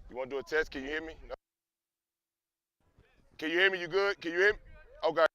You want to do a test? Can you hear me? No? Can you hear me? You good? Can you hear me? Okay.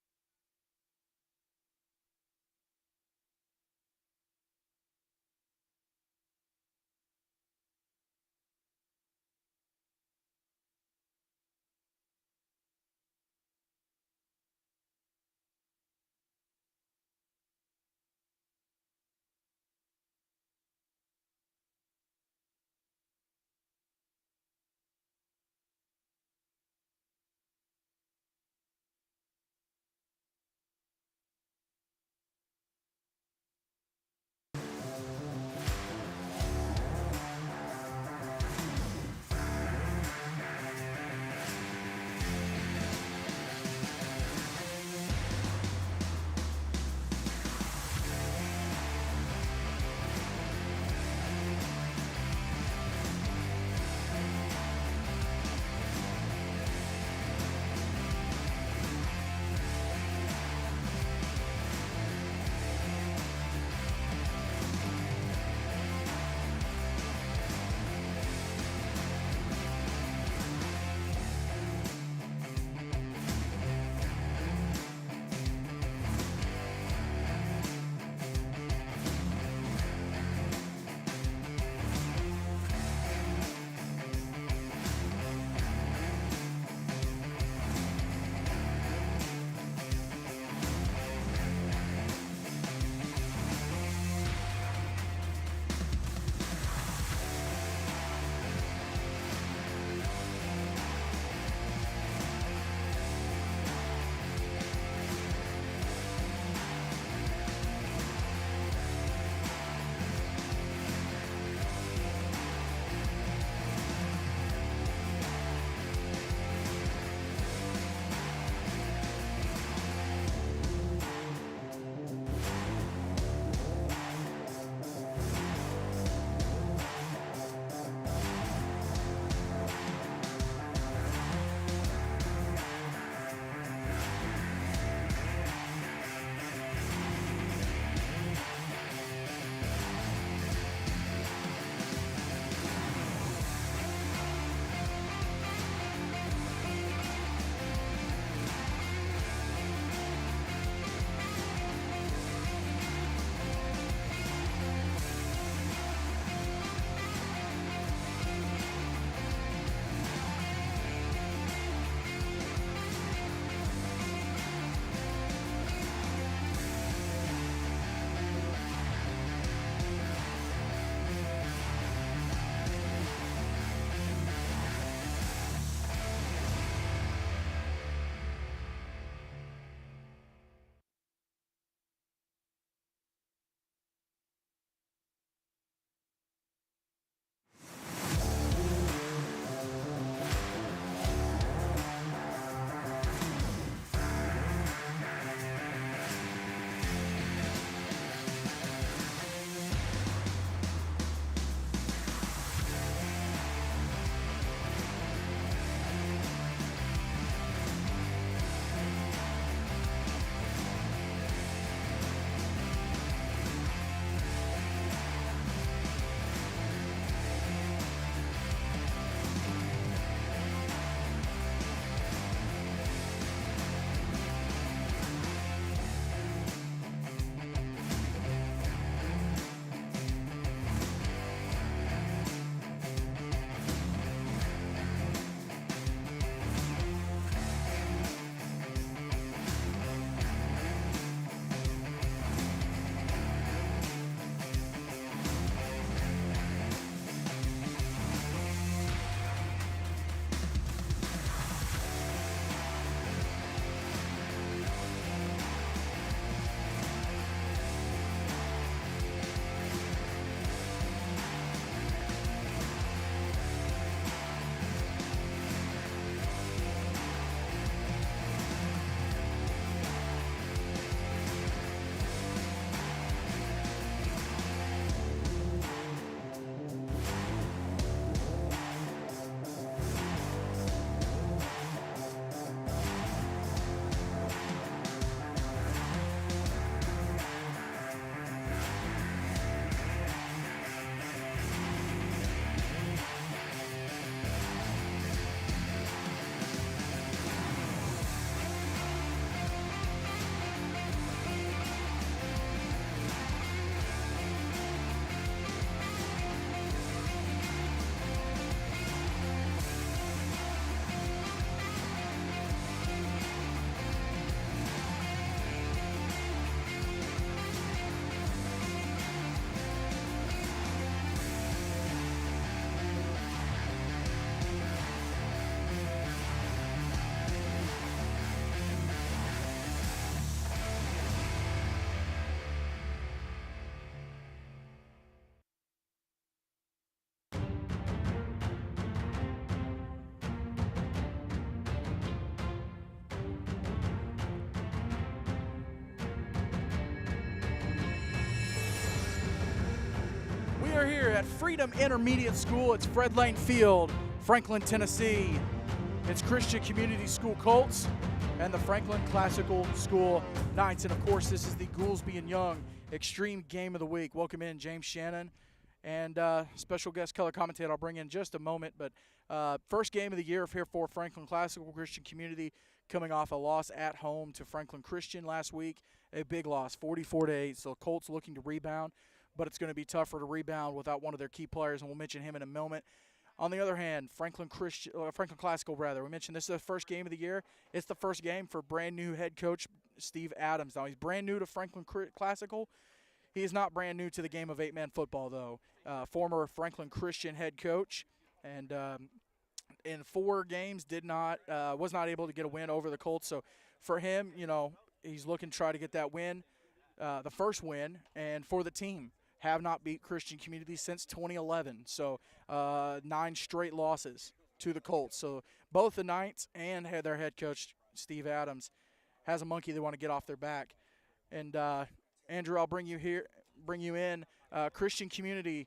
We're here at Freedom Intermediate School. It's Fred Lane Field, Franklin, Tennessee. It's Christian Community School Colts and the Franklin Classical School Knights. And of course, this is the Goolesby and Young Extreme Game of the Week. Welcome in James Shannon and special guest color commentator I'll bring in just a moment. But first game of the year here for Franklin Classical Christian Community, coming off a loss at home to Franklin Christian last week. A big loss, 44-8. So Colts looking to rebound, but it's going to be tougher to rebound without one of their key players, and we'll mention him in a moment. On the other hand, Franklin Classical, we mentioned this is the first game of the year. It's the first game for brand new head coach Steve Adams. Now, he's brand new to Franklin Classical. He is not brand new to the game of eight-man football, though. Former Franklin Christian head coach, and in 4 games was not able to get a win over the Colts. So for him, he's looking to try to get that win, the first win, and for the team. Have not beat Christian Community since 2011. So 9 straight losses to the Colts. So both the Knights and their head coach, Steve Adams, has a monkey they want to get off their back. And Andrew, I'll bring you in. Christian Community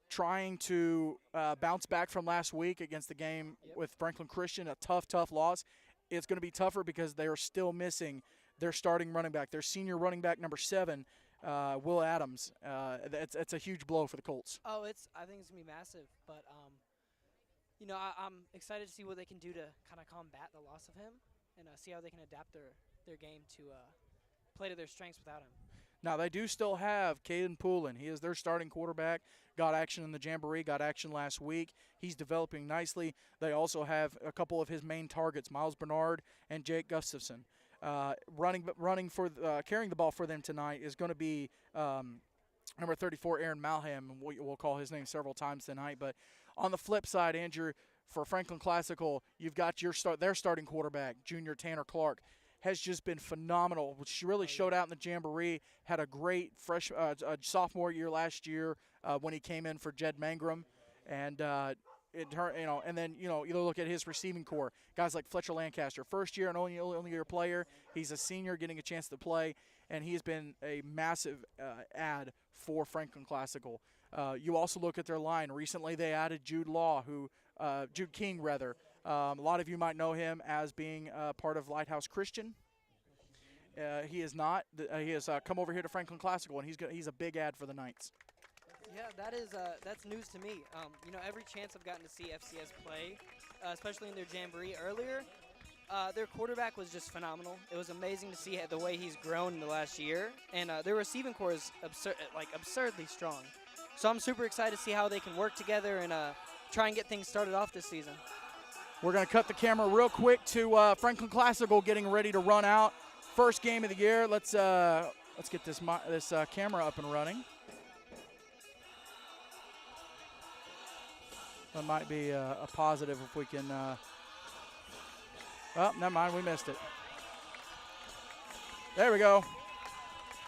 trying to bounce back from last week against the game with Franklin Christian, a tough loss. It's going to be tougher because they are still missing their starting running back, their senior running back number 7, Will Adams. It's a huge blow for the Colts. I think it's going to be massive. But, I'm excited to see what they can do to kind of combat the loss of him and see how they can adapt their game to play to their strengths without him. Now, they do still have Caden Poulin. He is their starting quarterback. Got action in the Jamboree, got action last week. He's developing nicely. They also have a couple of his main targets, Miles Bernard and Jake Gustafson. Carrying the ball for them tonight is going to be number 34, Aaron Malham. We'll call his name several times tonight. But on the flip side, Andrew, for Franklin Classical, you've got their starting quarterback, junior Tanner Clark, has just been phenomenal, which really showed out in the Jamboree. Had a great sophomore year last year when he came in for Jed Mangrum, and and then you look at his receiving core, guys like Fletcher Lancaster, first year and only year player. He's a senior, getting a chance to play, and he's been a massive add for Franklin Classical. You also look at their line. Recently, they added Jude King. A lot of you might know him as being part of Lighthouse Christian. He is not. He has come over here to Franklin Classical, and he's a big add for the Knights. Yeah, that's news to me. Every chance I've gotten to see FCS play, especially in their Jamboree earlier, their quarterback was just phenomenal. It was amazing to see the way he's grown in the last year, and their receiving core is absurdly strong. So I'm super excited to see how they can work together and try and get things started off this season. We're going to cut the camera real quick to Franklin Classical getting ready to run out. First game of the year. Let's get this camera up and running. That might be a positive if we can. Oh, never mind. We missed it. There we go.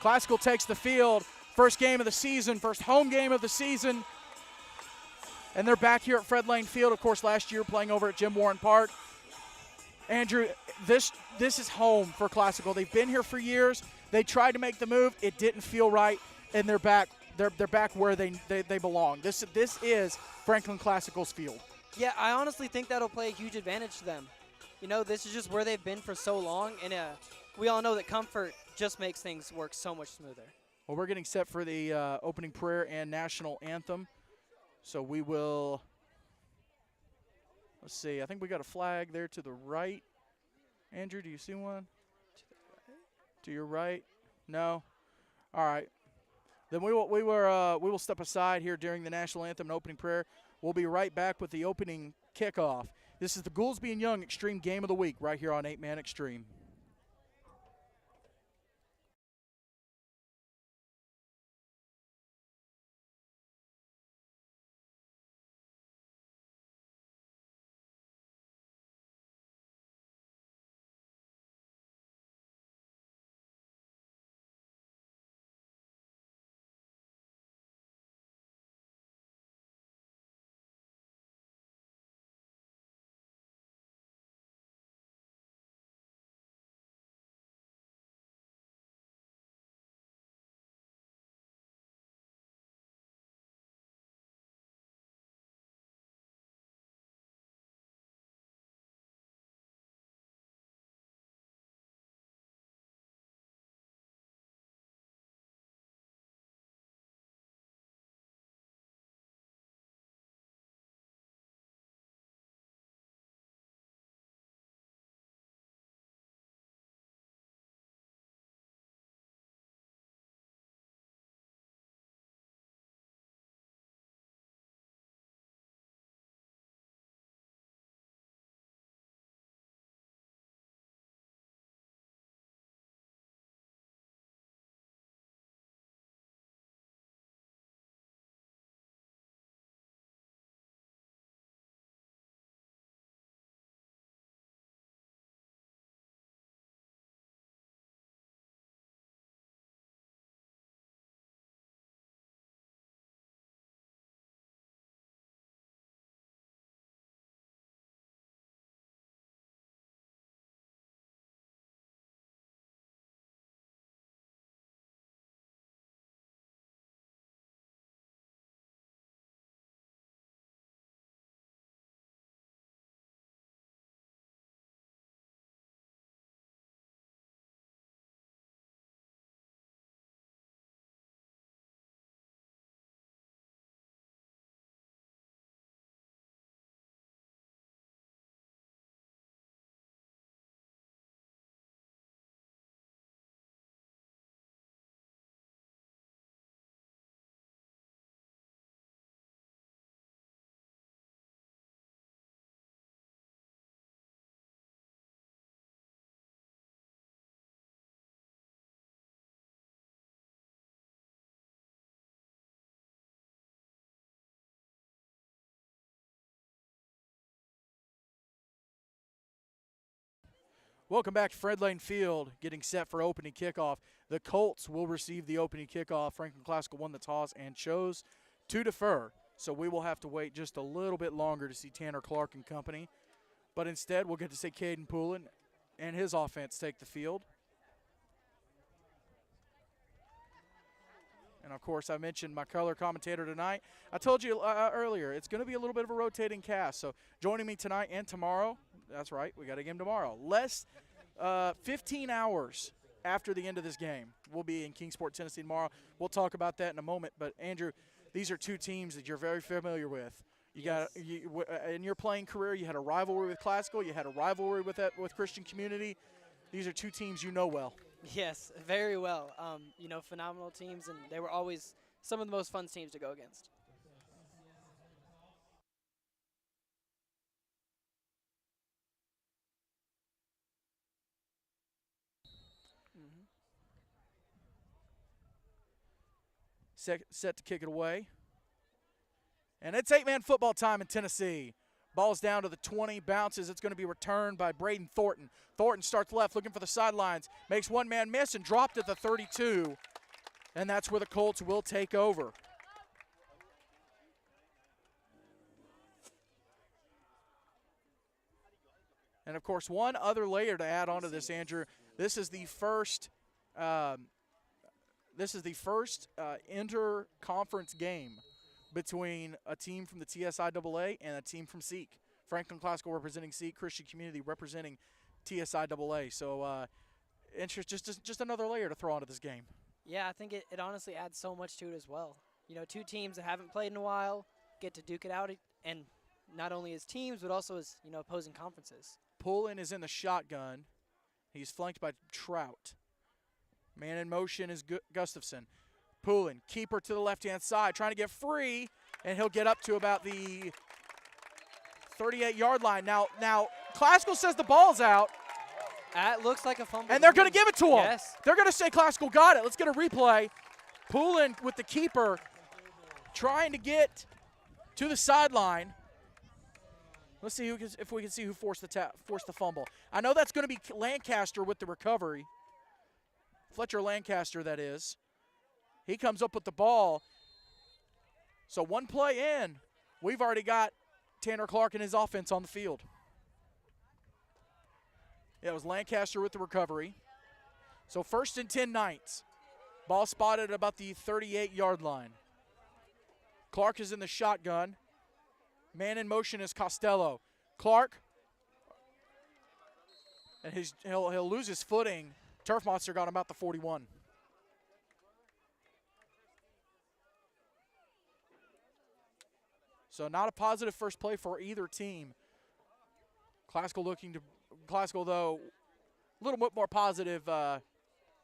Classical takes the field. First game of the season. First home game of the season. And they're back here at Fred Lane Field, of course, last year playing over at Jim Warren Park. Andrew, this is home for Classical. They've been here for years. They tried to make the move. It didn't feel right, and they're back. They're back where they belong. This is Franklin Classical's field. Yeah, I honestly think that'll play a huge advantage to them. This is just where they've been for so long, and we all know that comfort just makes things work so much smoother. Well, we're getting set for the opening prayer and national anthem. So we will, let's see, I think we got a flag there to the right. Andrew, do you see one? To your right? No? All right. Then we will step aside here during the national anthem and opening prayer. We'll be right back with the opening kickoff. This is the Goolesby and Young Extreme Game of the Week right here on 8-Man Extreme. Welcome back to Fred Lane Field, getting set for opening kickoff. The Colts will receive the opening kickoff. Franklin Classical won the toss and chose to defer. So we will have to wait just a little bit longer to see Tanner Clark and company. But instead, we'll get to see Caden Poulin and his offense take the field. And, of course, I mentioned my color commentator tonight. I told you earlier, it's going to be a little bit of a rotating cast. So joining me tonight and tomorrow, that's right, we got a game tomorrow. 15 hours after the end of this game. We'll be in Kingsport, Tennessee tomorrow. We'll talk about that in a moment. But, Andrew, these are two teams that you're very familiar with. In your playing career, you had a rivalry with Classical. You had a rivalry with Christian Community. These are two teams you know well. Yes, very well. Phenomenal teams, and they were always some of the most fun teams to go against. Set to kick it away. And it's 8-man football time in Tennessee. Ball's down to the 20, bounces. It's going to be returned by Braden Thornton. Thornton starts left, looking for the sidelines. Makes one man miss and dropped at the 32. And that's where the Colts will take over. And, of course, one other layer to add on to this, Andrew. This is the first inter-conference game between a team from the TSIAA and a team from SEEK. Franklin Classical representing SEEK, Christian Community representing TSIAA. So just another layer to throw onto this game. Yeah, I think it honestly adds so much to it as well. Two teams that haven't played in a while get to duke it out, and not only as teams but also as opposing conferences. Poulin is in the shotgun. He's flanked by Trout. Man in motion is Gustafson. Poulin, keeper to the left-hand side, trying to get free, and he'll get up to about the 38-yard line. Now, Classical says the ball's out. That looks like a fumble. And they're going to give it to him. Yes. They're going to say Classical got it. Let's get a replay. Poulin with the keeper trying to get to the sideline. Let's see if we can see who forced the fumble. I know that's going to be Lancaster with the recovery. Fletcher Lancaster, that is. He comes up with the ball. So one play in, we've already got Tanner Clark and his offense on the field. Yeah, it was Lancaster with the recovery. So 1st and 10 Knights. Ball spotted at about the 38-yard line. Clark is in the shotgun. Man in motion is Costello. Clark, and he'll lose his footing. Turf Monster got him about the 41. So not a positive first play for either team. Classical, though, a little bit more positive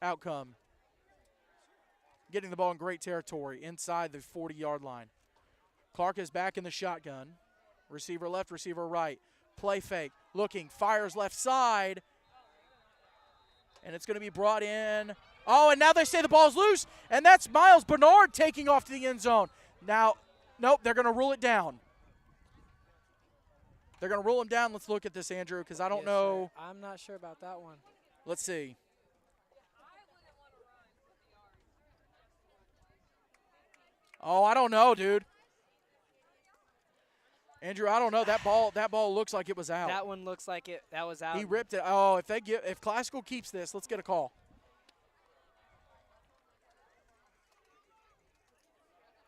outcome. Getting the ball in great territory inside the 40-yard line. Clark is back in the shotgun. Receiver left, receiver right. Play fake, looking, fires left side. And it's going to be brought in. Oh, and now they say the ball's loose, and that's Miles Bernard taking off to the end zone. Now, nope, they're going to rule it down. They're going to rule him down. Let's look at this, Andrew, because I don't know. Sir. I'm not sure about that one. Let's see. Oh, I don't know, dude. Andrew, I don't know. That ball looks like it was out. That one looks like that was out. He ripped it. Oh, if Classical keeps this, let's get a call.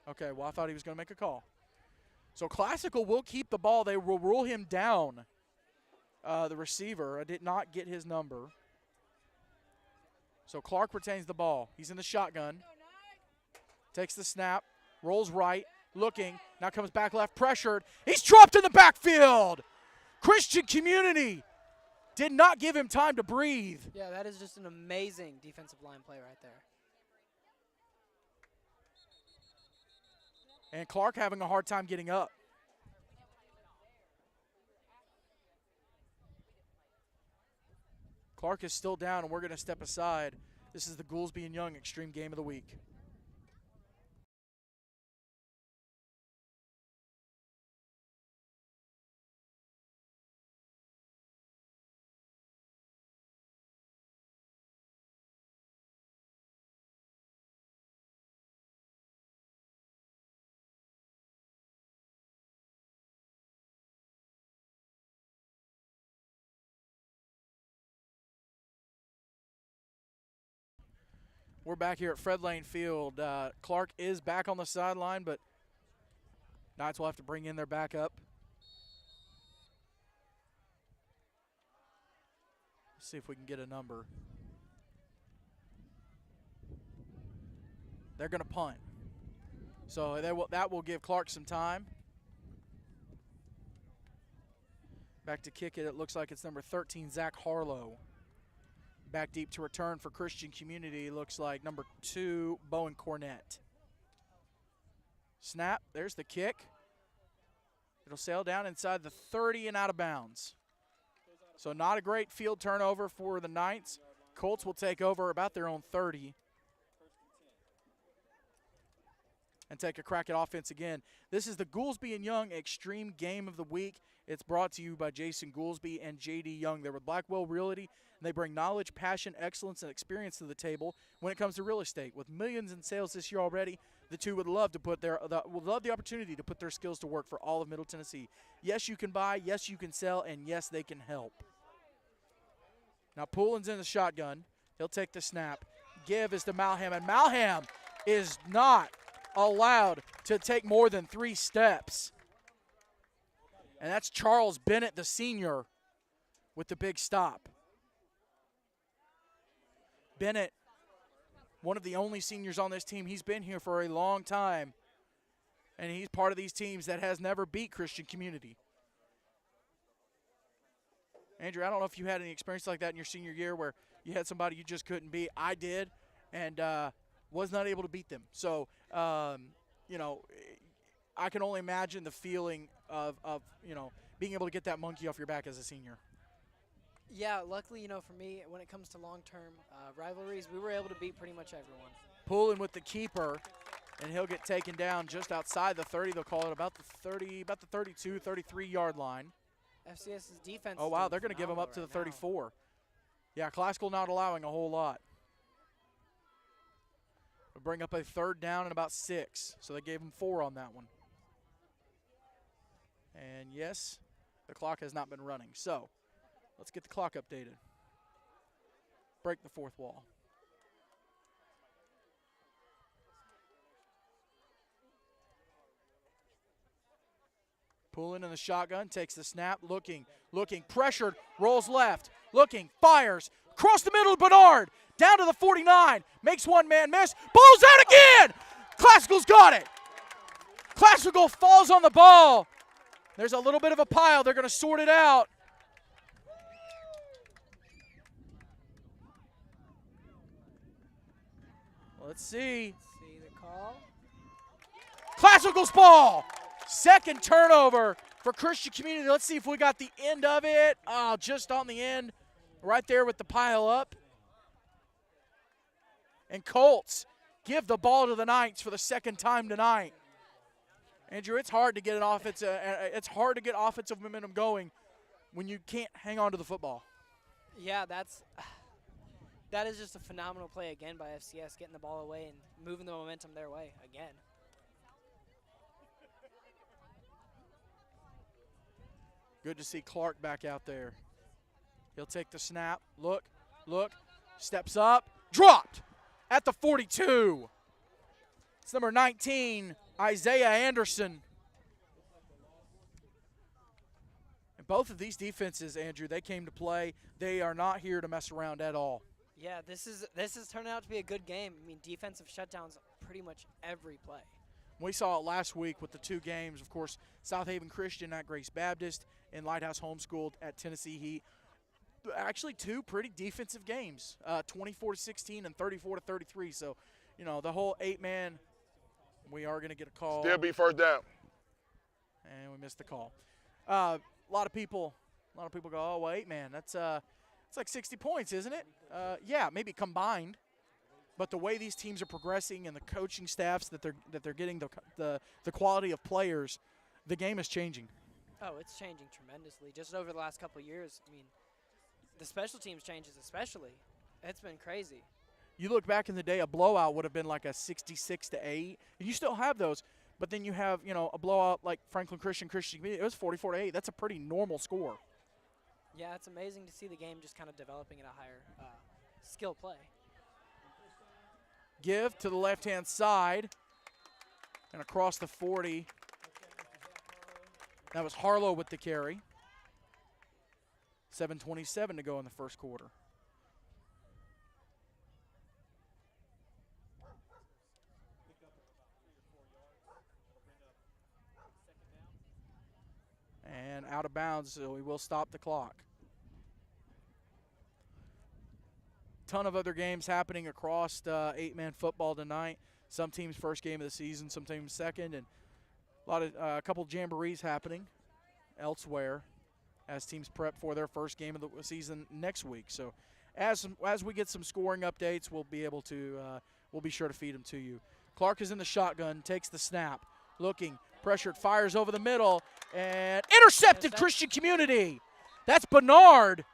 Okay, well, I thought he was going to make a call. So Classical will keep the ball. They will rule him down, the receiver. I did not get his number. So Clark retains the ball. He's in the shotgun. Takes the snap, rolls right, looking, now comes back left, pressured. He's dropped in the backfield. Christian Community did not give him time to breathe. Yeah, that is just an amazing defensive line play right there. And Clark having a hard time getting up. Clark is still down, and we're going to step aside. This is the Goolesby and Young Extreme Game of the Week. We're back here at Fred Lane Field. Clark is back on the sideline, but Knights will have to bring in their backup. Let's see if we can get a number. They're going to punt. So that will give Clark some time. Back to kick it, it looks like it's number 13, Zach Harlow. Back deep to return for Christian Community, looks like number 2, Bowen Cornett. Snap, there's the kick. It'll sail down inside the 30 and out of bounds. So not a great field turnover for the Knights. Colts will take over about their own 30. And take a crack at offense again. This is the Goolesby and Young Extreme Game of the Week. It's brought to you by Jason Goolesby and J.D. Young. They're with Blackwell Realty, and they bring knowledge, passion, excellence, and experience to the table when it comes to real estate. With millions in sales this year already, the two would love to would love the opportunity to put their skills to work for all of Middle Tennessee. Yes, you can buy. Yes, you can sell. And yes, they can help. Now Poulin's in the shotgun. He'll take the snap. Give is to Malham, and Malham is not allowed to take more than 3 steps. And that's Charles Bennett, the senior, with the big stop. Bennett, one of the only seniors on this team. He's been here for a long time, and he's part of these teams that has never beat Christian Community. Andrew, I don't know if you had any experience like that in your senior year where you had somebody you just couldn't beat. I did, and was not able to beat them. So, you know, I can only imagine the feeling of you know, being able to get that monkey off your back as a senior. Yeah, luckily, you know, for me, when it comes to long-term rivalries, we were able to beat pretty much everyone. Poulin with the keeper, and he'll get taken down just outside the 30. They'll call it about the 32, 33-yard line. FCS's defense. Oh, wow, they're going to give him up to the 34. Now. Yeah, Classical not allowing a whole lot. We'll bring up a 3rd down and about 6. So they gave him 4 on that one. And, yes, the clock has not been running. So let's get the clock updated. Break the 4th wall. Poulin in the shotgun, takes the snap, looking, pressured, rolls left, looking, fires, across the middle, Bernard, down to the 49, makes one man miss, ball's out again! Classical's got it. Classical falls on the ball. There's a little bit of a pile. They're going to sort it out. Let's see. See the call. Classical's ball. 2nd turnover for Christian Community. Let's see if we got the end of it. Oh, just on the end, right there with the pile up. And Colts give the ball to the Knights for the 2nd time tonight. Andrew, it's hard to get an offense. It's hard to get offensive momentum going when you can't hang on to the football. Yeah, that is just a phenomenal play again by FCS, getting the ball away and moving the momentum their way again. Good to see Clark back out there. He'll take the snap. Look, steps up, dropped at the 42. It's number 19, Isaiah Anderson. And both of these defenses, Andrew, they came to play. They are not here to mess around at all. Yeah, this is turning out to be a good game. I mean, defensive shutdowns pretty much every play. We saw it last week with the 2 games. Of course, South Haven Christian at Grace Baptist and Lighthouse Homeschooled at Tennessee Heat. Actually, 2 pretty defensive games, 24-16 and 34-33. So, you know, the whole 8-man, we are going to get a call. Still be 1st down. And we missed the call. A lot of people go, oh, well, 8-man, that's it's like 60 points, isn't it? Yeah, maybe combined. But the way these teams are progressing and the coaching staffs that they're getting, the quality of players, the game is changing. Oh, it's changing tremendously. Just over the last couple of years, I mean, the special teams changes especially. It's been crazy. You look back in the day, a blowout would have been like a 66-8. And you still have those, but then you have, you know, a blowout like Franklin Christian Community. It was 44-8. That's a pretty normal score. Yeah, it's amazing to see the game just kind of developing at a higher skill play. Give to the left-hand side and across the 40. That was Harlow with the carry. 7:27 to go in the first quarter. And out of bounds, so we will stop the clock. Ton of other games happening across eight-man football tonight. Some teams' first game of the season, some teams' second, and a couple jamborees happening elsewhere as teams prep for their first game of the season next week. So, as we get some scoring updates, we'll be sure to feed them to you. Clark is in the shotgun, takes the snap, looking, pressured, fires over the middle, and intercepted Christian Community. That's Bernard.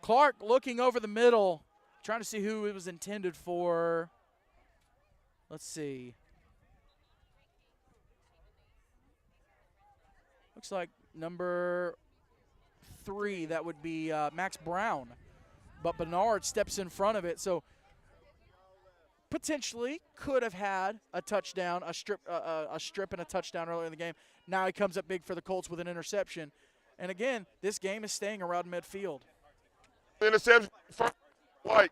Clark looking over the middle, trying to see who it was intended for. Let's see. Looks like number 3, that would be Max Brown. But Bernard steps in front of it, so potentially could have had a touchdown, a strip and a touchdown earlier in the game. Now he comes up big for the Colts with an interception. And again, this game is staying around midfield. Interception, first white.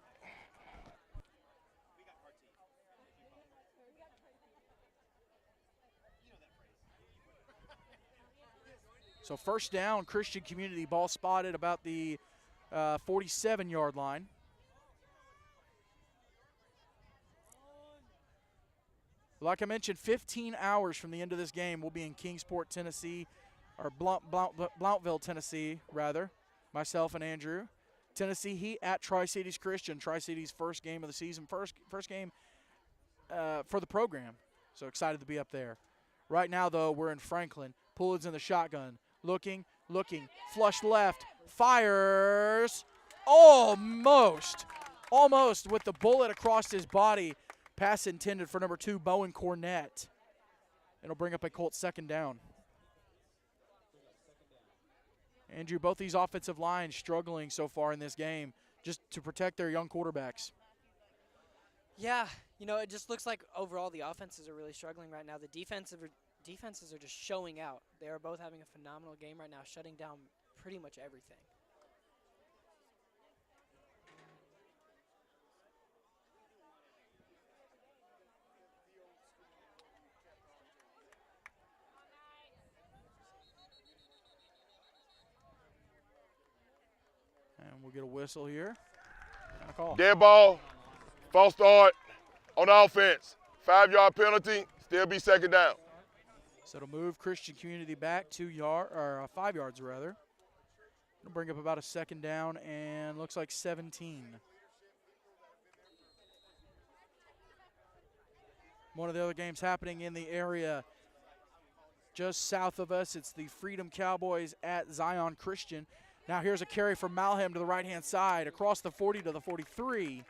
So first down, Christian Community, ball spotted about the 47-yard line. Like I mentioned, 15 hours from the end of this game, we'll be in Kingsport, Tennessee, or Blounteville, Tennessee, rather, myself and Andrew. Tennessee Heat at Tri-Cities Christian, Tri-Cities' first game of the season, first game for the program. So excited to be up there. Right now, though, we're in Franklin. Pullen's in the shotgun, looking, flush left, fires, almost with the bullet across his body. Pass intended for number 2, Bowen Cornett. It'll bring up a Colts second down. Andrew, both these offensive lines struggling so far in this game just to protect their young quarterbacks. Yeah, it just looks like overall the offenses are really struggling right now. The defenses are just showing out. They are both having a phenomenal game right now, shutting down pretty much everything. And we'll get a whistle here and a call. Dead ball, false start on offense. 5-yard penalty, still be second down. So it'll move Christian Community back 5 yards rather. It'll bring up about a second down and looks like 17. One of the other games happening in the area just south of us, it's the Freedom Cowboys at Zion Christian. Now here's a carry from Malham to the right-hand side, across the 40 to the 43.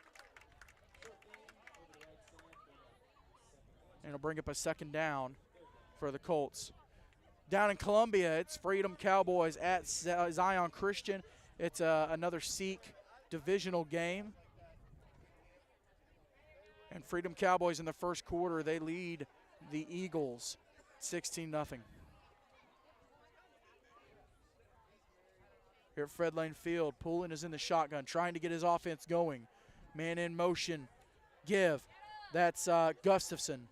And it'll bring up a second down for the Colts. Down in Columbia, it's Freedom Cowboys at Zion Christian. It's another Sikh divisional game. And Freedom Cowboys in the first quarter, they lead the Eagles 16-0. Here at Fred Lane Field, Pullen is in the shotgun, trying to get his offense going. Man in motion, give. That's Gustafson.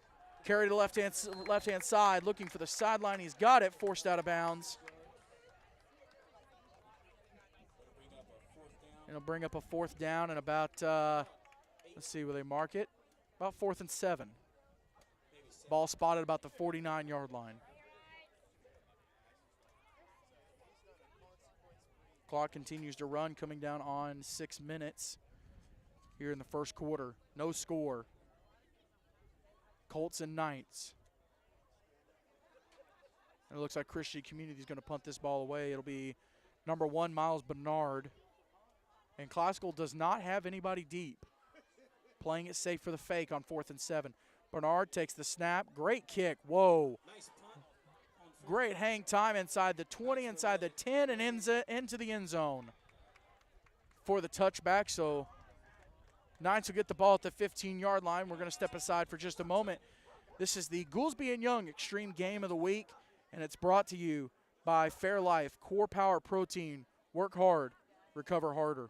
Carry to left-hand side, looking for the sideline. He's got it, forced out of bounds. It'll bring up a fourth down and about, let's see where they mark it, about 4th and 7. Ball spotted about the 49-yard line. Clock continues to run, coming down on 6 minutes here in the first quarter. No score. Colts and Knights. And it looks like Christian Community is going to punt this ball away. It'll be number 1, Miles Bernard. And Classical does not have anybody deep. Playing it safe for the fake on 4th and 7. Bernard takes the snap. Great kick. Whoa. great hang time inside the 20, inside the 10, and into the end zone for the touchback. So Knights will get the ball at the 15-yard line. We're going to step aside for just a moment. This is the Goolesby and Young Extreme Game of the Week, and it's brought to you by Fairlife Core Power Protein. Work hard, recover harder.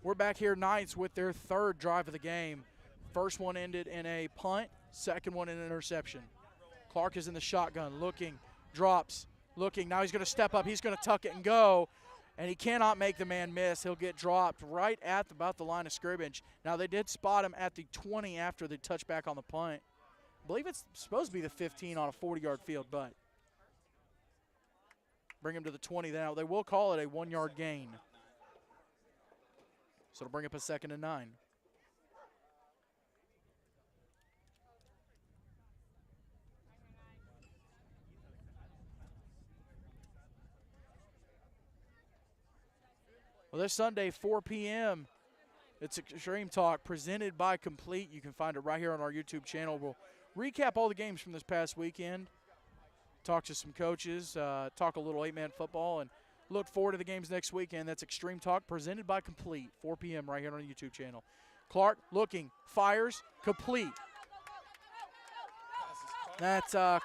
We're back here, Knights, with their third drive of the game. First one ended in a punt, second one in an interception. Clark is in the shotgun, looking, drops, looking. Now he's going to step up. He's going to tuck it and go, and he cannot make the man miss. He'll get dropped right at about the line of scrimmage. Now, they did spot him at the 20 after the touchback on the punt. I believe it's supposed to be the 15 on a 40-yard field, but bring him to the 20 now. They will call it a 1-yard gain. So it'll bring up a 2nd and 9. Well, this Sunday, 4 p.m., it's Extreme Talk presented by Complete. You can find it right here on our YouTube channel. We'll recap all the games from this past weekend, talk to some coaches, talk a little 8-man football, and look forward to the games next weekend. That's Extreme Talk presented by Complete, 4 p.m. right here on our YouTube channel. Clark looking, fires, complete. That's, let's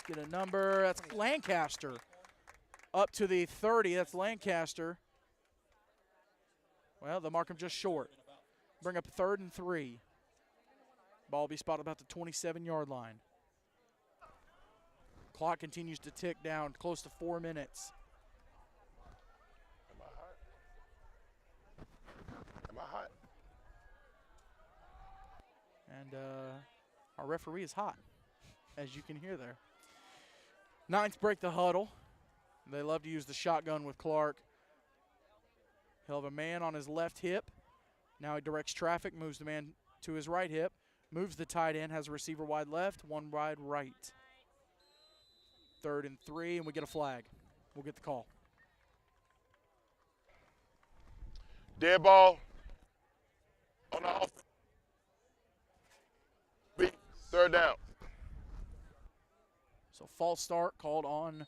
get a number. That's Lancaster. Up to the 30, that's Lancaster. Well, they'll mark him just short. Bring up 3rd and 3. Ball will be spotted about the 27-yard line. Clock continues to tick down, close to 4 minutes. Am I hot? Am I hot? And our referee is hot, as you can hear there. Knights break the huddle. They love to use the shotgun with Clark. He'll have a man on his left hip. Now he directs traffic, moves the man to his right hip, moves the tight end, has a receiver wide left, one wide right. 3rd and 3, and we get a flag. We'll get the call. Dead ball on the offense. 3rd down. So false start called on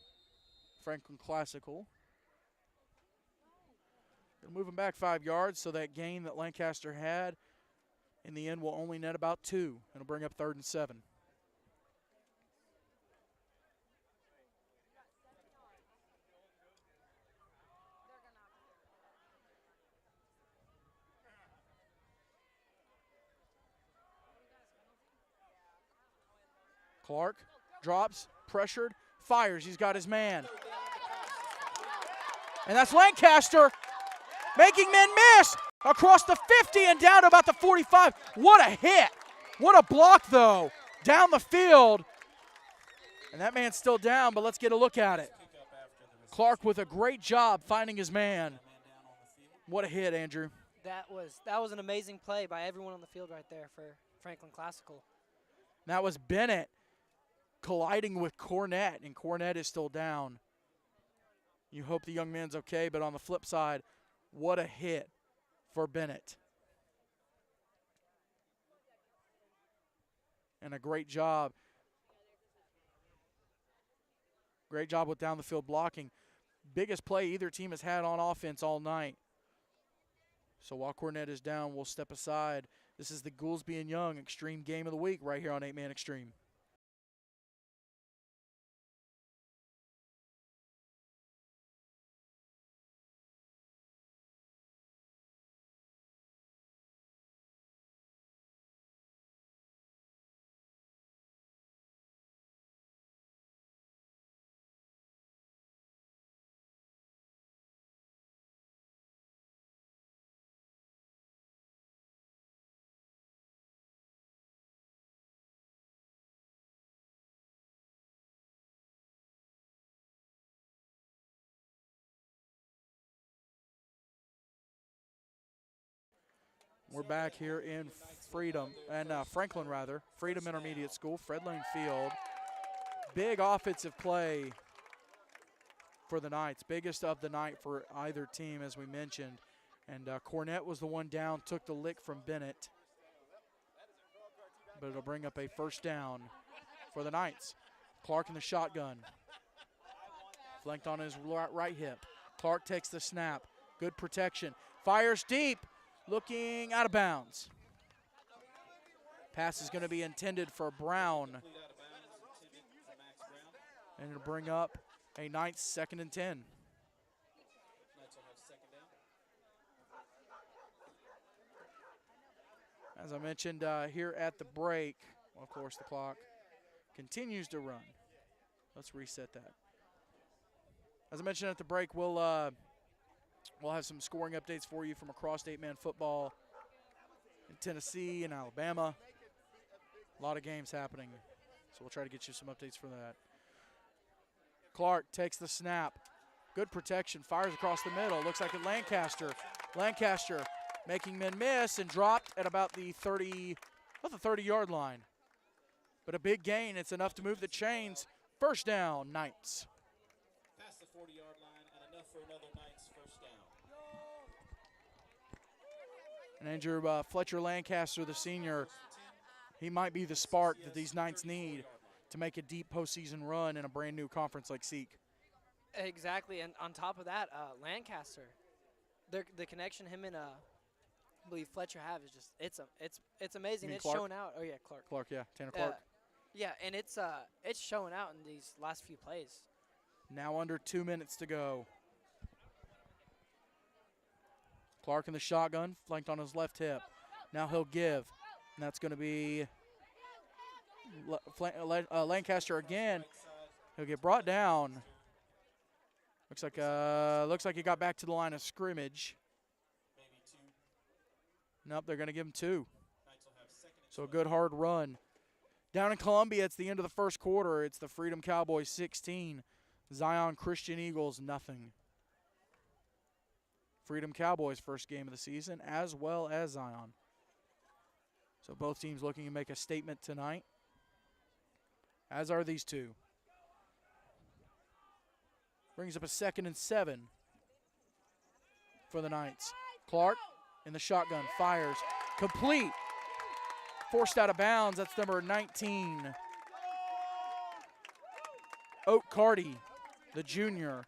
Franklin Classical. Gonna move him back 5 yards, so that gain that Lancaster had in the end will only net about 2. It'll bring up 3rd and 7. Clark drops, pressured, fires. He's got his man. And that's Lancaster making men miss across the 50 and down to about the 45. What a hit. What a block, though, down the field. And that man's still down, but let's get a look at it. Clark with a great job finding his man. What a hit, Andrew. That was an amazing play by everyone on the field right there for Franklin Classical. That was Bennett colliding with Cornett, and Cornett is still down. You hope the young man's okay, but on the flip side, what a hit for Bennett. And a great job. Great job with down the field blocking. Biggest play either team has had on offense all night. So while Cornett is down, we'll step aside. This is the Goolesby and Young Extreme Game of the Week right here on 8-Man Extreme. We're back here in Freedom, and Franklin rather, Freedom Intermediate School, Fred Lane Field. Big offensive play for the Knights, biggest of the night for either team, as we mentioned. And Cornett was the one down, took the lick from Bennett. But it'll bring up a first down for the Knights. Clark in the shotgun. Flanked on his right hip. Clark takes the snap. Good protection. Fires deep. Looking out of bounds. Pass is going to be intended for Brown. And it'll bring up a Knights 2nd and 10. As I mentioned here at the break, well, of course the clock continues to run. Let's reset that. As I mentioned at the break, we'll have some scoring updates for you from across 8-man football in Tennessee and Alabama. A lot of games happening, so we'll try to get you some updates for that. Clark takes the snap. Good protection, fires across the middle. Looks like a Lancaster. Lancaster making men miss and dropped at about the 30-yard line. But a big gain. It's enough to move the chains. First down, Knights. Past the 40-yard line and enough for another Knights first down. And Andrew Fletcher Lancaster, the senior, he might be the spark that these Knights need to make a deep postseason run in a brand new conference like SEAC. Exactly, and on top of that, Lancaster, the connection him and I believe Fletcher have is just it's amazing. It's Clark? showing out. Oh yeah, Clark. Clark, yeah, Tanner Clark. Yeah, and it's showing out in these last few plays. Now under 2 minutes to go. Clark in the shotgun, flanked on his left hip. Now he'll give, and that's going to be Lancaster again. He'll get brought down. Looks like he got back to the line of scrimmage. Nope, they're going to give him 2. So a good hard run. Down in Columbia, it's the end of the first quarter. It's the Freedom Cowboys 16, Zion Christian Eagles nothing. Freedom Cowboys first game of the season, as well as Zion. So both teams looking to make a statement tonight, as are these two. Brings up a 2nd and 7 for the Knights. Clark in the shotgun, fires, complete. Forced out of bounds, that's number 19. Oak Carty, the junior.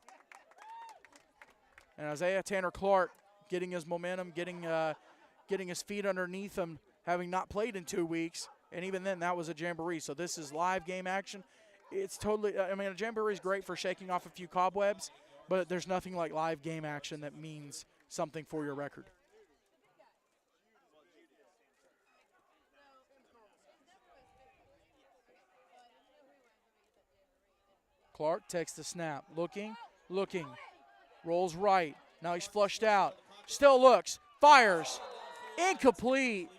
And Isaiah Tanner Clark getting his momentum, getting his feet underneath him, having not played in 2 weeks. And even then, that was a jamboree. So this is live game action. It's totally, I mean, a jamboree is great for shaking off a few cobwebs, but there's nothing like live game action that means something for your record. Clark takes the snap, looking, rolls right. Now he's flushed out, still looks, fires, incomplete.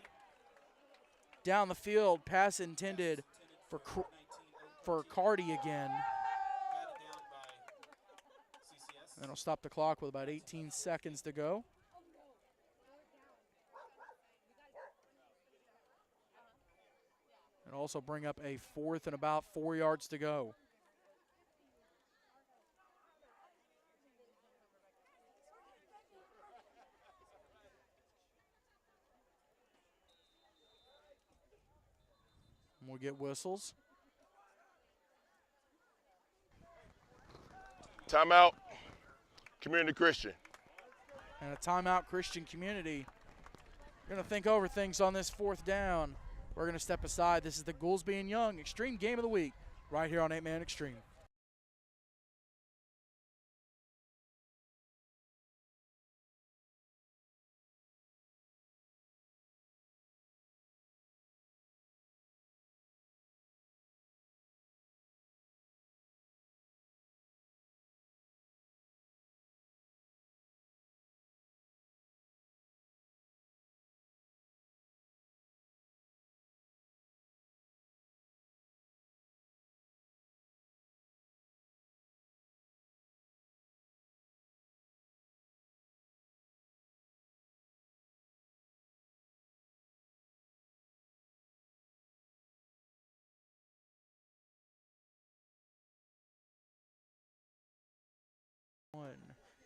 Down the field, pass intended for Carty again. And it'll stop the clock with about 18 seconds to go. And also bring up a 4th and about 4 yards to go. And we'll get whistles. Timeout, Community Christian. And a timeout, Christian Community. We're going to think over things on this 4th down. We're going to step aside. This is the Goolesby and Young Extreme Game of the Week right here on 8-Man Extreme.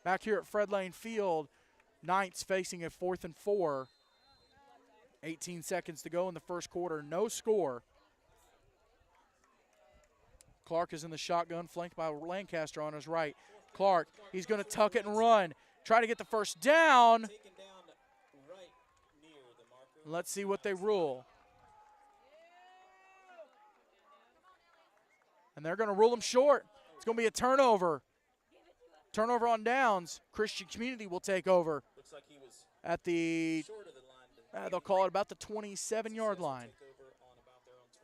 Back here at Fred Lane Field, Knights facing a 4th and 4. 18 seconds to go in the first quarter. No score. Clark is in the shotgun, flanked by Lancaster on his right. Clark, he's going to tuck it and run. Try to get the first down. Let's see what they rule. And they're going to rule him short. It's going to be a turnover. Turnover on downs. Christian Community will take over Looks like he was at the, short of the line. they'll call it about the 27-yard line.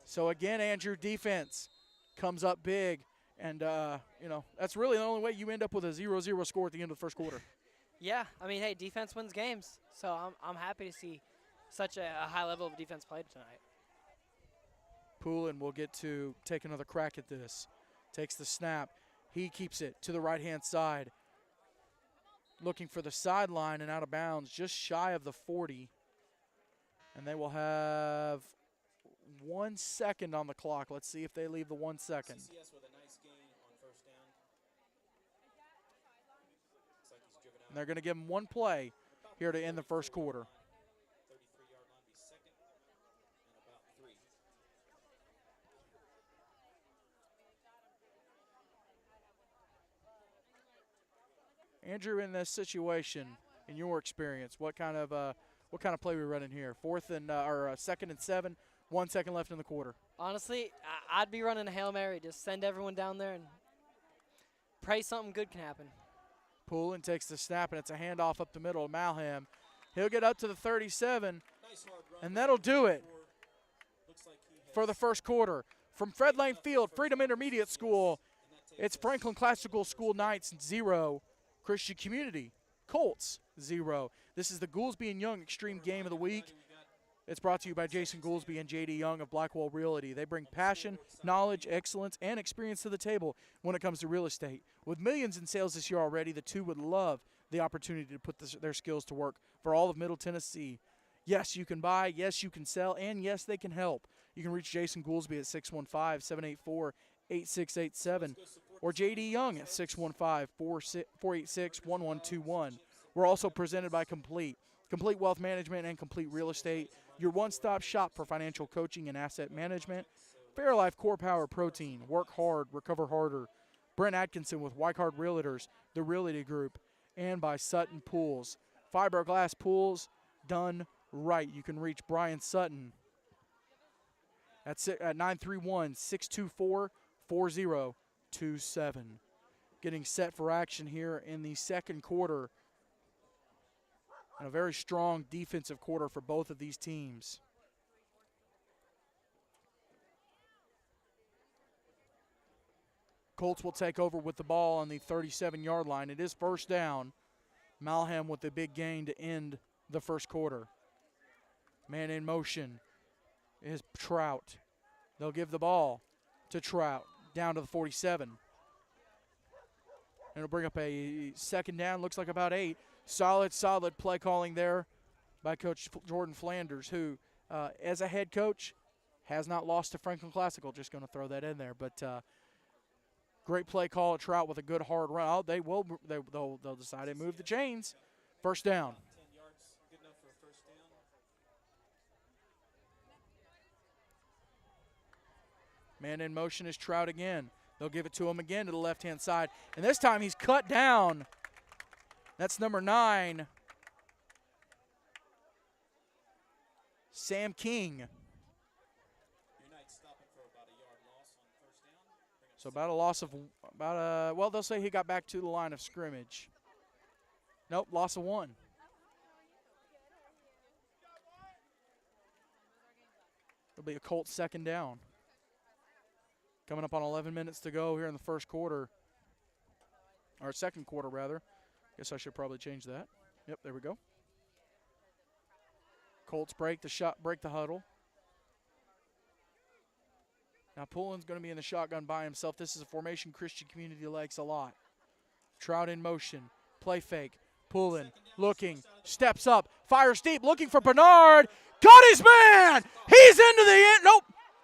So again, Andrew, defense comes up big. And, that's really the only way you end up with a 0-0 score at the end of the first quarter. Yeah, I mean, hey, defense wins games. So I'm happy to see such a high level of defense played tonight. Poulin will get to take another crack at this. Takes the snap. He keeps it to the right-hand side. Looking for the sideline and out of bounds, just shy of the 40. And they will have 1 second on the clock. Let's see if they leave the 1 second. CCS with a nice gain on first down. Looks like he's driven out. And they're going to give them one play here to end the first quarter. 33-yard line be second and about 3. Andrew, in this situation, in your experience, what kind of play we running here? 2nd and 7, 1 second left in the quarter. Honestly, I'd be running a Hail Mary. Just send everyone down there and pray something good can happen. Poulin takes the snap, and it's a handoff up the middle to Malham. He'll get up to the 37, Nice hard run. and that'll do it Looks like he has for the first quarter. From Fred Lane Field, Freedom Intermediate School, it's Franklin Classical School Knights 0, Christian Community Colts 0. This is the Goolesby and Young Extreme Game of the Week. It's brought to you by Jason Goolesby and J.D. Young of Blackwell Realty. They bring passion, knowledge, excellence, and experience to the table when it comes to real estate. With millions in sales this year already, the two would love the opportunity to put their skills to work for all of Middle Tennessee. Yes, you can buy. Yes, you can sell. And yes, they can help. You can reach Jason Goolesby at 615-784-8687 or J.D. Young at 615-486-1121. We're also presented by Complete Wealth Management and Complete Real Estate, your one-stop shop for financial coaching and asset management. Fairlife Core Power Protein, work hard, recover harder. Brent Atkinson with Wycard Realtors, the Realty Group, and by Sutton Pools. Fiberglass pools done right. You can reach Brian Sutton at 931-624-4027. Getting set for action here in the second quarter. And a very strong defensive quarter for both of these teams. Colts will take over with the ball on the 37-yard line. It is first down. Malham with a big gain to end the first quarter. Man in motion is Trout. They'll give the ball to Trout down to the 47. And it'll bring up a second down, looks like about 8. Solid play calling there by Coach Jordan Flanders, who, as a head coach, has not lost to Franklin Classical. Just going to throw that in there. But great play call at Trout with a good hard run. Oh, they'll decide to move the chains. First down. 10 yards, good enough for a first down. Man in motion is Trout again. They'll give it to him again to the left-hand side. And this time he's cut down. That's number 9, Sam King. Your Knights stopping for about a yard loss on first down. So about a loss of well, they'll say he got back to the line of scrimmage. Nope, loss of 1. It'll be a Colts second down. Coming up on 11 minutes to go here in the first quarter, or second quarter rather. Guess I should probably change that. Yep, there we go. Colts break the huddle. Now Poulin's going to be in the shotgun by himself. This is a formation Christian Community likes a lot. Trout in motion, play fake. Poulin looking, steps up, fires deep, looking for Bernard. Got his man! He's into the end. Nope.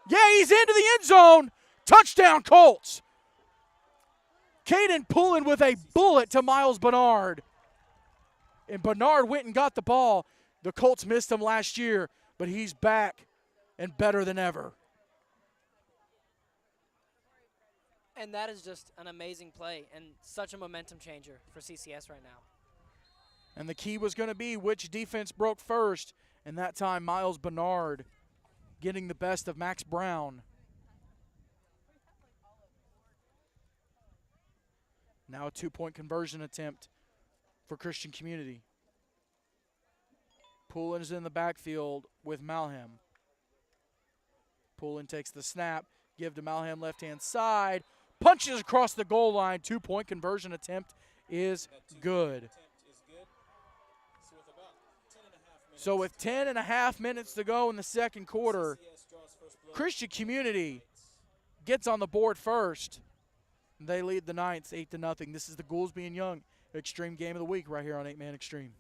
Yeah, he's into the end zone. Touchdown, Colts. Caden Poulin with a bullet to Miles Bernard. And Bernard went and got the ball. The Colts missed him last year, but he's back and better than ever. And that is just an amazing play and such a momentum changer for CCS right now. And the key was going to be which defense broke first, and that time Miles Bernard getting the best of Max Brown. Now a two-point conversion attempt for Christian Community. Poulin is in the backfield with Malham. Poulin takes the snap, give to Malham left-hand side, punches across the goal line. Two-point conversion attempt is good. So with 10.5 minutes to go in the second quarter, Christian Community gets on the board first. They lead the Knights 8-0. This is the Goolesby and Young Extreme Game of the Week right here on 8-Man Extreme.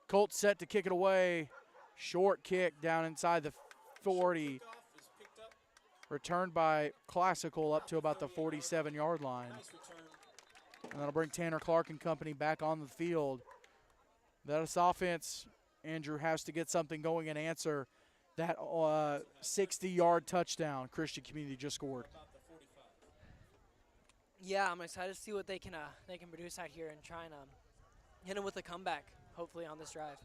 Colts set to kick it away. Short kick down inside the 40. Returned by Classical up to about the 47-yard line. And that'll bring Tanner Clark and company back on the field. This offense, Andrew, has to get something going and answer that 60-yard touchdown Christian Community just scored. Yeah, I'm excited to see what they can produce out here and try and hit them with a comeback, hopefully, on this drive.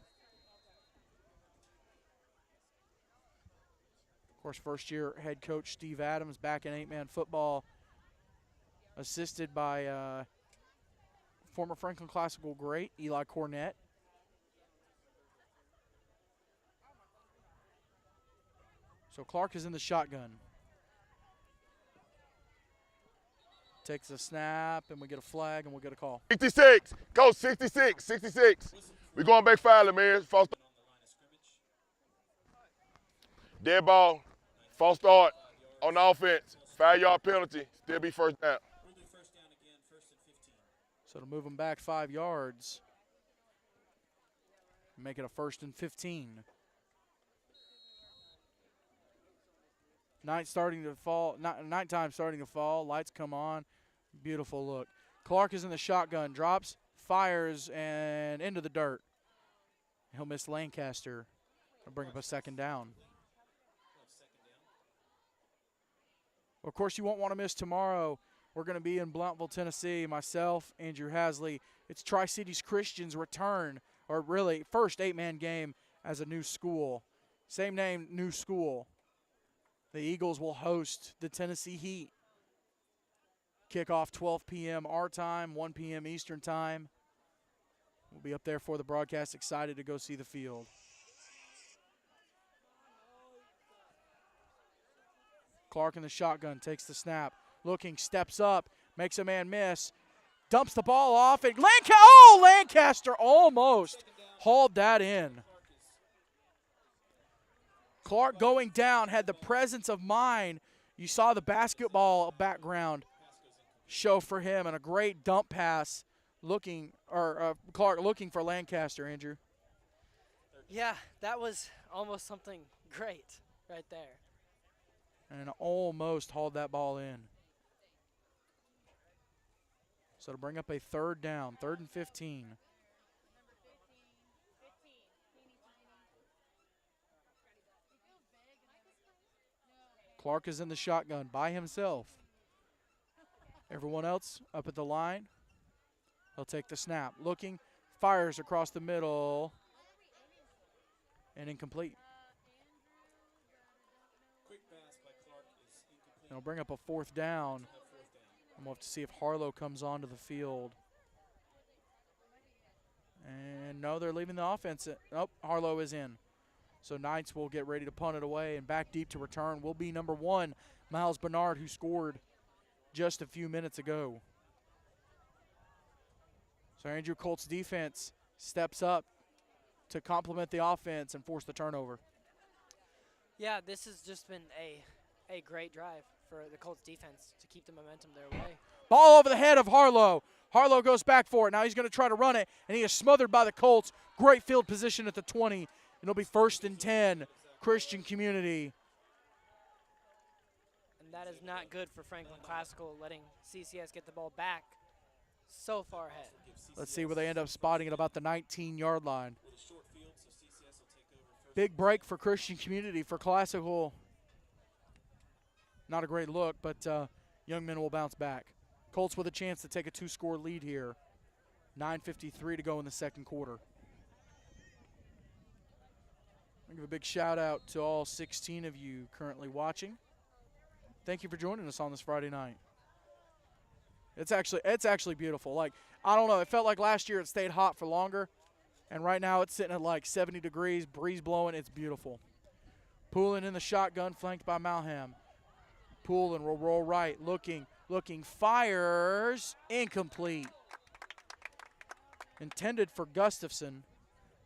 Of course, first-year head coach Steve Adams back in 8-man football, assisted by former Franklin Classical great Eli Cornett. So Clark is in the shotgun. Takes a snap, and we get a flag, and we'll get a call. 66. Coach, 66. We're going back filing, man. False start. Dead ball. False start on the offense. 5-yard penalty. Still be first down. So to move them back 5 yards, make it a 1st and 15. Nighttime starting to fall. Lights come on. Beautiful look. Clark is in the shotgun. Drops, fires, and into the dirt. He'll miss Lancaster. I'll bring up a 2nd down. Of course, you won't want to miss tomorrow. We're going to be in Blounteville, Tennessee. Myself, Andrew Hasley. It's Tri-Cities Christian's return, or really first 8-man game as a new school. Same name, new school. The Eagles will host the Tennessee Heat. Kickoff 12 p.m. our time, 1 p.m. Eastern time. We'll be up there for the broadcast, excited to go see the field. Clark in the shotgun, takes the snap. Looking, steps up, makes a man miss. Dumps the ball off, and Lancaster almost hauled that in. Clark going down, had the presence of mind. You saw the basketball background show for him, and a great dump pass Clark looking for Lancaster, Andrew. Yeah, that was almost something great right there. And almost hauled that ball in. So to bring up a 3rd down, 3rd and 15. Clark is in the shotgun by himself. Everyone else up at the line. He'll take the snap. Looking, fires across the middle, and incomplete. Quick pass by Clark is incomplete. It'll bring up a fourth down. Fourth down. And we'll have to see if Harlow comes onto the field. And no, they're leaving the offense. Nope, Harlow is in. So Knights will get ready to punt it away, and back deep to return will be number 1, Miles Bernard, who scored just a few minutes ago. So Andrew Colts defense steps up to complement the offense and force the turnover. Yeah, this has just been a great drive for the Colts defense to keep the momentum their way. Ball over the head of Harlow. Harlow goes back for it. Now he's going to try to run it, and he is smothered by the Colts. Great field position at the 20. It'll be 1st and 10, Christian Community. And that is not good for Franklin Classical, letting CCS get the ball back so far ahead. Let's see where they end up spotting it, about the 19-yard line. With a short field, so CCS will take over first. Big break for Christian Community. For Classical, not a great look, but Young Men will bounce back. Colts with a chance to take a 2-score lead here. 9:53 to go in the second quarter. I'll give a big shout out to all 16 of you currently watching. Thank you for joining us on this Friday night. It's actually beautiful. Like, I don't know, it felt like last year it stayed hot for longer, and right now it's sitting at like 70 degrees, breeze blowing. It's beautiful. Poulin in the shotgun, flanked by Malham. Poulin will roll right, looking, fires, incomplete. Intended for Gustafson,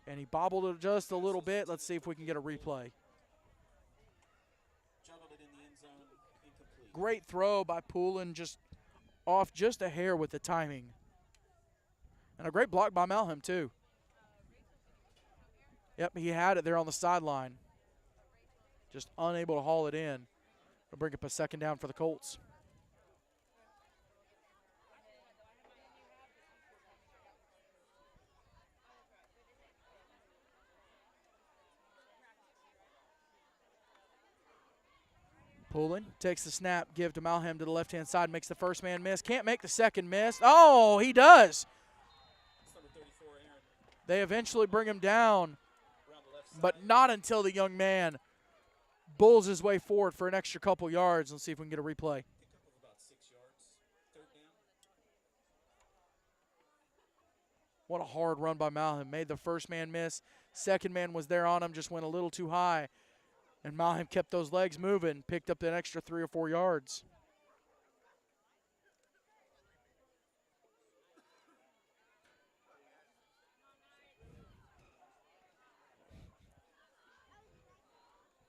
and he bobbled it just a little bit. Let's see if we can get a replay. Juggled it in the end zone, incomplete. Great throw by Poulin, just off just a hair with the timing. And a great block by Malham, too. Yep, he had it there on the sideline. Just unable to haul it in. It'll bring up a second down for the Colts. Poulin takes the snap, give to Malham to the left-hand side, makes the first man miss. Can't make the second miss. Oh, he does. It's number 34, Aaron, They eventually bring him down, around the left side. but not until the young man bulls his way forward for an extra couple yards. Let's see if we can get a replay. Pickup of about 6 yards. Third down. What a hard run by Malham. Made the first man miss. Second man was there on him, just went a little too high. And Malham kept those legs moving, picked up an extra 3 or 4 yards.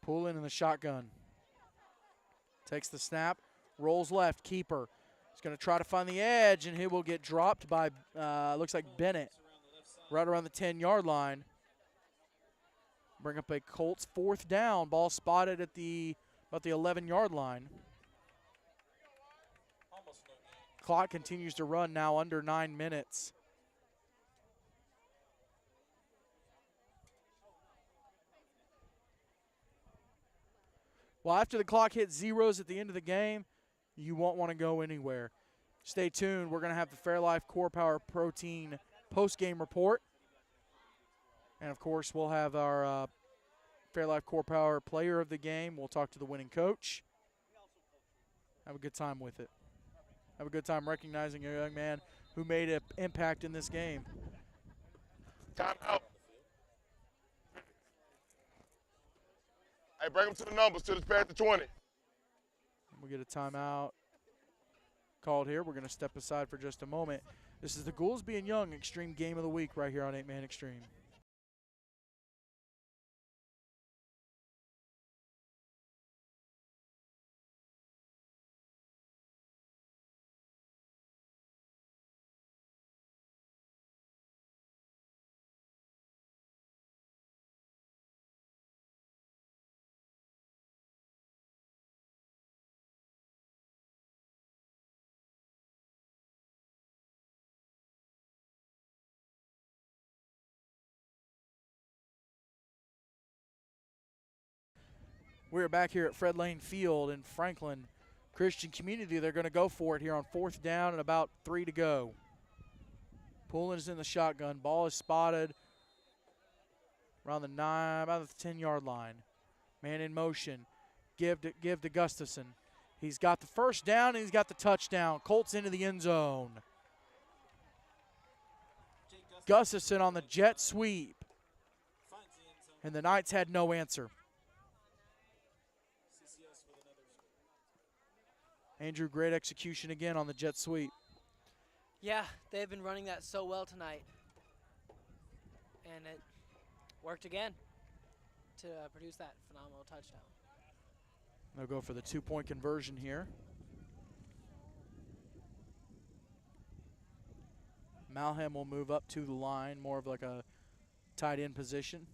Poulin in the shotgun. Takes the snap, rolls left, keeper. He's going to try to find the edge, and he will get dropped by, looks like Bennett, right around the 10-yard line. Bring up a Colts 4th down. Ball spotted at about the 11-yard line. Almost no gain. Clock continues to run now under 9 minutes. Well, after the clock hits zeros at the end of the game, you won't want to go anywhere. Stay tuned. We're going to have the Fairlife Core Power Protein post-game report. And, of course, we'll have our Fairlife Core Power player of the game. We'll talk to the winning coach. Have a good time with it. Have a good time recognizing a young man who made an impact in this game. Time out. Hey, bring them to the numbers till it's past the 20. We'll get a timeout called here. We're going to step aside for just a moment. This is the Goolesby and Young Extreme Game of the Week right here on 8-Man Extreme. We're back here at Fred Lane Field in Franklin Christian Community. They're going to go for it here on 4th down and about 3 to go. Poulin is in the shotgun. Ball is spotted around the 9, about the 10-yard line. Man in motion. Give to Gustafson. He's got the first down and he's got the touchdown. Colts into the end zone. Gustafson on the jet sweep. And the Knights had no answer. CCS with another score. Andrew, great execution again on the jet sweep. Yeah, they've been running that so well tonight. And it worked again to produce that phenomenal touchdown. They'll go for the 2-point conversion here. Malham will move up to the line, more of like a tight end position.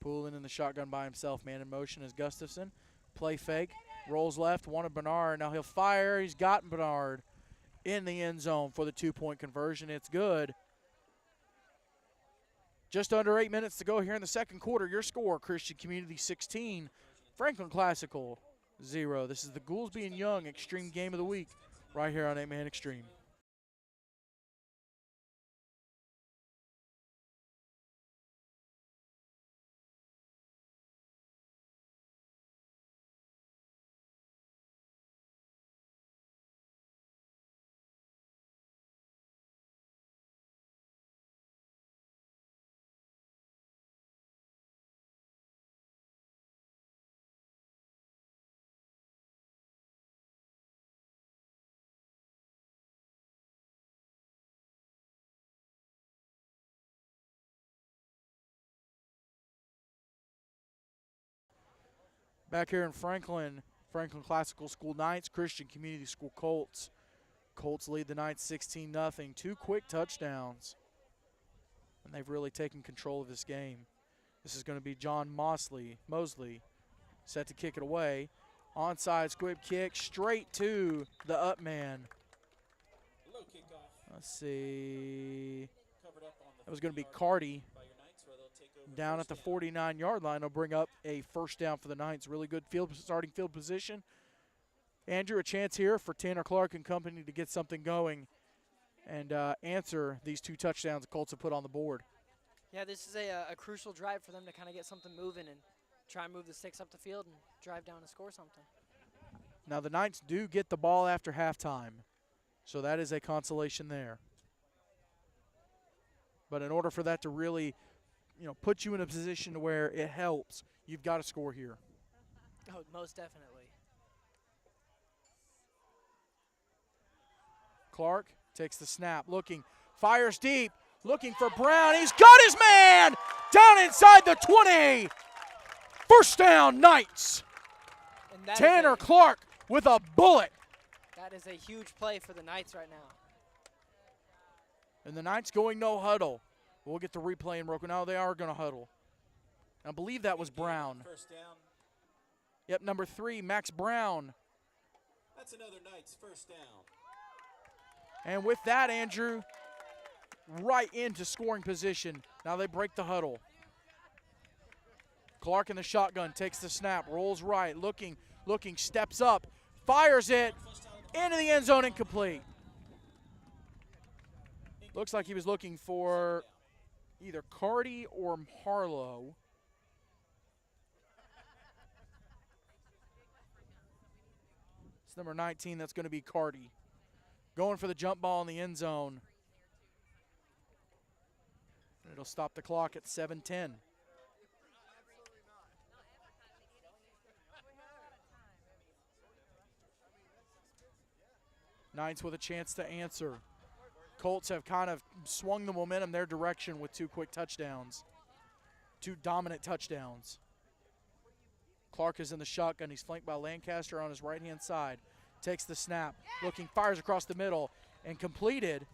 Poulin in the shotgun by himself. Man in motion is Gustafson. Play fake. Rolls left. Wanted Bernard. Now he'll fire. He's got Bernard in the end zone for the 2-point conversion. It's good. Just under 8 minutes to go here in the second quarter. Your score, Christian Community 16, Franklin Classical 0. This is the Goolesby and Young Extreme Game of the Week right here on 8-Man Extreme. Back here in Franklin, Franklin Classical School Knights, Christian Community School Colts. Colts lead the Knights 16-0. 2 quick touchdowns. And they've really taken control of this game. This is going to be John Mosley, set to kick it away. Onside squib kick straight to the up man. Low kickoff. Let's see. Covered up on the That was going to be 50-yard Carty. by your Knights, where they'll take over Down at first the 49-yard line, they'll bring up a first down for the Knights. Really good starting field position. Andrew, a chance here for Tanner Clark and company to get something going and answer these 2 touchdowns the Colts have put on the board. Yeah, this is a crucial drive for them to kind of get something moving and try and move the sticks up the field and drive down and score something. Now the Knights do get the ball after halftime, so that is a consolation there. But in order for that to really, put you in a position to where it helps, you've got to score here. Oh, most definitely. Clark takes the snap, fires deep, looking for Brown. He's got his man down inside the 20. First down, Knights. And that Tanner Clark with a bullet. That is a huge play for the Knights right now. And the Knights going no huddle. We'll get the replay in broken. Now they are going to huddle. I believe that was Brown. First down. Yep, number 3, Max Brown. That's another Knights first down. And with that, Andrew, right into scoring position. Now they break the huddle. Clark in the shotgun, takes the snap, rolls right, looking, steps up, fires it, into the end zone, incomplete. Looks like he was looking for either Carty or Harlow. It's number 19, that's going to be Carty. Going for the jump ball in the end zone. It'll stop the clock at 7:10. Knights with a chance to answer. Colts have kind of swung the momentum their direction with 2 quick touchdowns. 2 dominant touchdowns. Clark is in the shotgun. He's flanked by Lancaster on his right-hand side. Takes the snap, fires across the middle, and completed.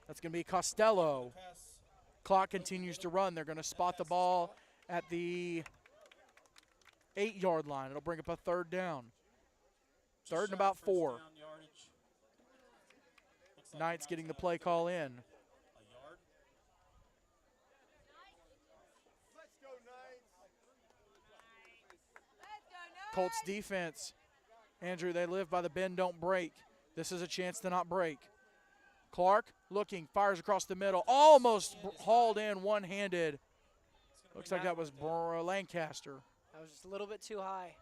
That's going to be Costello. Clock continues to run. They're going to spot the ball at the 8-yard line. It'll bring up a 3rd down. 3rd and about 4. Knights getting the play call in. Colts defense. Andrew, they live by the bend, don't break. This is a chance to not break. Clark looking, fires across the middle, almost hauled in one-handed. Looks like that was Lancaster. That was just a little bit too high.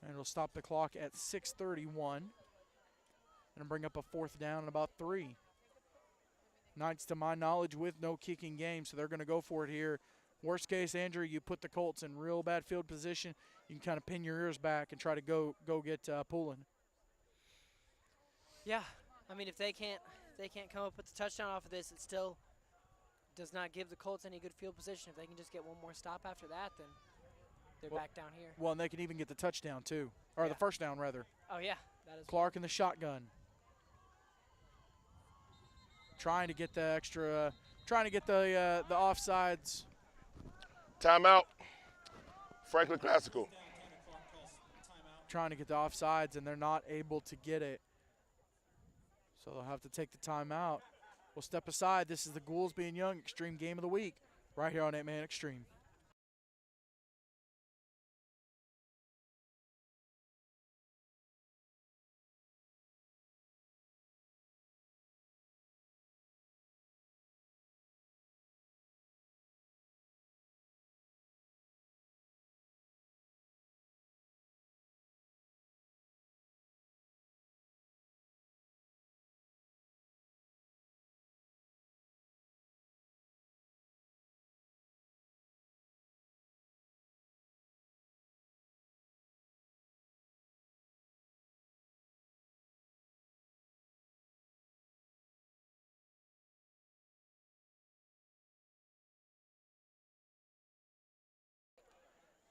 And it'll stop the clock at 6:31 and bring up a 4th down and about 3. Knights, to my knowledge, with no kicking game, so they're going to go for it here. Worst case, Andrew, you put the Colts in real bad field position. You can kind of pin your ears back and try to go get Poulin. Yeah, I mean, if they can't come up with the touchdown off of this, it still does not give the Colts any good field position. If they can just get one more stop after that, then they're back down here. Well, and they can even get the touchdown too, or the first down rather. Oh yeah, that is. Clark in the shotgun, trying to get the extra, trying to get the offsides. Timeout. Franklin Classical. Trying to get the offsides, and they're not able to get it. So they'll have to take the timeout. We'll step aside. This is the Goolesby and Young Extreme Game of the Week right here on 8-Man Extreme.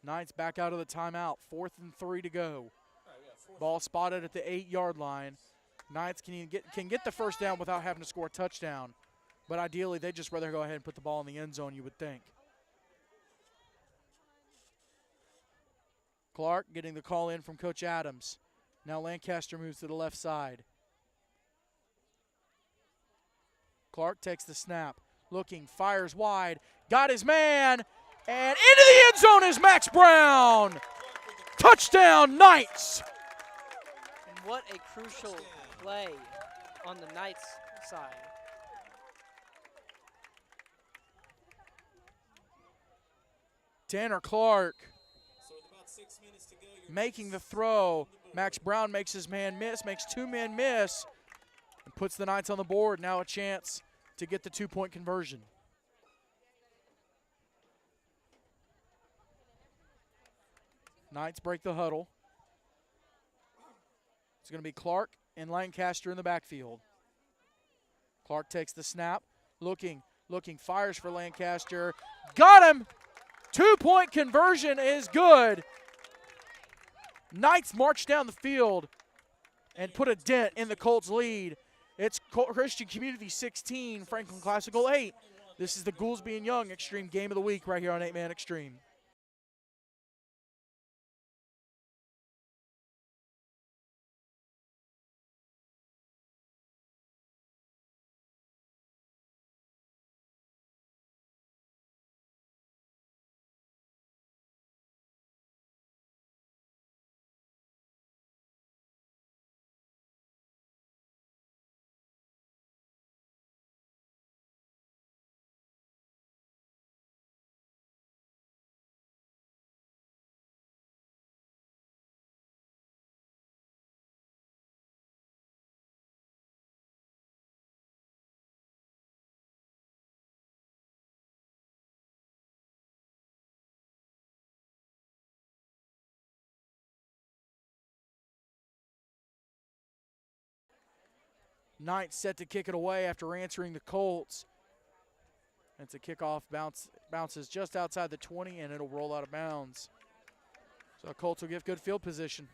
Knights back out of the timeout. 4th and 3 to go. Ball spotted at the 8-yard line. Knights can get the first down without having to score a touchdown. But ideally, they'd just rather go ahead and put the ball in the end zone, you would think. Clark getting the call in from Coach Adams. Now Lancaster moves to the left side. Clark takes the snap. Looking, fires wide. Got his man. And into the end zone is Max Brown. Touchdown, Knights. And what a crucial play on the Knights side. Tanner Clark making the throw. Max Brown makes his man miss, makes 2 men miss, and puts the Knights on the board. Now a chance to get the 2-point conversion. Knights break the huddle. It's going to be Clark and Lancaster in the backfield. Clark takes the snap, looking, fires for Lancaster. Got him! 2-point conversion is good. Knights march down the field and put a dent in the Colts' lead. It's Christian Community 16, Franklin Classical 8. This is the Goolesby and Young Extreme Game of the Week right here on 8-Man Extreme. Knights set to kick it away after answering the Colts. It's a kickoff, bounces just outside the 20, and it'll roll out of bounds. So the Colts will give good field position.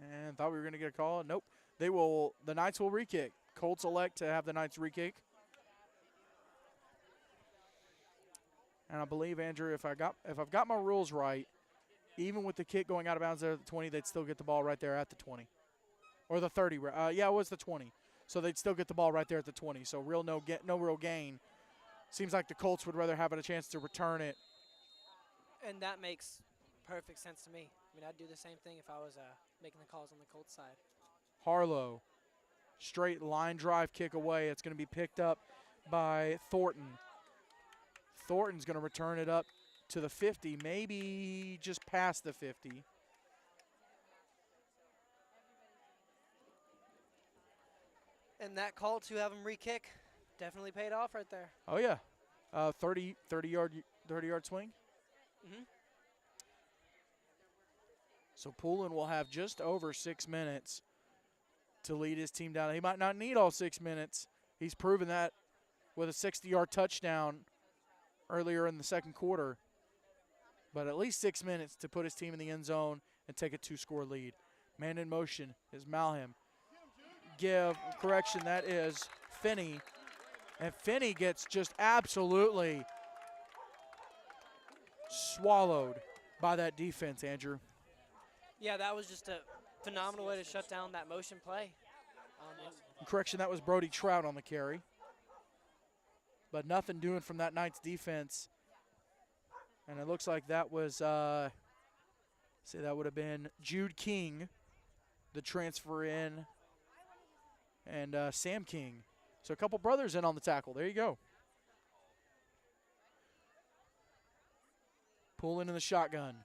And thought we were going to get a call. Nope. The Knights will re-kick. Colts elect to have the Knights re-kick. And I believe, Andrew, if I've got my rules right, even with the kick going out of bounds there at the 20, they'd still get the ball right there at the 20. Or the 30. Yeah, it was the 20. So they'd still get the ball right there at the 20. So no real gain. Seems like the Colts would rather have a chance to return it. And that makes perfect sense to me. I mean, I'd do the same thing if I was making the calls on the Colts side. Harlow, straight line drive kick away. It's going to be picked up by Thornton. Thornton's going to return it up to the 50, maybe just past the 50. And that call to have him re-kick definitely paid off right there. Oh yeah, 30-yard swing. Mm-hmm. So Poulin will have just over 6 minutes to lead his team down. He might not need all 6 minutes. He's proven that with a 60-yard touchdown earlier in the second quarter. But at least 6 minutes to put his team in the end zone and take a 2-score lead. Man in motion is Malham. Correction, that is Finney. And Finney gets just absolutely swallowed by that defense, Andrew. Yeah, that was just a phenomenal way to shut down that motion play. Correction, that was Brody Trout on the carry. But nothing doing from that Knights defense. And it looks like that was, that would have been Jude King, the transfer in, and Sam King. So a couple brothers in on the tackle. There you go. Pulling in the shotgun.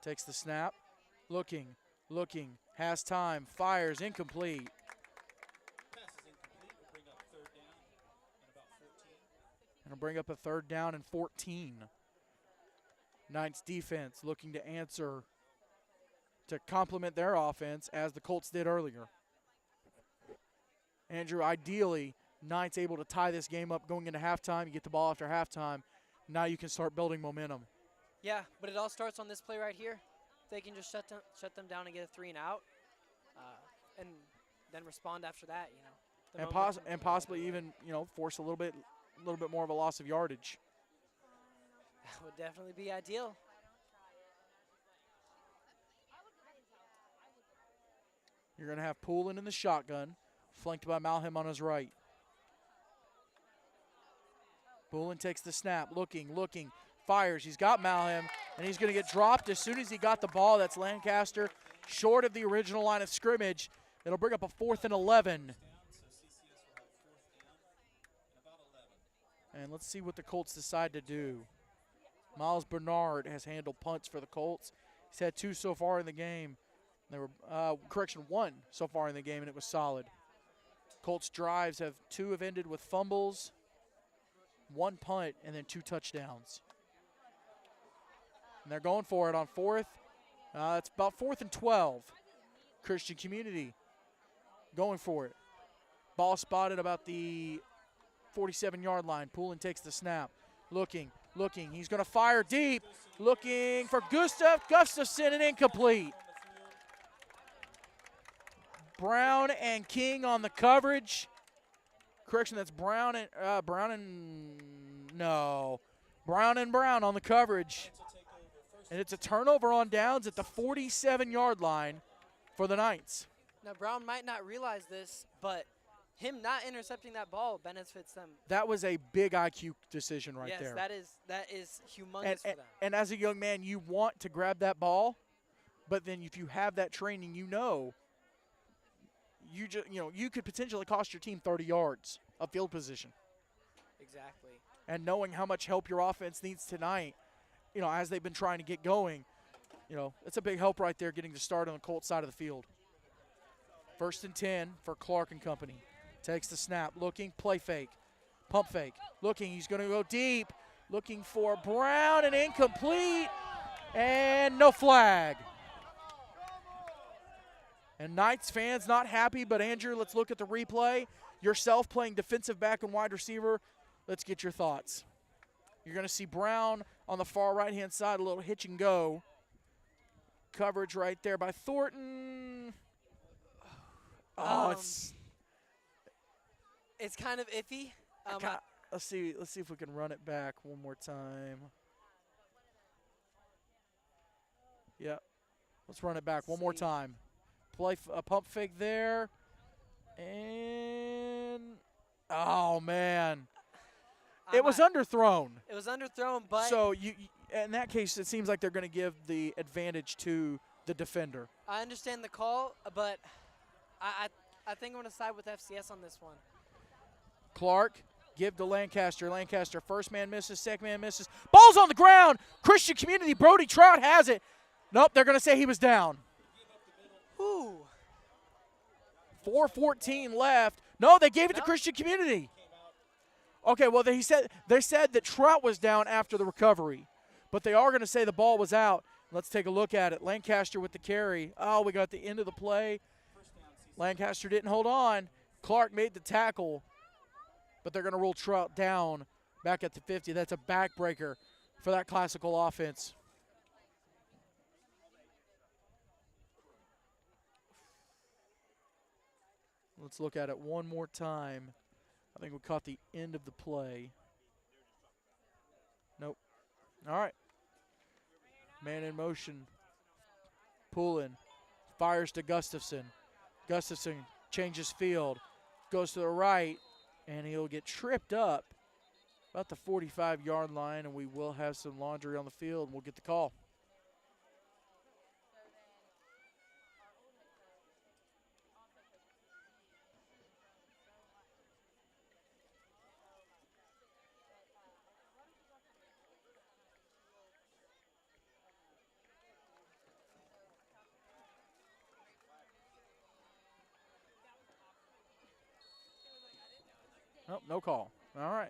Takes the snap. Looking, has time, fires, incomplete. Pass is incomplete. Will bring up third down and about 14. And it'll bring up a 3rd down and 14. Knights defense looking to answer to complement their offense as the Colts did earlier. Andrew, ideally, Knights able to tie this game up going into halftime. You get the ball after halftime. Now you can start building momentum. Yeah, but it all starts on this play right here. They can just shut them down and get a 3 and out, and then respond after that. You know, And possibly even force a little bit more of a loss of yardage. that would definitely be ideal. You're going to have Poulin in the shotgun, flanked by Malham on his right. Poulin takes the snap, looking, fires. He's got Malham, and he's going to get dropped as soon as he got the ball. That's Lancaster, short of the original line of scrimmage. It'll bring up a 4th and 11. So CCS will have 4th down and about 11. And let's see what the Colts decide to do. Miles Bernard has handled punts for the Colts. He's had 2 so far in the game. They were 1 so far in the game, and it was solid. Colts drives have 2 have ended with fumbles, 1 punt, and then 2 touchdowns. And they're going for it on 4th. It's about 4th and 12. Christian Community going for it. Ball spotted about the 47-yard line. Poulin takes the snap. Looking. He's going to fire deep. Looking for Gustafson, and incomplete. Brown and King on the coverage. Correction, that's Brown and Brown on the coverage. And it's a turnover on downs at the 47-yard line for the Knights. Now, Brown might not realize this, but him not intercepting that ball benefits them. That was a big IQ decision right there. Yes, that is humongous for them. And as a young man, you want to grab that ball, but then if you have that training, you could potentially cost your team 30 yards of field position. Exactly. And knowing how much help your offense needs tonight, as they've been trying to get going, it's a big help right there getting to start on the Colts side of the field. 1st and 10 for Clark and company. Takes the snap, looking, play fake, pump fake, looking, he's going to go deep, looking for Brown, and incomplete, and no flag. And Knights fans not happy, but Andrew, let's look at the replay. Yourself playing defensive back and wide receiver, let's get your thoughts. You're going to see Brown on the far right-hand side, a little hitch and go. Coverage right there by Thornton. It's kind of iffy. Let's see if we can run it back one more time. Yep. Let's run it back one more time. Play a pump fake there. And Oh, man. I It was might- underthrown. It was underthrown, but So, in that case, it seems like they're going to give the advantage to the defender. I understand the call, but I think I'm going to side with FCS on this one. Clark, give to Lancaster. Lancaster, first man misses, second man misses. Ball's on the ground. Christian Community, Brody Trout has it. Nope, they're going to say he was down. Ooh. 4:14 left. No, they gave it to No. Christian Community. Okay, well, they said that Trout was down after the recovery, but they are going to say the ball was out. Let's take a look at it. Lancaster with the carry. Oh, we got the end of the play. Lancaster didn't hold on. Clark made the tackle, but they're going to rule Trout down back at the 50. That's a backbreaker for that classical offense. Let's look at it one more time. I think we caught the end of the play. Nope. All right. Man in motion. Poulin fires to Gustafson. Gustafson changes field. Goes to the right, and he'll get tripped up about the 45-yard line, and we will have some laundry on the field, and we'll get the call. Nope, no call. All right.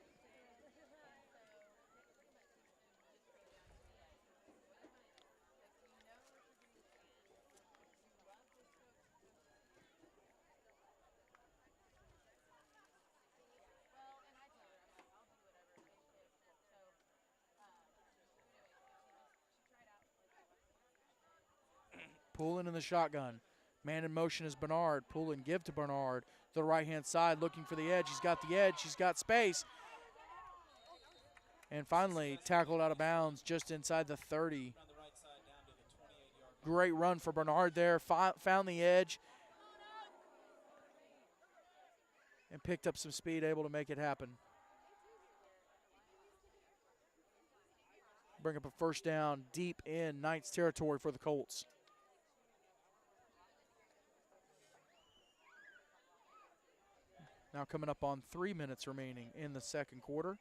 Poulin in the shotgun. Man in motion is Bernard. Poulin give to Bernard. The right-hand side looking for the edge. He's got the edge. He's got space. And finally tackled out of bounds just inside the 30. Great run for Bernard there. Found the edge. And picked up some speed, able to make it happen. Bring up a first down deep in Knights territory for the Colts. Now coming up on 3 minutes remaining in the second quarter.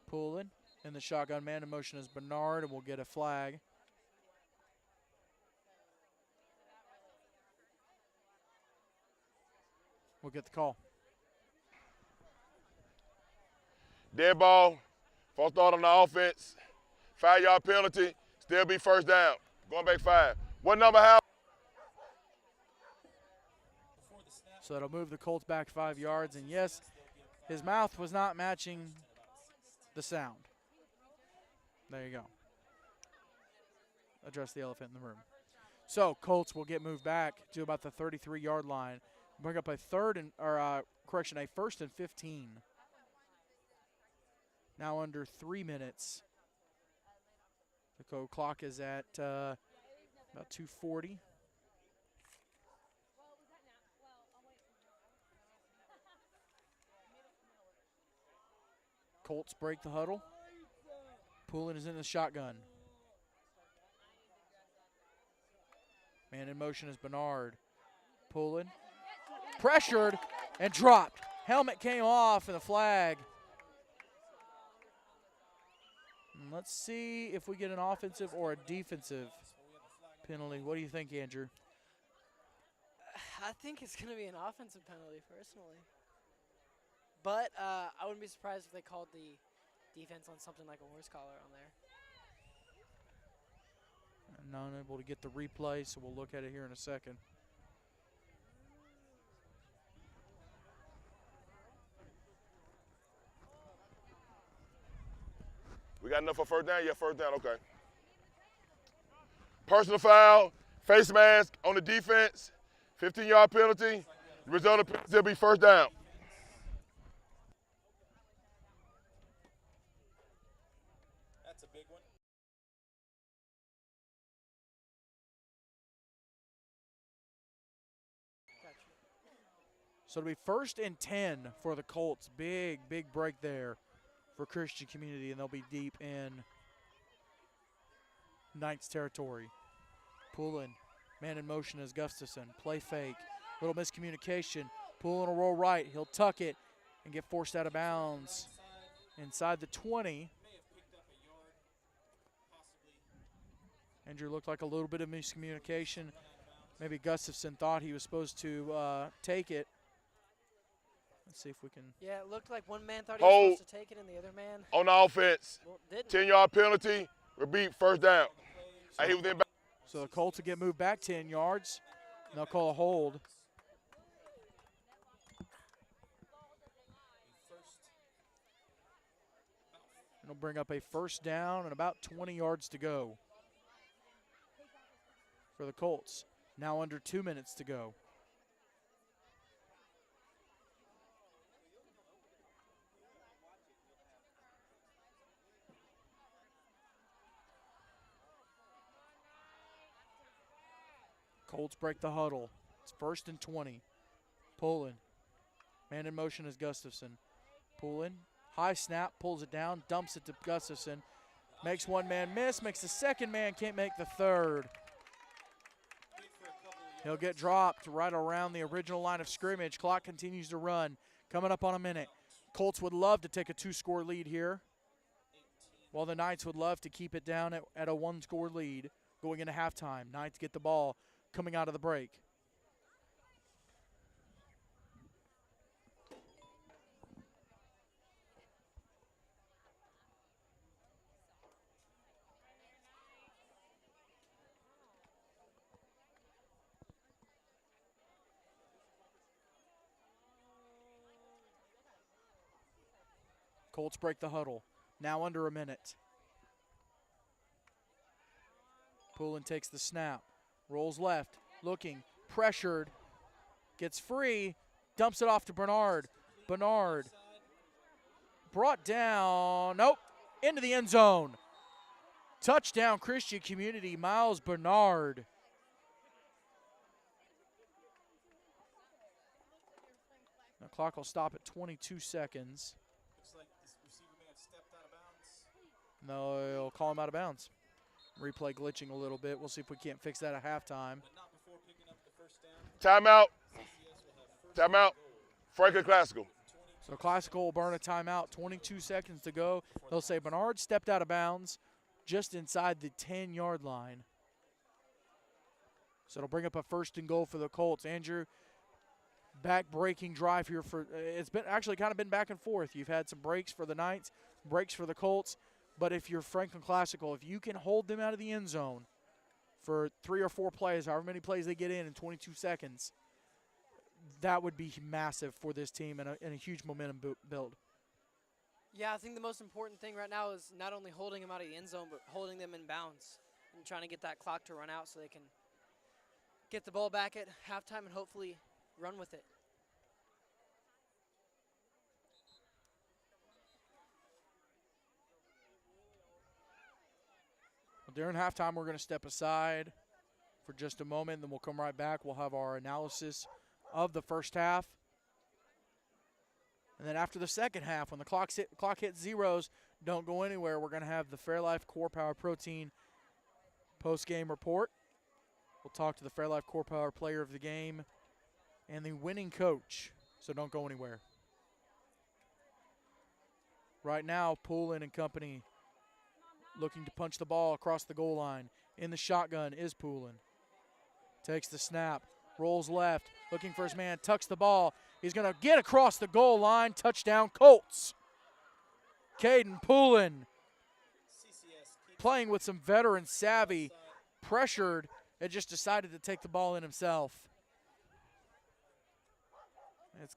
Poulin in the shotgun. Man in motion is Bernard, and we'll get a flag. We'll get the call. Dead ball, false start on the offense, 5-yard penalty, still be first down. Going back 5. What number have? So that'll move the Colts back 5 yards. And yes, his mouth was not matching the sound. There you go. Address the elephant in the room. So Colts will get moved back to about the 33-yard line. Bring up a first and 15. Now under 3 minutes. The clock is at about 2:40. Colts break the huddle. Poulin is in the shotgun. Man in motion is Bernard. Poulin pressured and dropped. Helmet came off and the flag. And let's see if we get an offensive or a defensive penalty. What do you think, Andrew? I think it's going to be an offensive penalty, personally. But I wouldn't be surprised if they called the defense on something like a horse collar on there. I'm not able to get the replay, so we'll look at it here in a second. We got enough for first down? Yeah, first down, okay. Personal foul, face mask on the defense, 15-yard penalty. The result of the penalty will be first down. So it'll be 1st and 10 for the Colts. Big break there for Christian Community, and they'll be deep in Knights territory. Poulin, man in motion is Gustafson. Play fake, little miscommunication. Poulin will roll right. He'll tuck it and get forced out of bounds inside the 20. Andrew looked like a little bit of miscommunication. Maybe Gustafson thought he was supposed to take it. Let's see if we can. Yeah, it looked like one man thought he was supposed to take it and the other man on the offense. didn't. 10-yard penalty. Repeat, first down. He was in back. So the Colts will get moved back 10 yards. And they'll call a hold. It'll bring up a first down and about 20 yards to go for the Colts. Now under 2 minutes to go. Colts break the huddle. It's 1st and 20. Poulin. Man in motion is Gustafson. Poulin. High snap, pulls it down, dumps it to Gustafson. Makes one man miss, makes the second man, can't make the third. He'll get dropped right around the original line of scrimmage. Clock continues to run. Coming up on a minute. Colts would love to take a 2-score lead here, while the Knights would love to keep it down at a 1-score lead going into halftime. Knights get the ball coming out of the break. Colts break the huddle. Now under a minute. Poulin takes the snap. Rolls left. Looking. Pressured. Gets free. Dumps it off to Bernard. Bernard. Brought down. Nope. Into the end zone. Touchdown Christian Community. Miles Bernard. The clock will stop at 22 seconds. No, he'll call him out of bounds. Replay glitching a little bit. We'll see if we can't fix that at halftime. Timeout. Timeout. Franklin Classical. So Classical will burn a timeout. 22 seconds to go. They'll say Bernard stepped out of bounds just inside the 10-yard line. So it'll bring up a 1st and goal for the Colts. Andrew, back-breaking drive here for it's been actually kind of been back and forth. You've had some breaks for the Knights, breaks for the Colts. But if you're Franklin Classical, if you can hold them out of the end zone for 3 or 4 plays, however many plays they get in 22 seconds, that would be massive for this team and a huge momentum build. Yeah, I think the most important thing right now is not only holding them out of the end zone, but holding them in bounds and trying to get that clock to run out so they can get the ball back at halftime and hopefully run with it. During halftime, we're going to step aside for just a moment, then we'll come right back. We'll have our analysis of the first half. And then after the second half, when the clock hits zeros, don't go anywhere. We're going to have the Fairlife Core Power Protein post-game report. We'll talk to the Fairlife Core Power player of the game and the winning coach, so don't go anywhere. Right now, Poulin and company looking to punch the ball across the goal line. In the shotgun is Poulin. Takes the snap, rolls left, looking for his man, tucks the ball. He's going to get across the goal line. Touchdown, Colts. Caden Poulin playing with some veteran savvy, pressured, and just decided to take the ball in himself.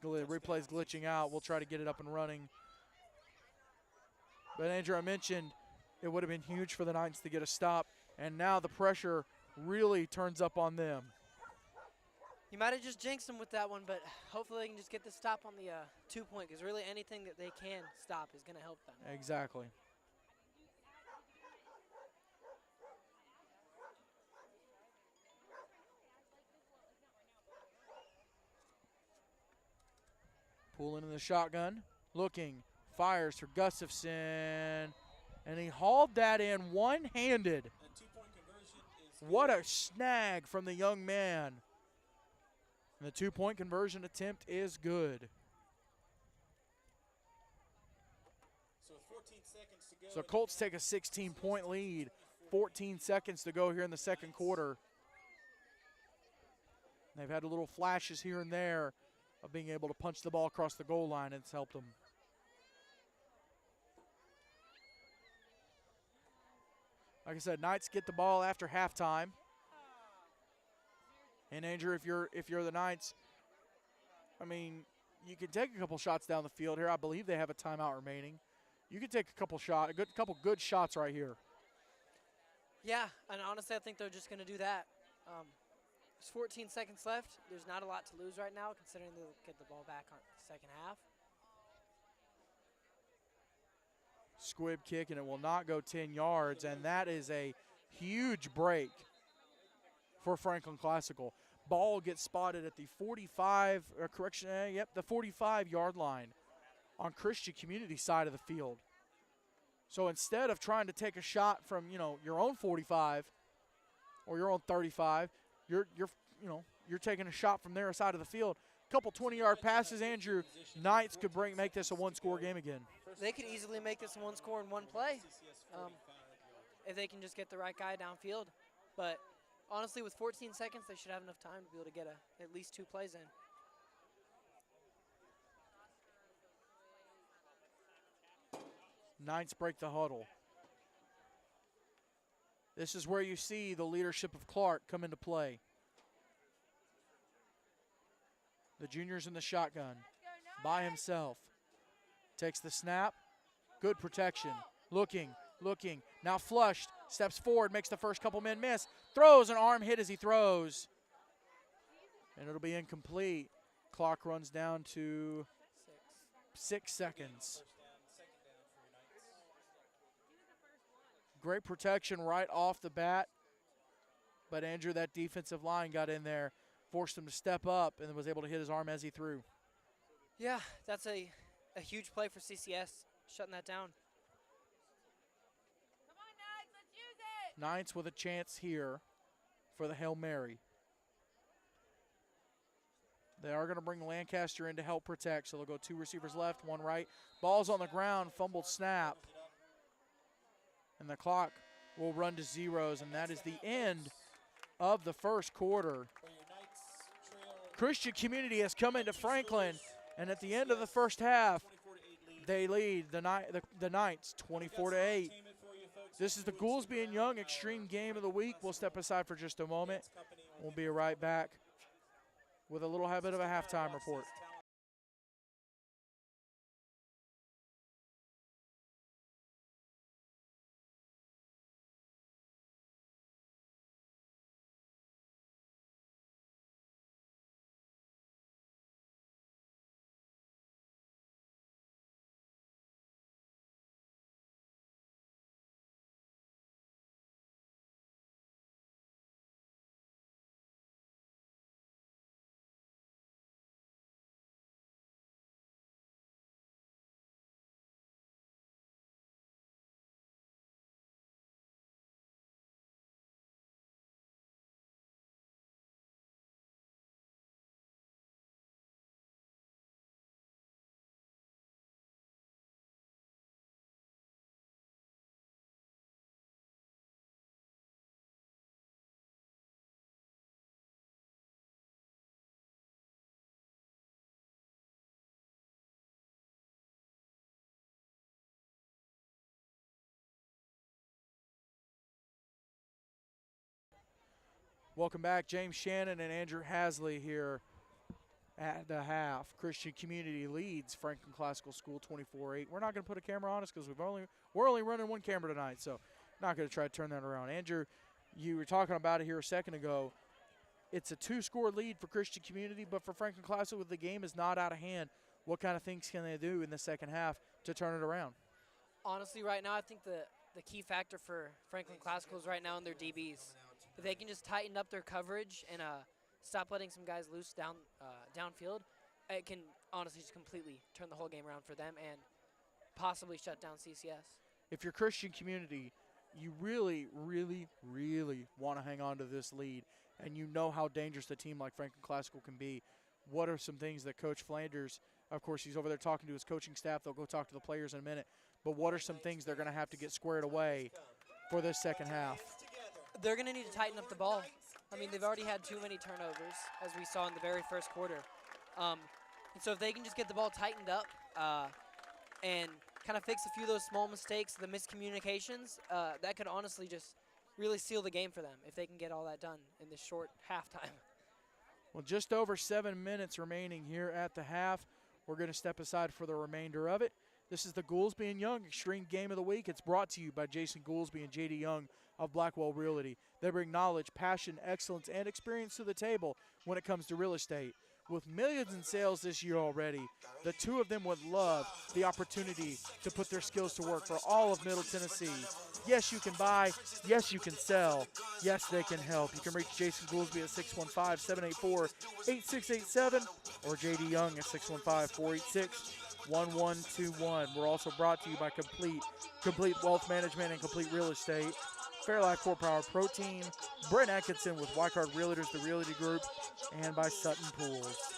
Replay's glitching out. We'll try to get it up and running. But Andrew, I mentioned it would have been huge for the Knights to get a stop, and now the pressure really turns up on them. You might have just jinxed them with that one, but hopefully they can just get the stop on the 2-point, because really anything that they can stop is going to help them. Exactly. Pulling in the shotgun, looking, fires for Gustafson, and he hauled that in one-handed. And 2-point conversion is What a snag from the young man. And the 2-point conversion attempt is good. so with 14 seconds to go. So Colts take a 16-point lead. 14 seconds to go here in the second quarter. They've had little flashes here and there of being able to punch the ball across the goal line, and it's helped them. Like I said, Knights get the ball after halftime. And Andrew, if you're the Knights, I mean, you can take a couple shots down the field here. I believe they have a timeout remaining. You can take a couple good shots right here. Yeah, and honestly, I think they're just going to do that. There's 14 seconds left. There's not a lot to lose right now, considering they'll get the ball back on the second half. Squib kick, and it will not go 10 yards, and that is a huge break for Franklin Classical. Ball gets spotted at the 45, the 45-yard line on Christian Community side of the field. So instead of trying to take a shot from, your own 45 or your own 35, you're taking a shot from their side of the field. A couple 20-yard passes, Andrew. Knights could make this a one-score game again. They could easily make this one score in one play if they can just get the right guy downfield. But honestly, with 14 seconds, they should have enough time to be able to get at least 2 plays in. Knights break the huddle. This is where you see the leadership of Clark come into play. The junior's in the shotgun by himself. Takes the snap. Good protection. Looking. Now flushed. Steps forward. Makes the first couple men miss. Throws an arm hit as he throws. And it'll be incomplete. Clock runs down to 6 seconds. Great protection right off the bat. But Andrew, that defensive line got in there, forced him to step up, and was able to hit his arm as he threw. Yeah, that's a huge play for CCS, shutting that down. Come on, Knights, let's use it. Knights with a chance here for the Hail Mary. They are going to bring Lancaster in to help protect, so they'll go 2 receivers left, 1 right. Ball's on the ground, fumbled snap. And the clock will run to zeros, and that is the end of the first quarter. Christian Community has come into Franklin, and at the end of the first half, they lead the Knights 24-8. This is the Goolesby and Young Extreme Game of the Week. We'll step aside for just a moment. We'll be right back with a little bit of a halftime report. Welcome back. James Shannon and Andrew Hasley here at the half. Christian Community leads Franklin Classical School 24-8. We're not going to put a camera on us because we're only running 1 camera tonight, so not going to try to turn that around. Andrew, you were talking about it here a second ago. It's a 2-score lead for Christian Community, but for Franklin Classical, the game is not out of hand. What kind of things can they do in the second half to turn it around? Honestly, right now, I think the key factor for Franklin Classical is right now in their DBs. If they can just tighten up their coverage and stop letting some guys loose downfield, it can honestly just completely turn the whole game around for them and possibly shut down CCS. If you're Christian community, you really, really, really want to hang on to this lead, and you know how dangerous a team like Franklin Classical can be. What are some things that Coach Flanders, of course, he's over there talking to his coaching staff. They'll go talk to the players in a minute. But what are some things they're going to have to get squared away for this second half? They're going to need to tighten up the ball. I mean, they've already had too many turnovers, as we saw in the very first quarter. And so if they can just get the ball tightened up and kind of fix a few of those small mistakes, the miscommunications, that could honestly just really seal the game for them if they can get all that done in this short halftime. Well, just over 7 minutes remaining here at the half. We're going to step aside for the remainder of it. This is the Goolesby and Young Extreme Game of the Week. It's brought to you by Jason Goolesby and J.D. Young of Blackwell Realty. They bring knowledge, passion, excellence, and experience to the table when it comes to real estate. With millions in sales this year already, the two of them would love the opportunity to put their skills to work for all of Middle Tennessee. Yes, you can buy. Yes, you can sell. Yes, they can help. You can reach Jason Goolesby at 615-784-8687 or J.D. Young at 615-486-1121. We're also brought to you by Complete Wealth Management and Complete Real Estate, Fairlife 4-Power Protein, Brent Atkinson with Wycard Realtors, the Realty Group, and by Sutton Pools.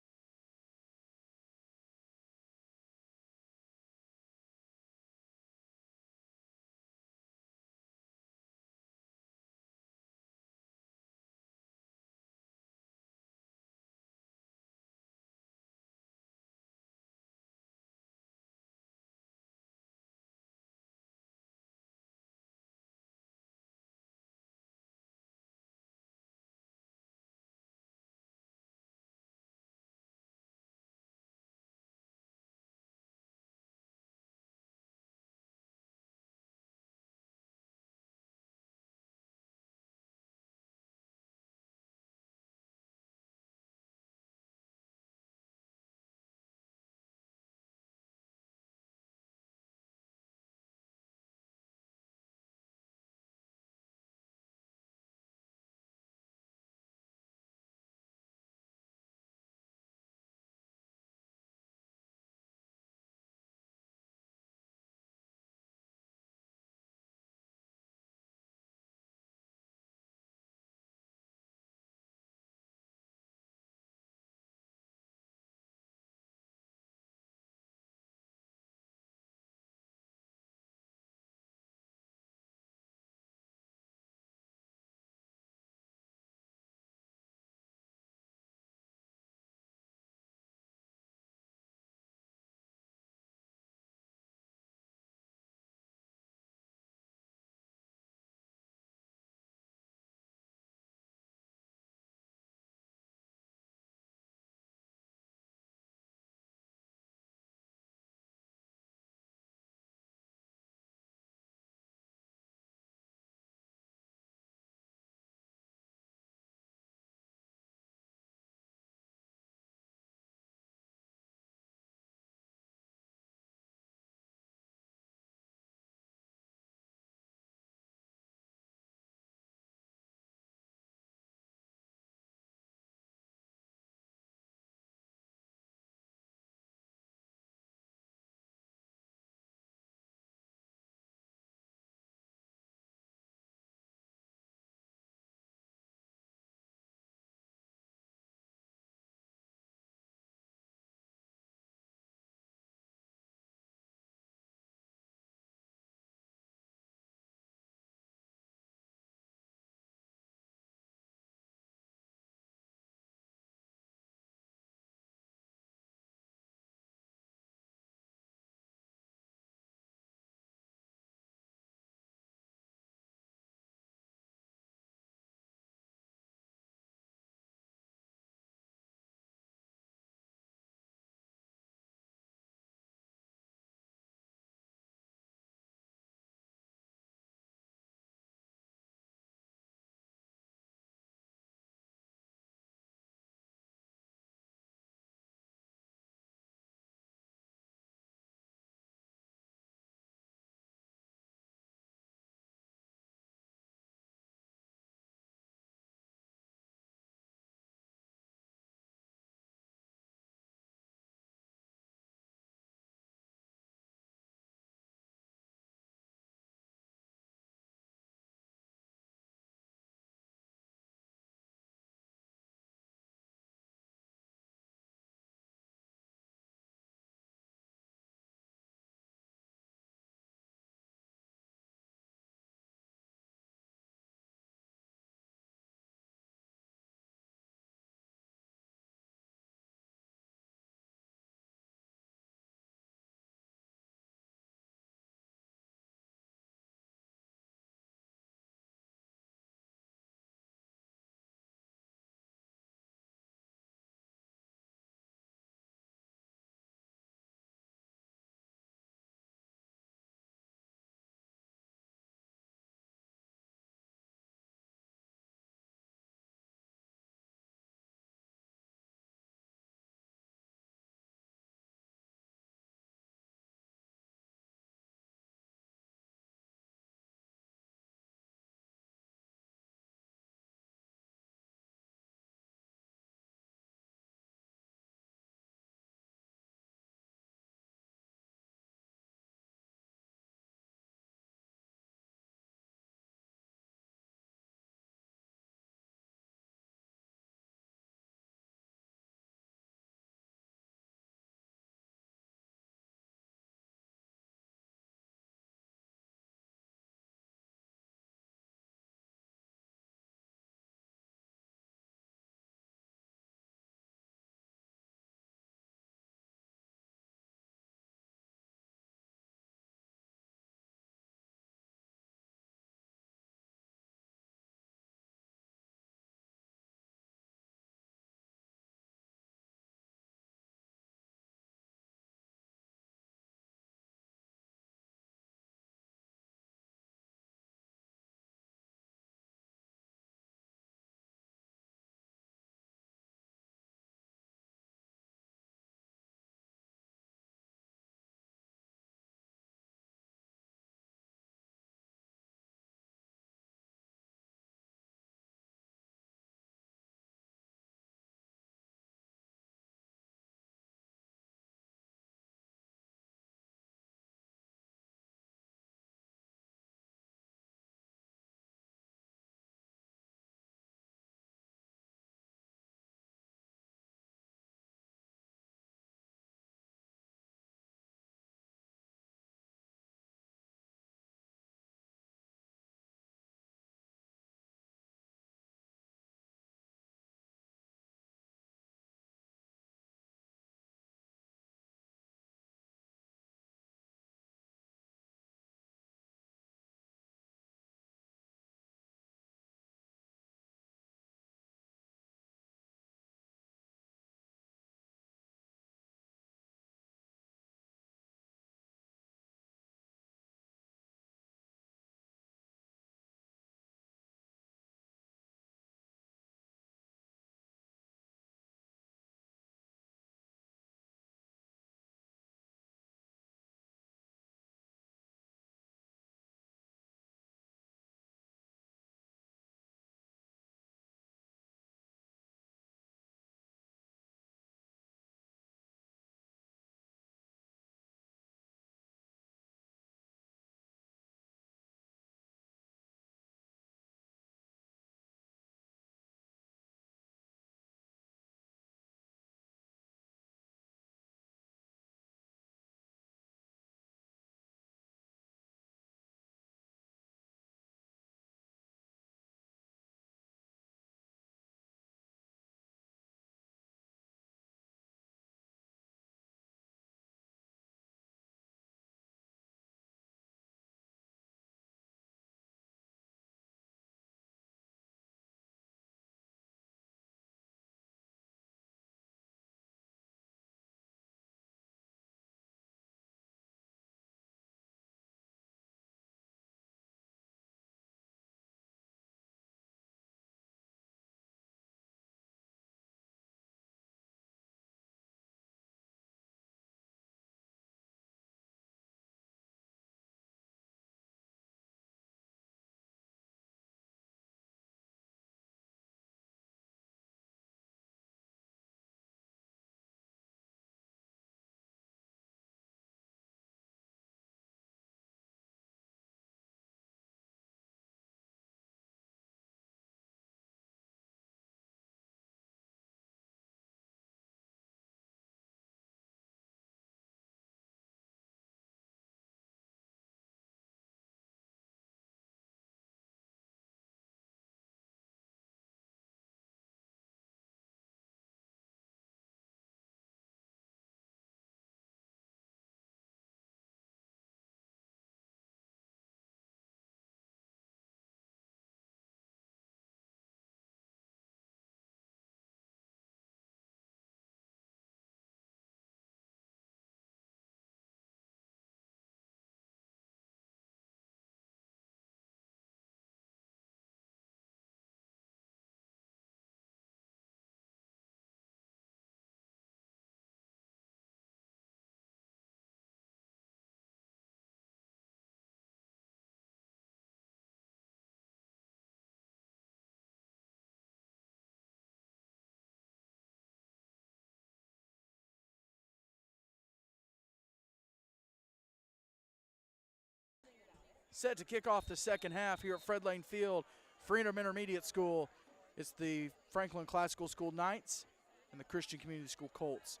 set to kick off the second half here at Fred Lane Field, Freedom Intermediate School. It's the Franklin Classical School Knights and the Christian Community School Colts.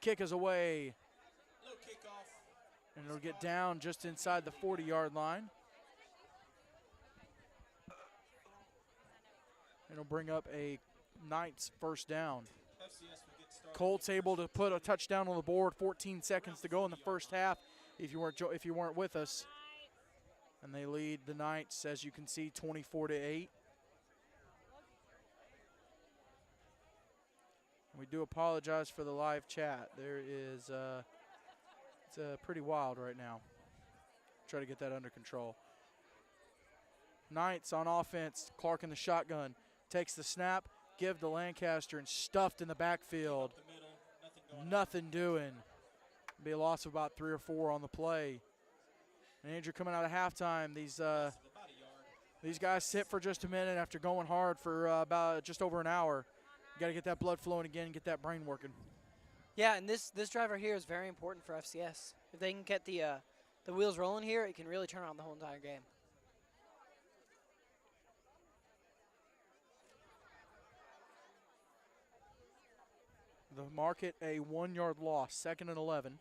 Kick is away, Little kickoff. and it'll get down just inside the 40-yard line. And it'll bring up a Knights first down. FCS will get started. Colts able to put a touchdown on the board. 14 seconds to go in the first half. If you weren't with us, and they lead the Knights, as you can see, 24-8. We do apologize for the live chat. There is it's pretty wild right now. Try to get that under control. Knights on offense. Clark in the shotgun takes the snap, give to Lancaster, and stuffed in the backfield. The middle, nothing going on. Nothing doing. Be a loss of about 3 or 4 on the play. And Andrew, coming out of halftime, About a yard. these guys sit for just a minute after going hard for about just over an hour. You got to get that blood flowing again and get that brain working. Yeah, and this drive right here is very important for FCS. If they can get the wheels rolling here, it can really turn around the whole entire game. The market a 1-yard loss, 2nd and 11.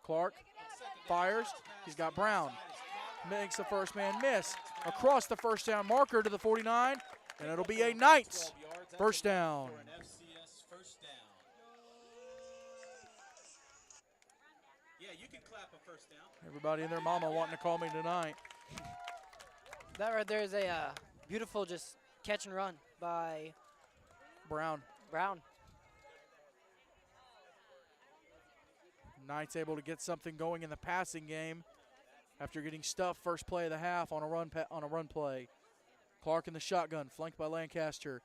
Clark fires. He's got Brown. Makes the first man miss. Across the first down marker to the 49, and it'll be a Knights 12 yards. That's first enough down. For an FCS first down. Yeah, you can clap a first down. Everybody and their mama wanting to call me tonight. That right there is a beautiful just catch and run by Brown. Brown. Knights able to get something going in the passing game after getting stuffed first play of the half on a run play. Clark in the shotgun, flanked by Lancaster.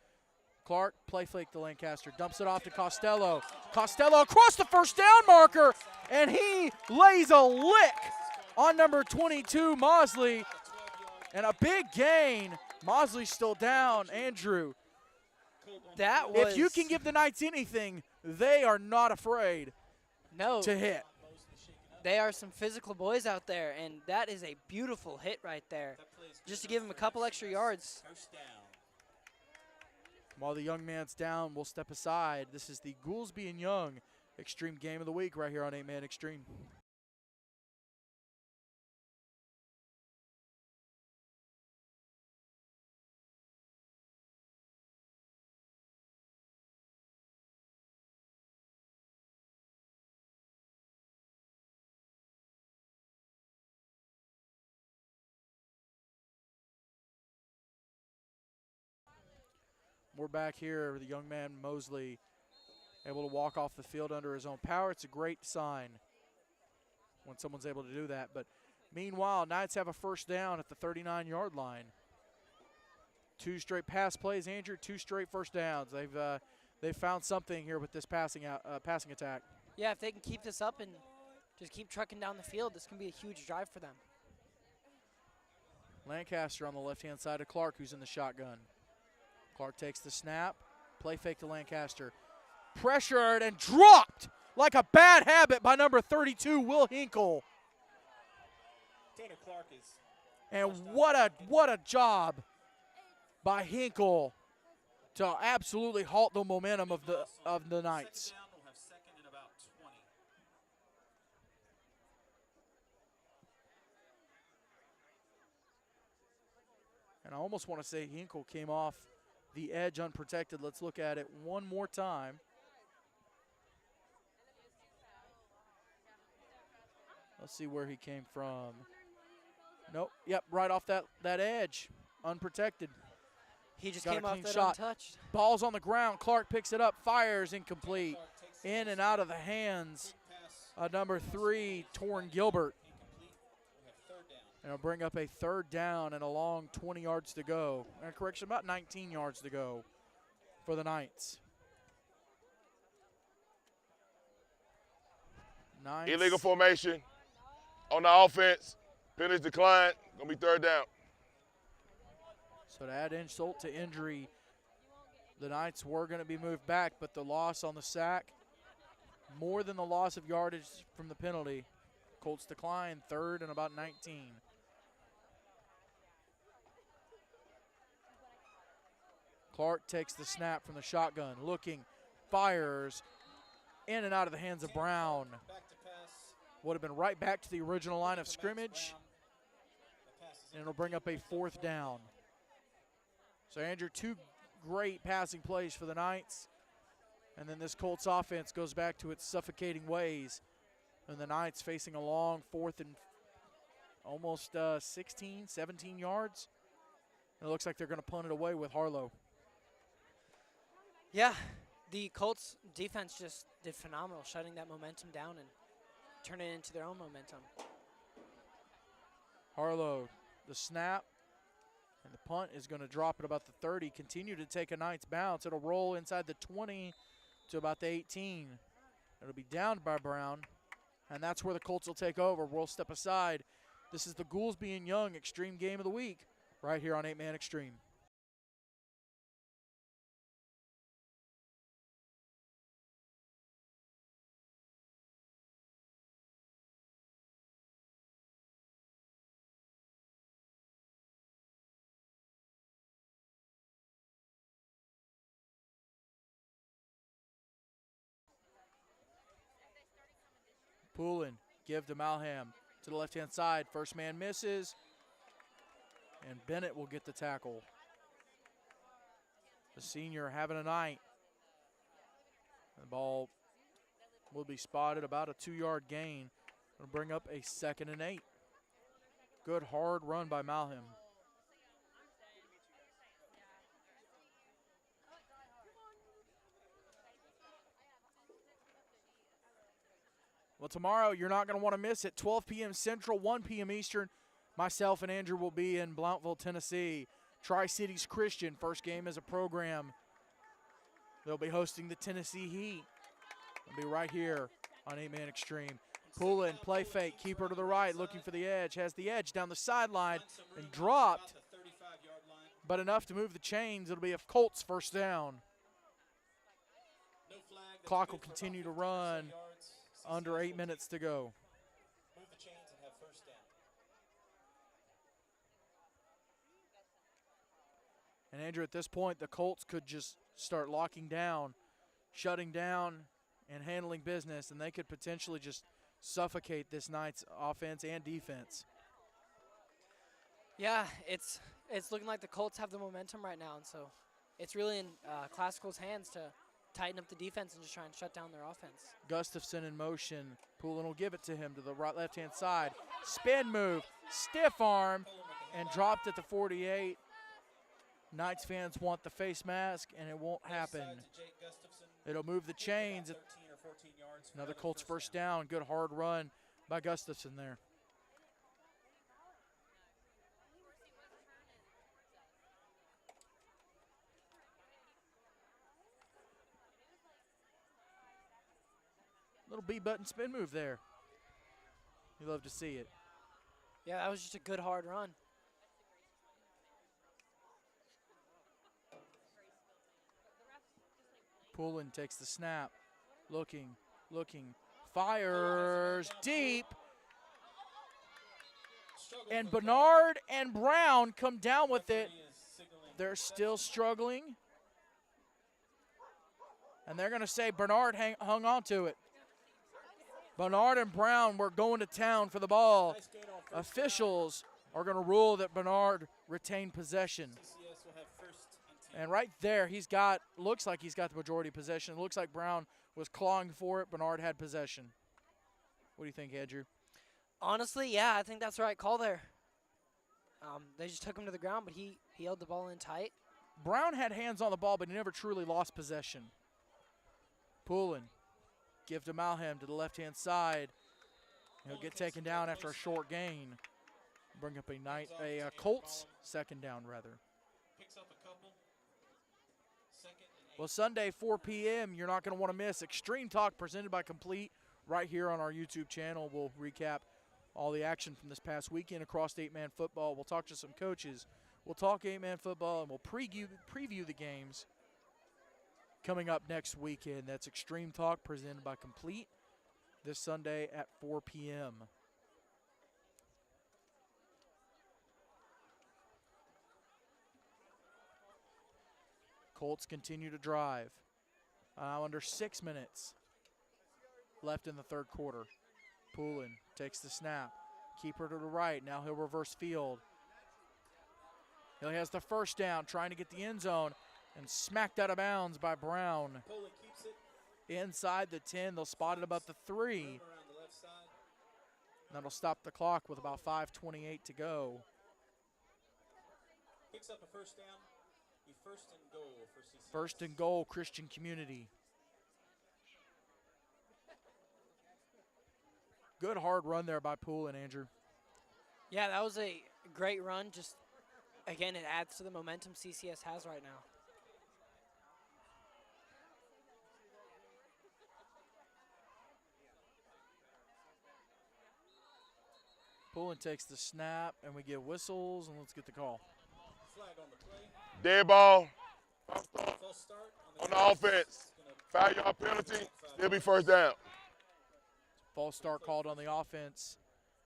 Clark play fake to Lancaster, dumps it off to Costello. Costello across the first down marker, and he lays a lick on number 22, Mosley, and a big gain. Mosley's still down. Andrew, That was if you can give the Knights anything, they are not afraid no. to hit. They are some physical boys out there, and that is a beautiful hit right there. Just to give him a couple extra yards. First down. While the young man's down, we'll step aside. This is the Goolesby and Young Extreme Game of the Week right here on 8-Man Extreme. We're back here. The young man, Mosley, able to walk off the field under his own power. It's a great sign when someone's able to do that. But meanwhile, Knights have a first down at the 39-yard line. 2 straight pass plays, Andrew, 2 straight first downs. They've found something here with this passing attack. Yeah, if they can keep this up and just keep trucking down the field, this can be a huge drive for them. Lancaster on the left-hand side of Clark, who's in the shotgun. Clark takes the snap, play fake to Lancaster. Pressured and dropped like a bad habit by number 32, Will Hinkle. Tanner Clark is And what a job by Hinkle to absolutely halt the momentum of the Knights. second down. We'll have second and about 20. And I almost want to say Hinkle came off the edge unprotected. Let's look at it one more time. Let's see where he came from. Nope, yep, right off that edge, unprotected. He just Got a came off clean that shot. untouched. Ball's on the ground. Clark picks it up, fires, incomplete. In and out of the hands of number 3, Torrin Gilbert. Incomplete. We'll have third down. And it'll bring up a third down and a long 20 yards to go. And correction, about 19 yards to go for the Knights. Knights. Illegal formation on the offense. Penalties declined. Gonna be third down. So to add insult to injury, The Knights were going to be moved back, but the loss on the sack, more than the loss of yardage from the penalty. Colts decline, 3rd and about 19. Clark takes the snap from the shotgun, looking, fires, in and out of the hands of Brown. Back to pass. Would have been right back to the original line of scrimmage, Brown. The pass is and it'll bring up a 4th down. So, Andrew, 2 great passing plays for the Knights, and then this Colts offense goes back to its suffocating ways, and the Knights facing a long 4th and almost 16, 17 yards. And it looks like they're going to punt it away with Harlow. Yeah, the Colts defense just did phenomenal, shutting that momentum down and turning it into their own momentum. Harlow, the snap, and the punt is going to drop at about the 30. Continue to take a Knights bounce. It'll roll inside the 20 to about the 18. It'll be downed by Brown, and that's where the Colts will take over. We'll step aside. This is the Goolesby and Young Extreme Game of the Week right here on 8-Man Extreme. Poulin, give to Malham to the left-hand side. First man misses, and Bennett will get the tackle. The senior having a night. The ball will be spotted about a 2-yard gain. It'll bring up a 2nd and 8. Good hard run by Malham. Well, tomorrow you're not going to want to miss it. 12 p.m. Central, 1 p.m. Eastern. Myself and Andrew will be in Blounteville, Tennessee. Tri-Cities Christian, first game as a program. They'll be hosting the Tennessee Heat. They'll be right here on 8-Man Extreme. Poulin, play fake, keeper to the right, looking for the edge. Has the edge down the sideline and dropped, but enough to move the chains. It'll be a Colts first down. Clock will continue to run. Under 8 minutes to go. Move the chains and have first down. And Andrew, at this point, the Colts could just start locking down, shutting down, and handling business, and they could potentially just suffocate this Knights offense and defense. Yeah, it's looking like the Colts have the momentum right now, and so it's really in Classical's hands to tighten up the defense and just try and shut down their offense. Gustafson in motion. Poulin will give it to him to the right left-hand side. Spin move, stiff arm, and dropped at the 48. Knights fans want the face mask, and it won't happen. It'll move the chains. Another Colts first down. Good hard run by Gustafson there. Little B-button spin move there. You love to see it. Yeah, that was just a good hard run. Poulin takes the snap. Looking, fires deep. And Bernard and Brown come down with it. They're still struggling. And they're going to say Bernard hung on to it. Bernard and Brown were going to town for the ball. Officials are going to rule that Bernard retained possession. CCS will have first and 10. And right there, looks like he's got the majority possession. It looks like Brown was clawing for it. Bernard had possession. What do you think, Andrew? Honestly, yeah, I think that's the right call there. They just took him to the ground, but he held the ball in tight. Brown had hands on the ball, but he never truly lost possession. Poulin, give to Malham to the left-hand side. He'll get taken down after a short gain. Bring up a Colts second down, rather. Picks up a couple. Second and 8. Well, Sunday, 4 p.m., you're not going to want to miss Extreme Talk presented by Complete right here on our YouTube channel. We'll recap all the action from this past weekend across 8-man football. We'll talk to some coaches. We'll talk 8-man football, and we'll preview the games. coming up next weekend. That's Extreme Talk presented by Complete this Sunday at 4 p.m. Colts continue to drive. Under 6 minutes left in the third quarter. Poulin takes the snap. Keeper to the right. Now he'll reverse field. He has the first down, trying to get the end zone, and smacked out of bounds by Brown. Poland keeps it. Inside the 10, they'll spot it about the 3. Around the left side. That'll stop the clock with about 5:28 to go. Picks up a first down. Be first and goal for CCS. First and goal, Christian Community. Good hard run there by Poulin, Andrew. Yeah, that was a great run. Just, again, it adds to the momentum CCS has right now. Poulin takes the snap, and we get whistles, and let's get the call. Flag on the play. Dead ball False start on the offense. 5-yard penalty. Still be first down. False start called on the offense.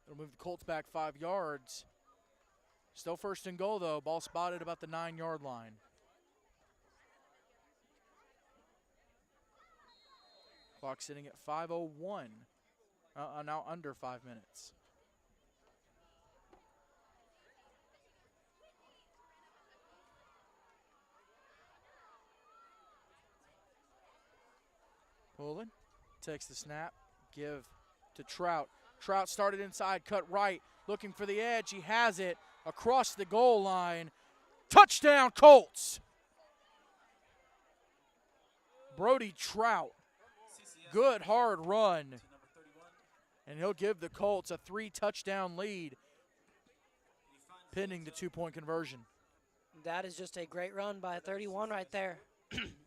It'll move the Colts back 5 yards. Still first and goal, though. Ball spotted about the 9-yard line. Clock sitting at 5:01. Now under 5 minutes. Poulin takes the snap, give to Trout. Trout started inside, cut right, looking for the edge. He has it across the goal line. Touchdown, Colts! Brody Trout. Good hard run. And he'll give the Colts a 3-touchdown lead, pending the 2-point conversion. That is just a great run by 31 right there.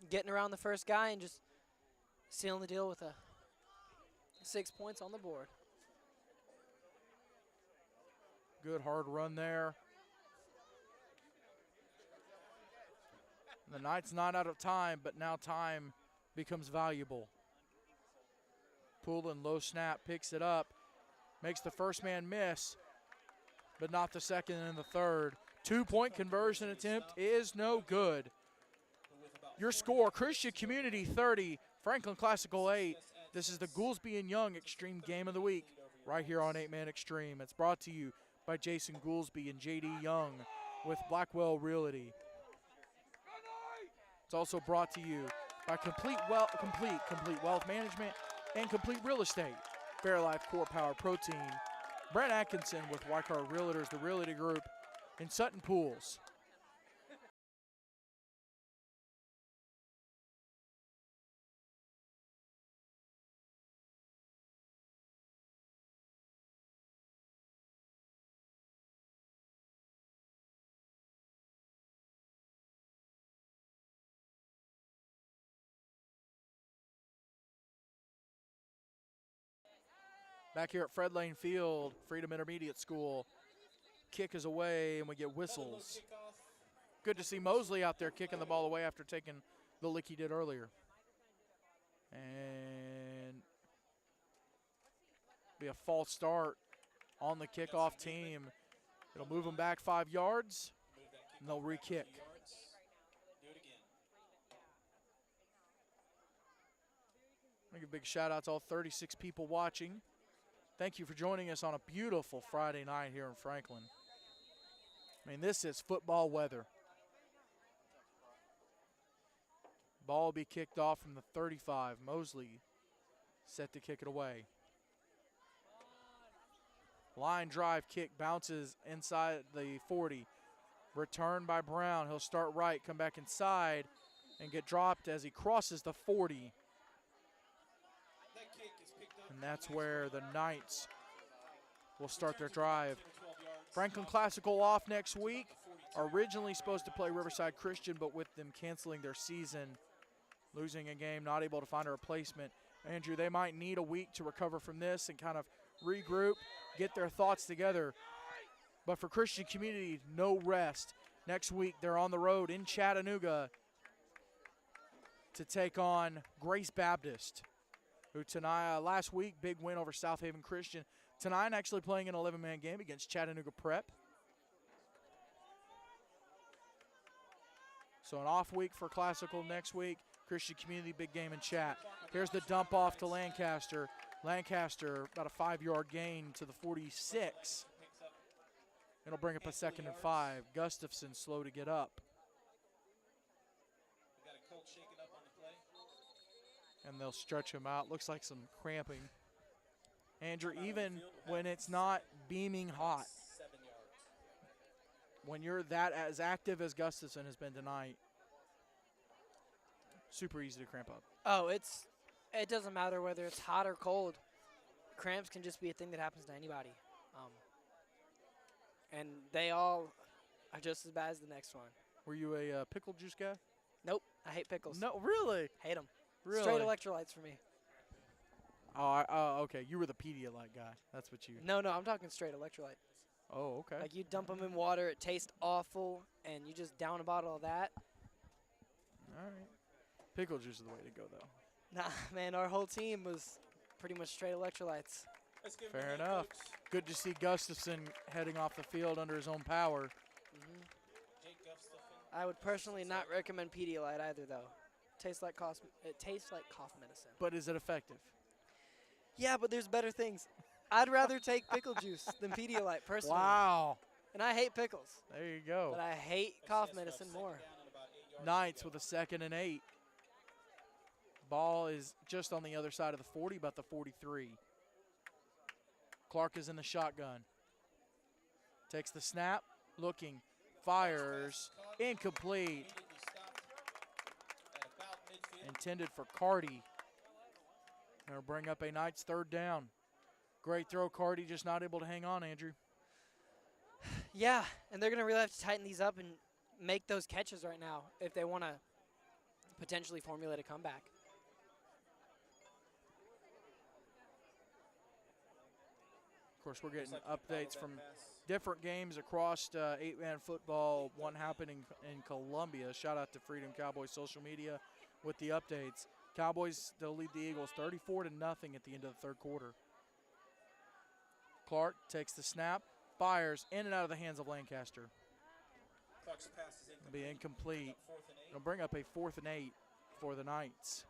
Getting around the first guy and just sealing the deal with a 6 points on the board. Good hard run there. The Knights not out of time, but now time becomes valuable. Poulin, low snap, picks it up, makes the first man miss, but not the second and the third. 2-point conversion attempt is no good. Your score, Christian Community 30, Franklin Classical 8. This is the Goolesby and Young Extreme Game of the Week right here on 8-Man Extreme. It's brought to you by Jason Goolesby and J.D. Young with Blackwell Realty. It's also brought to you by Complete Wealth Management and Complete Real Estate, Fairlife Core Power Protein, Brent Atkinson with Wycar Realtors, the Realty Group, and Sutton Pools. Back here at Fred Lane Field, Freedom Intermediate School. Kick is away, and we get whistles. Good to see Mosley out there kicking the ball away after taking the lick he did earlier. And be a false start on the kickoff team. It'll move them back 5 yards, and they'll re-kick. I give a big shout out to all 36 people watching. Thank you for joining us on a beautiful Friday night here in Franklin. I mean, this is football weather. Ball will be kicked off from the 35. Mosley set to kick it away. Line drive kick bounces inside the 40. Return by Brown. He'll start right, come back inside, and get dropped as he crosses the 40. And that's where the Knights will start their drive. Franklin Classical off next week. Originally supposed to play Riverside Christian, but with them canceling their season, losing a game, not able to find a replacement. Andrew, they might need a week to recover from this and kind of regroup, get their thoughts together. But for Christian Community, no rest. Next week, they're on the road in Chattanooga to take on Grace Baptist, who tonight, last week, big win over South Haven Christian. Tonight, actually playing an 11-man game against Chattanooga Prep. So an off week for Classical next week. Christian Community, big game in Chat. Here's the dump off to Lancaster. Lancaster, about a 5-yard gain to the 46. It'll bring up a 2nd and 5. Gustafson slow to get up. We got a Colt shaking up on the play. And they'll stretch him out. Looks like some cramping. Andrew, even when it's not beaming hot, 7 yards. when you're that as active as Gustafson has been tonight, super easy to cramp up. Oh, it doesn't matter whether it's hot or cold. Cramps can just be a thing that happens to anybody. And they all are just as bad as the next one. Were you a pickle juice guy? Nope, I hate pickles. No, really? Hate them. Really? Straight electrolytes for me. Oh, okay. You were the Pedialyte guy. That's what you. No, I'm talking straight electrolyte. Oh, okay. Like you dump them in water, it tastes awful, and you just down a bottle of that. All right. Pickle juice is the way to go, though. Nah, man, our whole team was pretty much straight electrolytes. Let's give Fair him a enough. coach. Good to see Gustafson heading off the field under his own power. Jake Gustafson. I would personally not recommend Pedialyte either, though. It tastes like cough medicine. But is it effective? Yeah, but there's better things. I'd rather take pickle juice than Pedialyte, personally. Wow. And I hate pickles, There you go. but I hate cough medicine more. Down and about 8 yards. Knights with a 2nd and 8. Ball is just on the other side of the 40, about the 43. Clark is in the shotgun. Takes the snap, looking, fires, incomplete. Immediately stopped at about midfield. Intended for Carty. That'll bring up a Knights 3rd down. Great throw, Carty, just not able to hang on, Andrew. Yeah, and they're going to really have to tighten these up and make those catches right now if they want to potentially formulate a comeback. Of course, we're getting Looks like we updates followed from that pass. different games across 8-man football, one happening in Columbia. Shout out to Freedom Cowboys social media with the updates. Cowboys, they'll lead the Eagles 34-0 at the end of the 3rd quarter. Clark takes the snap, fires in and out of the hands of Lancaster. Clark's pass is It'll be incomplete. 4th and 8. It'll bring up a 4th and 8 for the Knights.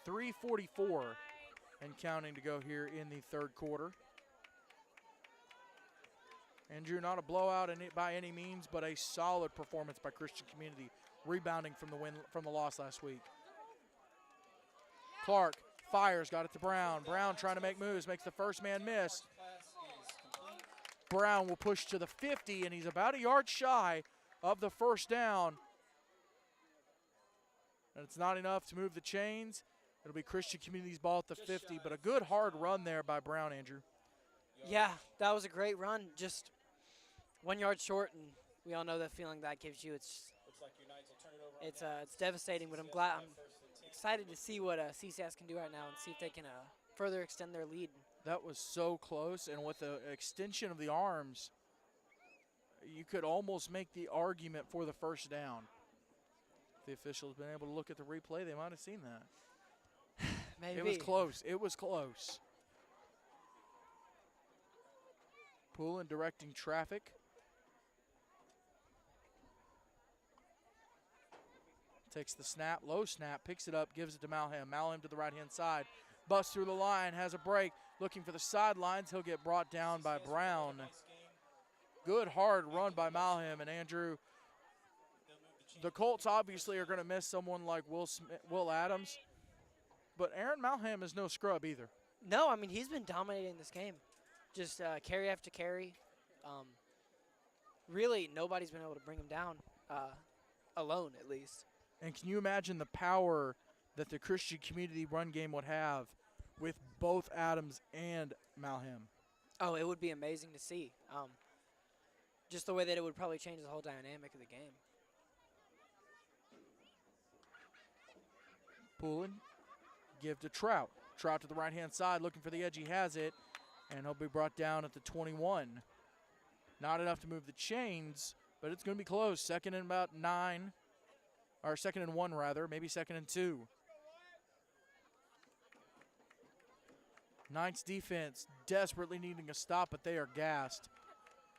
.344 and counting to go here in the 3rd quarter. Andrew, not a blowout by any means, but a solid performance by Christian Community, rebounding from the loss last week. Clark fires, got it to Brown. Brown trying to make moves, makes the first man miss. Pass is complete. Brown will push to the 50, and he's about a yard shy of the 1st down. And it's not enough to move the chains. It'll be Christian Community's ball at the 50, but a good hard run there by Brown, Andrew. Yeah, that was a great run. Just 1 yard short, and we all know that feeling that gives you. It's Looks like your Knights will turn it over. on it's devastating, but I'm excited to see what CCS can do right now and see if they can further extend their lead. That was so close, and with the extension of the arms, you could almost make the argument for the 1st down. If the officials been able to look at the replay, they might have seen that. Maybe. It was close. It was close. Poulin directing traffic. Takes the snap, low snap, picks it up, gives it to Malham. Malham to the right-hand side. Busts through the line, has a break, looking for the sidelines. He'll get brought down by Brown. Good hard run by Malham, and Andrew, the Colts obviously are going to miss someone like Will Adams, but Aaron Malham is no scrub either. No, I mean, he's been dominating this game. Just carry after carry. Really, nobody's been able to bring him down, alone at least. And can you imagine the power that the Christian Community run game would have with both Adams and Malham? Oh, it would be amazing to see. Just the way that it would probably change the whole dynamic of the game. Poulin Give to Trout. Trout to the right-hand side, looking for the edge. He has it, and he'll be brought down at the 21. Not enough to move the chains, but it's going to be close. Second and about 9, or second and 1 rather, maybe second and 2. Knights defense desperately needing a stop, but they are gassed.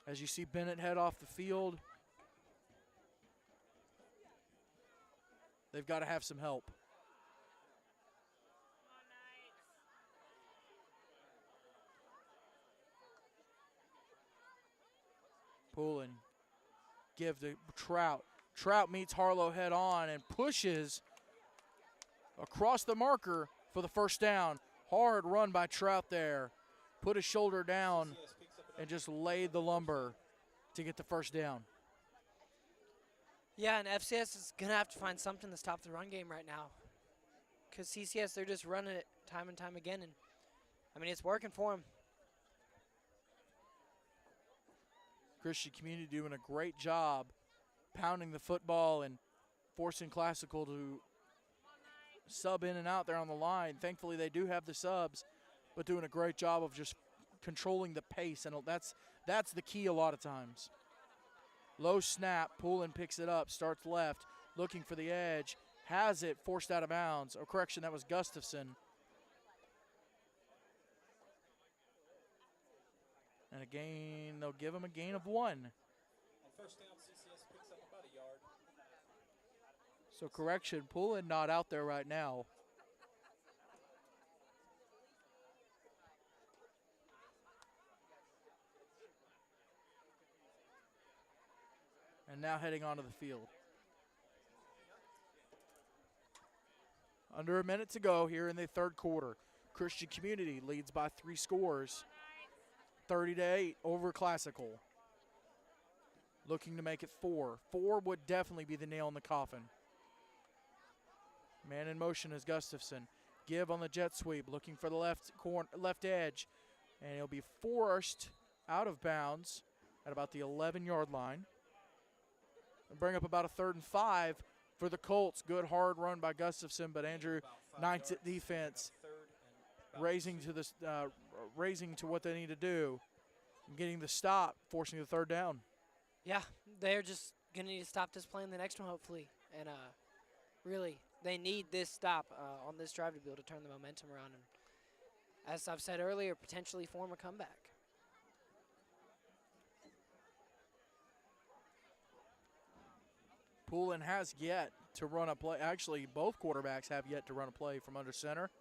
As you see Bennett head off the field, they've got to have some help. Pulling, give to Trout. Trout meets Harlow head on and pushes across the marker for the first down. Hard run by Trout there. Put his shoulder down and just laid the lumber to get the first down. Yeah, and FCS is going to have to find something to stop the run game right now. Because CCS, they're just running it time and time again. And, I mean, it's working for them. Christian Community doing a great job pounding the football and forcing Classical to sub in and out there on the line. Thankfully, they do have the subs, but doing a great job of just controlling the pace, and that's the key a lot of times. Low snap, Poulin picks it up, starts left, looking for the edge, has it, forced out of bounds. Oh, correction, that was Gustafson. And again, they'll give him a gain of 1. On first down, CCS picks up about a yard. So correction, Poulin not out there right now. And now heading onto the field. Under a minute to go here in the third quarter. Christian Community leads by 3 scores. 30-8 over Classical. Looking to make it 4. 4 would definitely be the nail in the coffin. Man in motion is Gustafson. Give on the jet sweep, looking for the left edge. And he'll be forced out of bounds at about the 11-yard line. And bring up about a 3rd and 5 for the Colts. Good hard run by Gustafson, but Andrew Knight's at defense raising to what they need to do, and getting the stop, forcing the 3rd down. Yeah, they're just going to need to stop this play in the next one, hopefully. And really, they need this stop on this drive to be able to turn the momentum around and, as I've said earlier, potentially form a comeback. Poulin has yet to run a play. Actually, both quarterbacks have yet to run a play from under center,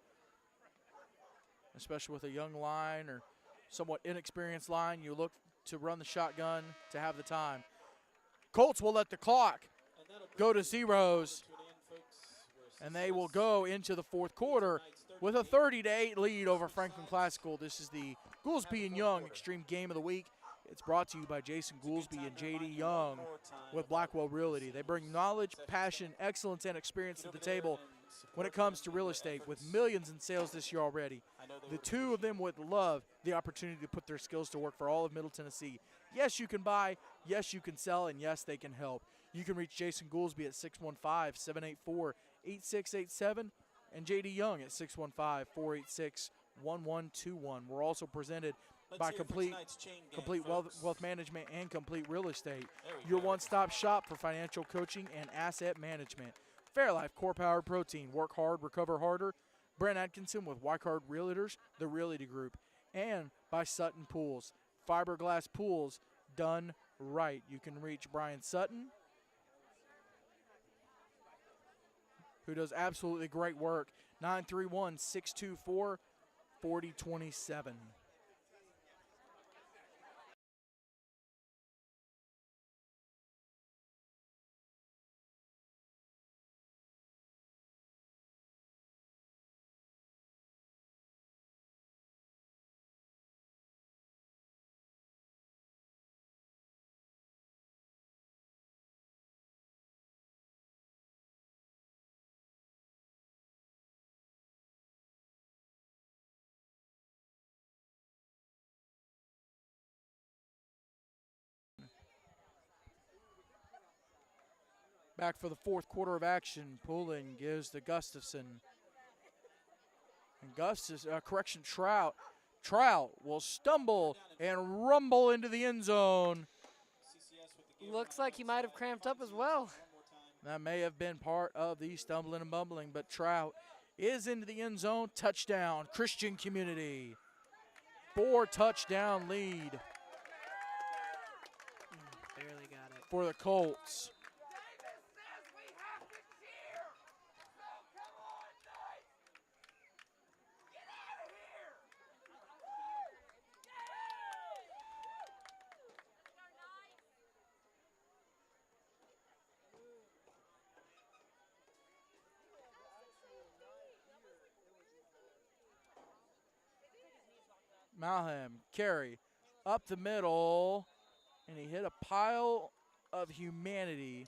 especially with a young line or somewhat inexperienced line. You look to run the shotgun to have the time. Colts will let the clock go to zeros, and they will go into the fourth quarter with a 30-8 lead over Franklin Classical. This is the Goolesby and Young Extreme Game of the Week. It's brought to you by Jason Goolesby and J.D. Young with Blackwell Realty. They bring knowledge, passion, excellence, and experience to the table when it comes to real estate, with millions in sales this year already. The two of them would love the opportunity to put their skills to work for all of Middle Tennessee. Yes, you can buy. Yes, you can sell. And yes, they can help. You can reach Jason Goolesby at 615-784-8687 and J.D. Young at 615-486-1121. We're also presented by Complete Wealth Management and Complete Real Estate, your one-stop shop for financial coaching and asset management. Fairlife Core Powered Protein, work hard, recover harder. Brent Atkinson with Wycard Realtors, the Realty Group. And by Sutton Pools, fiberglass pools done right. You can reach Brian Sutton, who does absolutely great work. 931-624-4027. Back for the fourth quarter of action. Poulin gives to Gustafson. And Trout. Trout will stumble and rumble into the end zone. CCS with the game Looks around like he might have cramped up as well. one more time. That may have been part of the stumbling and bumbling, but Trout is into the end zone. Touchdown, Christian Community. 4-touchdown lead Barely got it. for the Colts. Malham, carry, up the middle, and he hit a pile of humanity,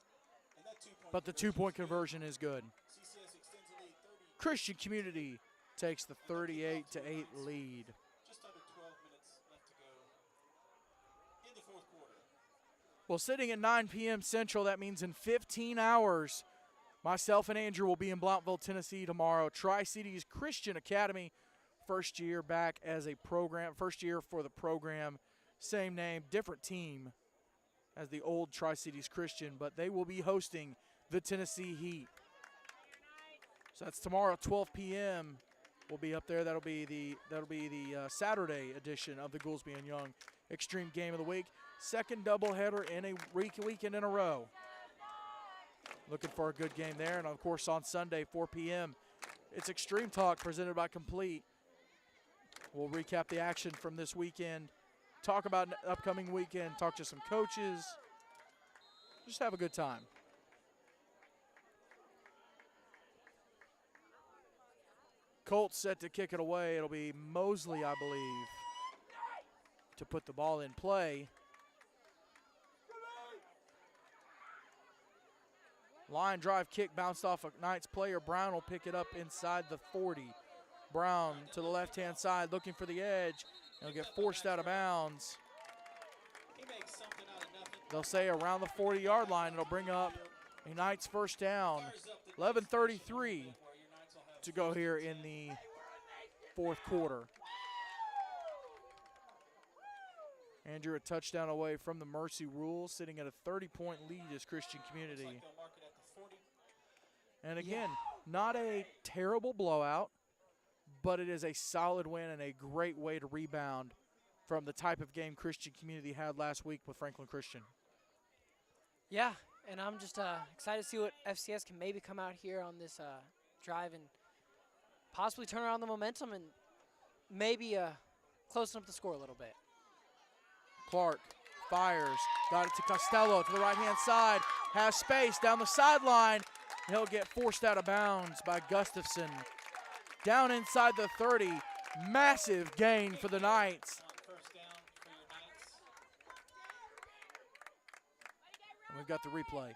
And that 2-point but the two-point conversion is good. CCS extends the lead 30, Christian Community takes the 38-8 lead. just under 12 minutes left to go in the fourth quarter. Well, sitting at 9 p.m. Central, that means in 15 hours, myself and Andrew will be in Blounteville, Tennessee tomorrow. Tri-Cities Christian Academy, first year back as a program, first year for the program, same name, different team as the old Tri-Cities Christian, but they will be hosting the Tennessee Heat. So that's tomorrow at 12 p.m. We'll be up there. That'll be the Saturday edition of the Goolesby and Young Extreme Game of the Week. Second doubleheader in a weekend in a row. Looking for a good game there. And, of course, on Sunday, 4 p.m., it's Extreme Talk presented by Complete. We'll recap the action from this weekend, talk about an upcoming weekend, talk to some coaches, just have a good time. Colts set to kick it away. It'll be Mosley, I believe, to put the ball in play. Line drive kick bounced off a Knights player. Brown will pick it up inside the 40. Brown to the left-hand side looking for the edge. He'll get forced out of bounds. He makes something out of nothing. They'll say around the 40-yard line. It'll bring up a Knights first down. Fires up the 11:33 where your Knights will have to go here in the fourth quarter. Andrew a touchdown away from the Mercy Rule, sitting at a 30-point lead as Christian Community. Looks like they'll mark it at the 40. And again, not a terrible blowout, but it is a solid win and a great way to rebound from the type of game Christian Community had last week with Franklin Christian. Yeah, and I'm just excited to see what FCS can maybe come out here on this drive and possibly turn around the momentum and maybe closing up the score a little bit. Clark fires, got it to Costello to the right-hand side, has space down the sideline. He'll get forced out of bounds by Gustafson. Down inside the 30, massive gain for the Knights. First down for your Knights. And we've got the replay.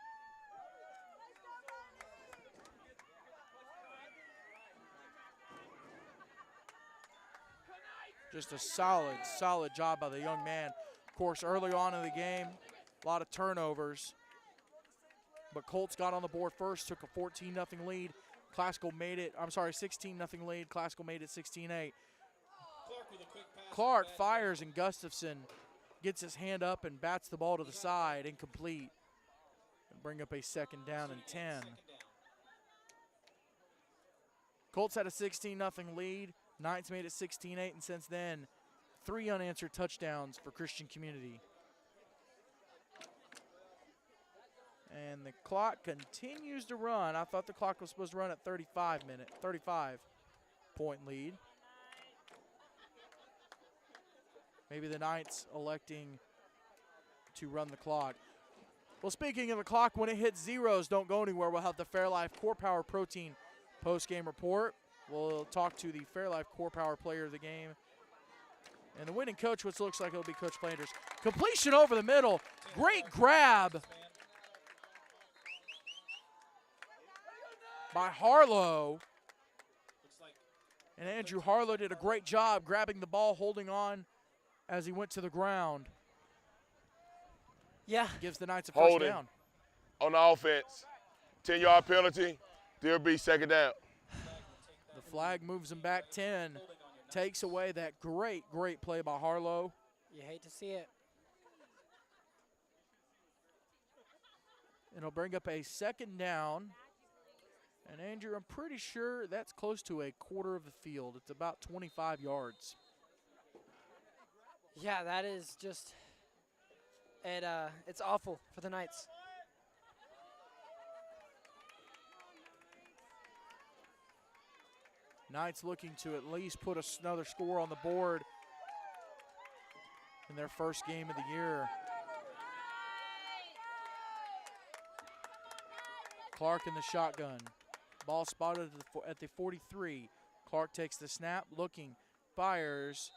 Just a solid job by the young man. Of course, early on in the game, a lot of turnovers. But Colts got on the board first, took a 14-0 lead. Classical made it, 16-0 lead. Classical made it 16-8. Clark with a quick pass. Clark fires and Gustafson gets his hand up and bats the ball to the side, incomplete. And bring up a second down and 10. Second down. Colts had a 16-0 lead. Knights made it 16-8, and since then, 3 unanswered touchdowns for Christian Community. And the clock continues to run. I thought the clock was supposed to run at 35-point lead. Maybe the Knights electing to run the clock. Well, speaking of the clock, when it hits zeros, don't go anywhere. We'll have the Fairlife Core Power Protein post-game report. We'll talk to the Fairlife Core Power player of the game. And the winning coach, which looks like it'll be Coach Flanders. Completion over the middle. Great grab by Harlow. Looks like And Andrew Harlow did a great job grabbing the ball, holding on as he went to the ground. Yeah, Gives the Knights a first Holding. down. On the offense, 10-yard penalty, there'll be second down. The flag moves him back 10, takes away that great play by Harlow. You hate to see it. It'll bring up a second down. And Andrew, I'm pretty sure that's close to a quarter of the field. It's about 25 yards. Yeah, that is just it's awful for the Knights. Knights looking to at least put another score on the board in their first game of the year. Clark in the shotgun. Ball spotted at the 43. Clark takes the snap, looking, fires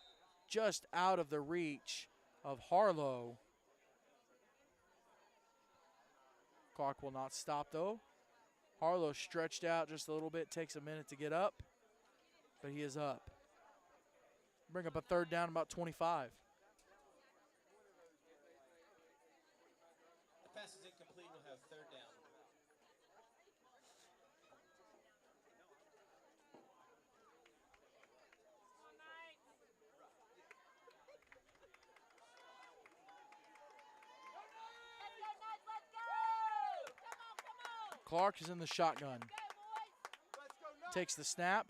just out of the reach of Harlow. Clark will not stop though. Harlow stretched out just a little bit, takes a minute to get up, but he is up. Bring up a third down, about 25. The pass is incomplete. We'll have third down. Clark is in the shotgun. Takes the snap,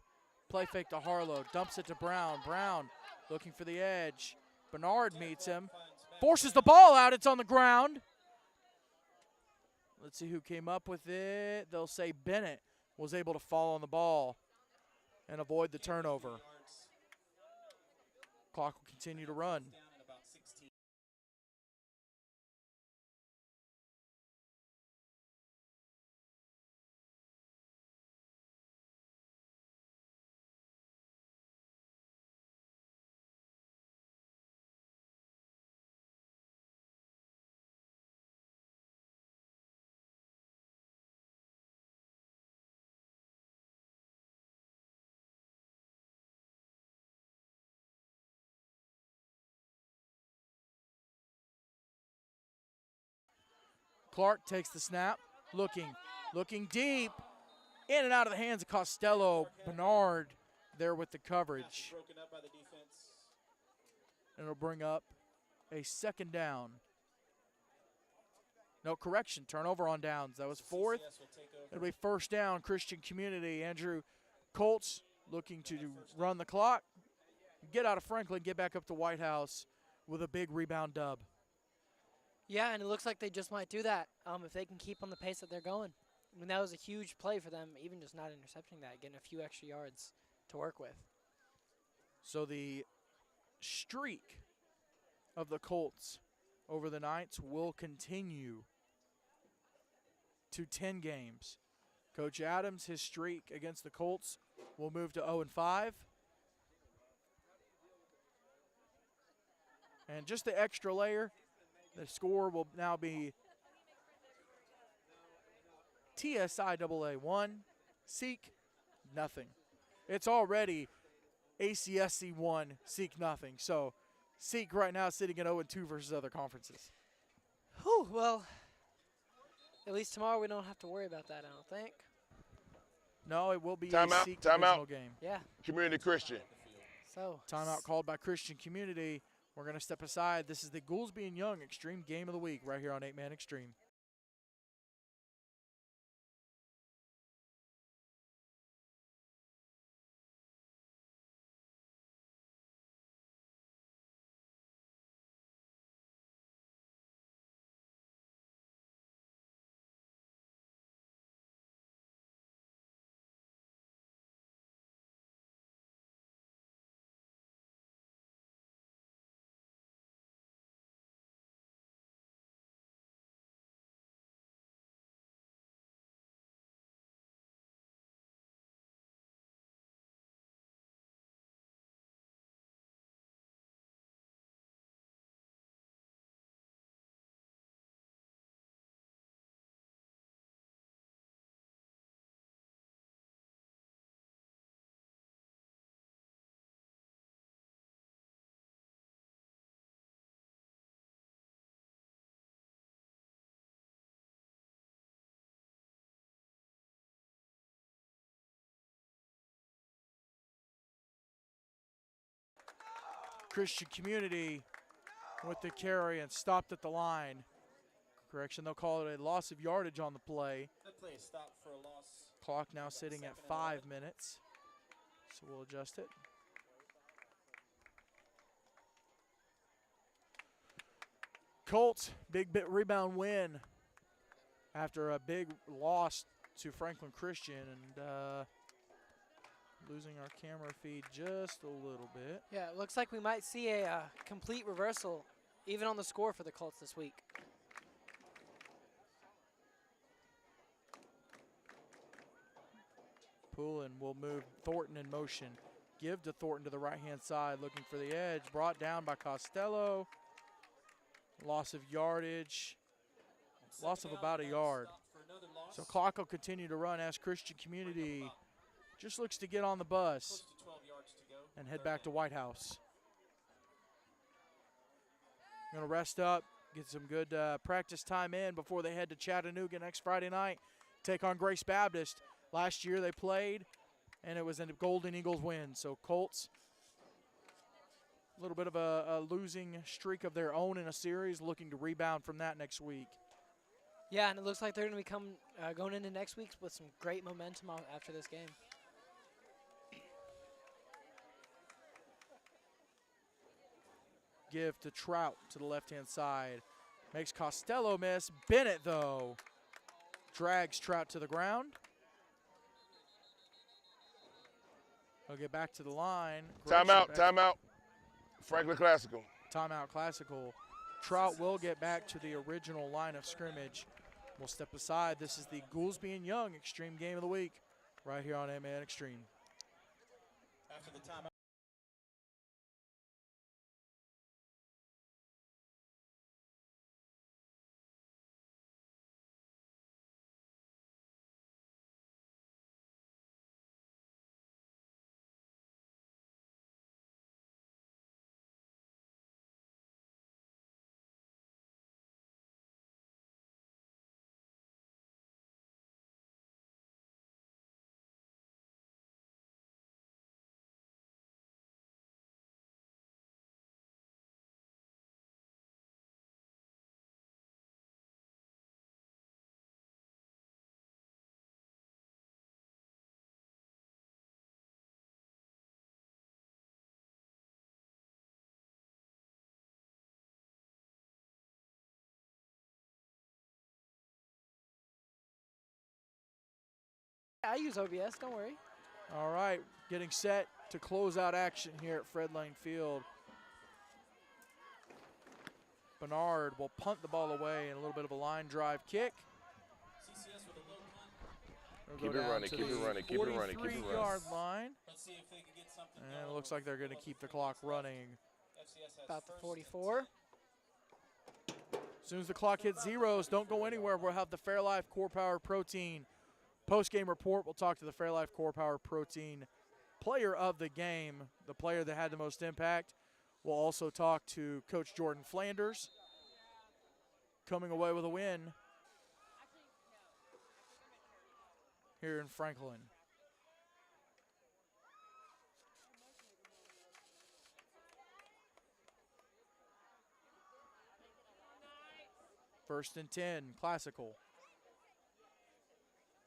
play fake to Harlow, dumps it to Brown. Brown looking for the edge. Bernard meets him, forces the ball out, it's on the ground. Let's see who came up with it. They'll say Bennett was able to fall on the ball and avoid the turnover. Clock will continue to run. Clark takes the snap, looking deep, in and out of the hands of Costello. Bernard there with the coverage. Broken up by the defense. And it'll bring up a second down. No, correction, turnover on downs. That was fourth. CCS will take over. It'll be first down, Christian Community. Andrew, Colts looking to run the clock, get out of Franklin, get back up to White House with a big rebound dub. Yeah, and it looks like they just might do that if they can keep on the pace that they're going. I mean, that was a huge play for them, even just not intercepting that, getting a few extra yards to work with. So the streak of the Colts over the Knights will continue to 10 games. Coach Adams, his streak against the Colts will move to 0-5. And just the extra layer, the score will now be TSIAA 1, Seek nothing. It's already ACSC 1, Seek nothing. So Seek right now sitting at 0-2 versus other conferences. Whew, well, at least tomorrow we don't have to worry about that, I don't think. No, it will be Timeout, a Seek timeout. divisional game. Yeah, Community Christian. so. Timeout called by Christian Community. We're going to step aside. This is the Goolesby and Young Extreme Game of the Week right here on 8 Man Extreme. Christian Community with the carry and stopped at the line. Correction, they'll call it a loss of yardage on the play. That play is stopped for a loss. Clock now sitting at 5 minutes, so we'll adjust it. Colts, big bit rebound win after a big loss to Franklin Christian, and losing our camera feed just a little bit. Yeah, it looks like we might see a complete reversal, even on the score for the Colts this week. Poulin will move Thornton in motion. Give to Thornton to the right-hand side, looking for the edge. Brought down by Costello. Loss of yardage. Loss of about a yard. So clock will continue to run as Christian Community just looks to get on the bus and head back to White House. Going to rest up, get some good practice time in before they head to Chattanooga next Friday night, take on Grace Baptist. Last year they played, and it was a Golden Eagles win. So Colts, a little bit of a losing streak of their own in a series, looking to rebound from that next week. Yeah, and it looks like they're going to become going into next week with some great momentum after this game. Give to Trout to the left-hand side. Makes Costello miss. Bennett, though, drags Trout to the ground. He'll get back to the line. Timeout. Franklin Classical. Timeout Classical. Trout will get back to the original line of scrimmage. We'll step aside. This is the Goolesby and Young Extreme Game of the Week right here on MAN Extreme. After the timeout. I use OBS, don't worry. All right, getting set to close out action here at Fred Lane Field. Bernard will punt the ball away and a little bit of a line drive kick. CCS with a low punt. Keep it running, keep it running, keep it running, keep it running. 43-yard line. Let's see if they can get something And it going. looks like they're going to keep the clock running. FCS has About the first 44. As soon as the clock hits zeros, don't go anywhere. We'll have the Fairlife Core Power Protein post-game report. We'll talk to the Fairlife Core Power Protein player of the game, the player that had the most impact. We'll also talk to Coach Jordan Flanders, coming away with a win here in Franklin. First and 10, Classical.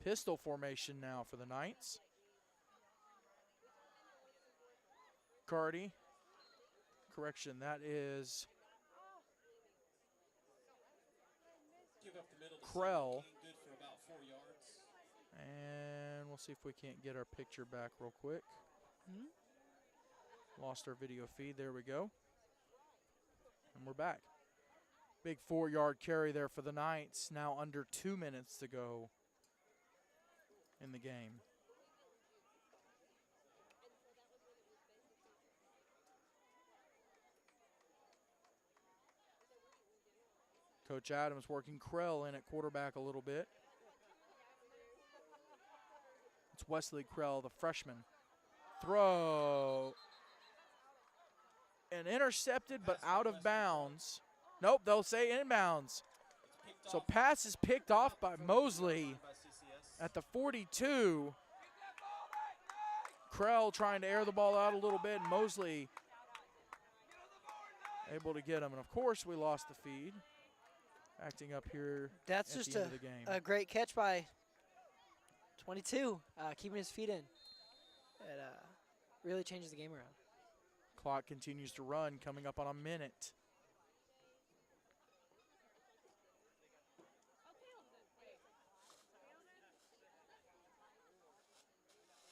Pistol formation now for the Knights. Cardi. Correction, that is Give up the middle to Krell. Good for about 4 yards. And we'll see if we can't get our picture back real quick. Lost our video feed. There we go. And we're back. Big 4-yard carry there for the Knights. Now under 2 minutes to go in the game. Coach Adams working Krell in at quarterback a little bit. It's Wesley Krell, the freshman. Throw. And intercepted, but out of bounds. Nope, they'll say inbounds. So pass is picked off by Mosley By CCS. at the 42. Krell trying to air the ball out a little bit. Mosley able to get him. And, of course, we lost the feed. Acting up here That's at just the end of the game. a great catch by 22, keeping his feet in. It really changes the game around. Clock continues to run, coming up on a minute.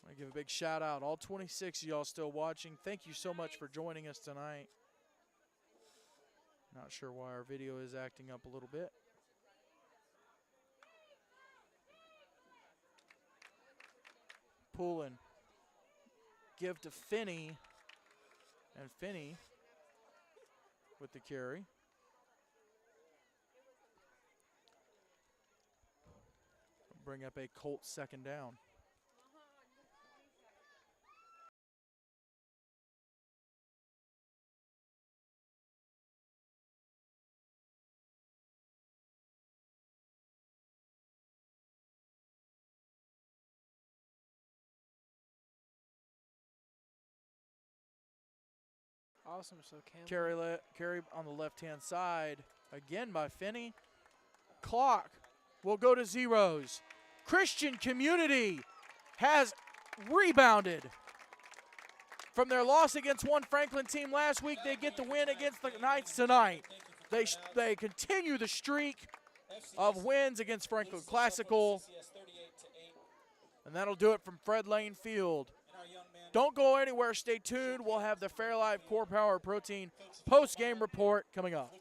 I want to give a big shout out. All 26 of y'all still watching. Thank you so much for joining us tonight. Not sure why our video is acting up a little bit. Poulin. Give to Finney. And Finney with the carry. Bring up a Colts second down. Awesome. So Campbell. Carry on the left-hand side. Again by Finney. Clock will go to zeros. Christian Community has rebounded. From their loss against one Franklin team last week, they get the win against the Knights tonight. They continue the streak of wins against Franklin Classical. And that'll do it from Fred Lane Field. Don't go anywhere. Stay tuned. We'll have the Fairlife Core Power Protein post-game report coming up.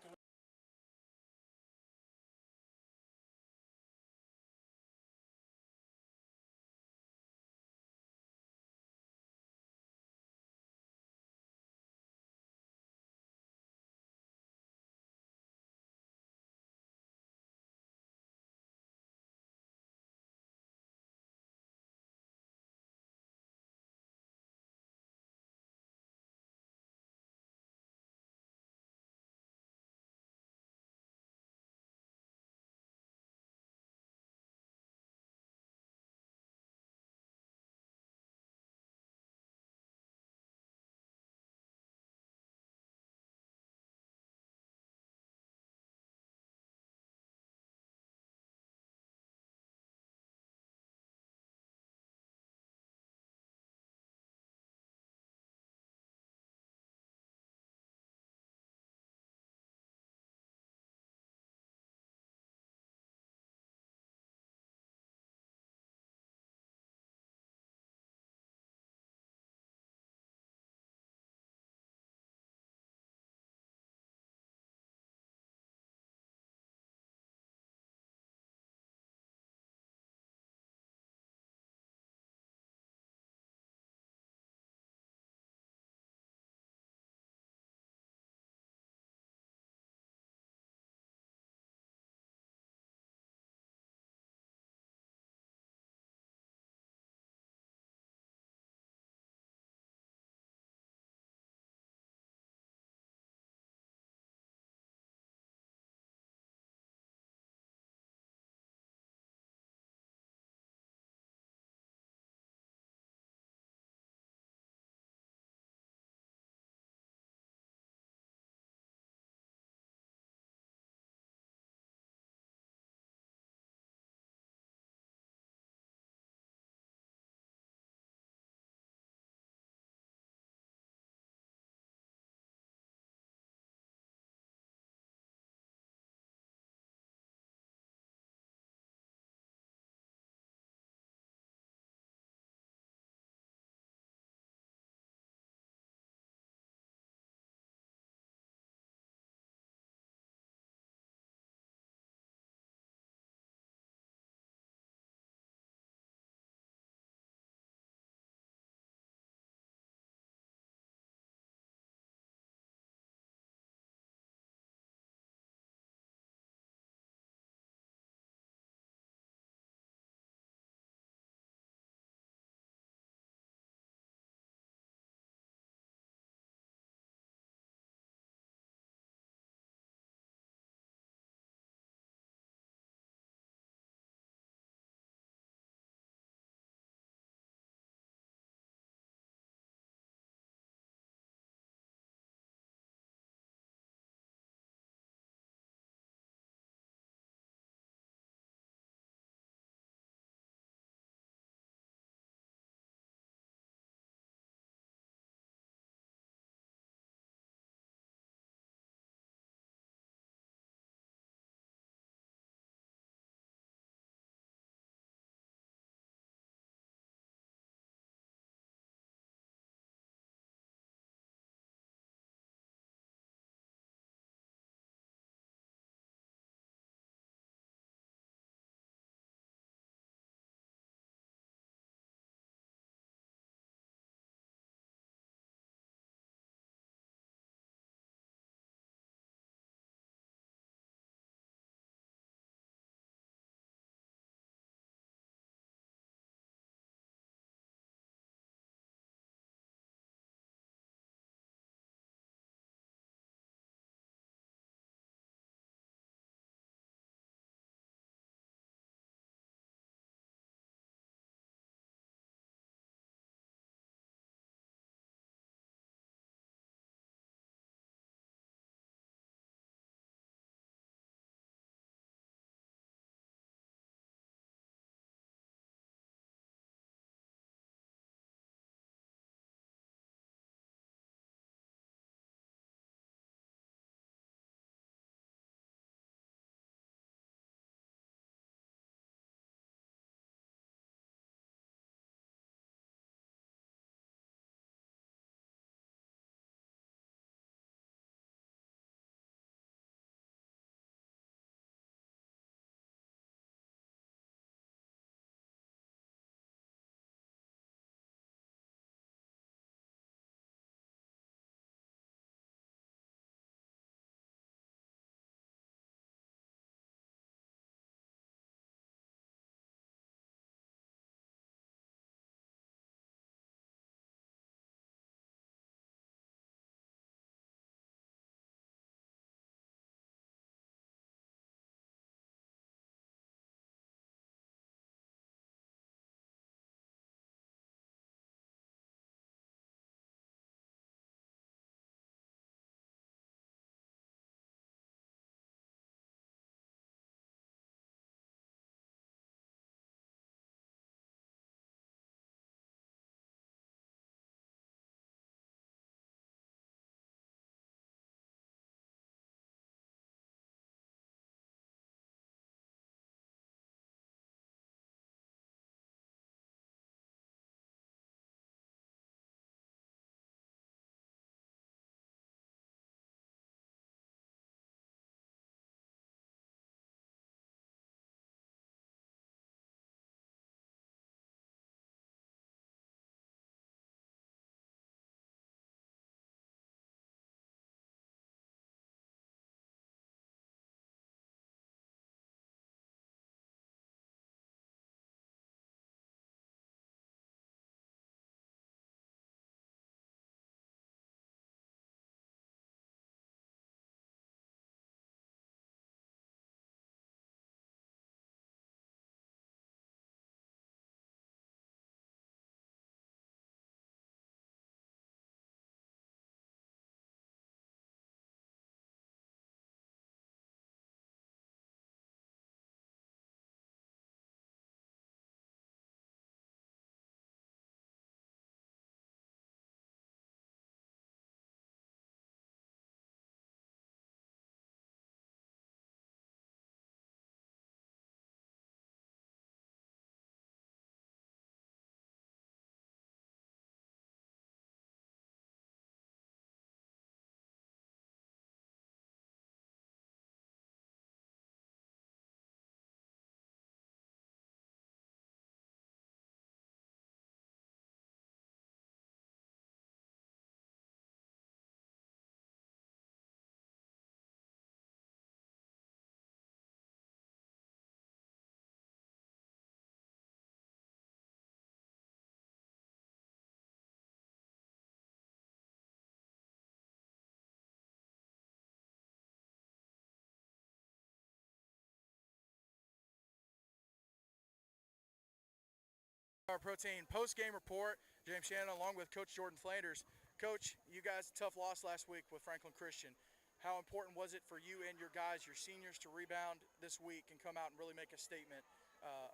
Our Protein post-game report. James Shannon along with Coach Jordan Flanders. Coach, you guys, tough loss last week with Franklin Christian. How important was it for you and your guys, your seniors, to rebound this week and come out and really make a statement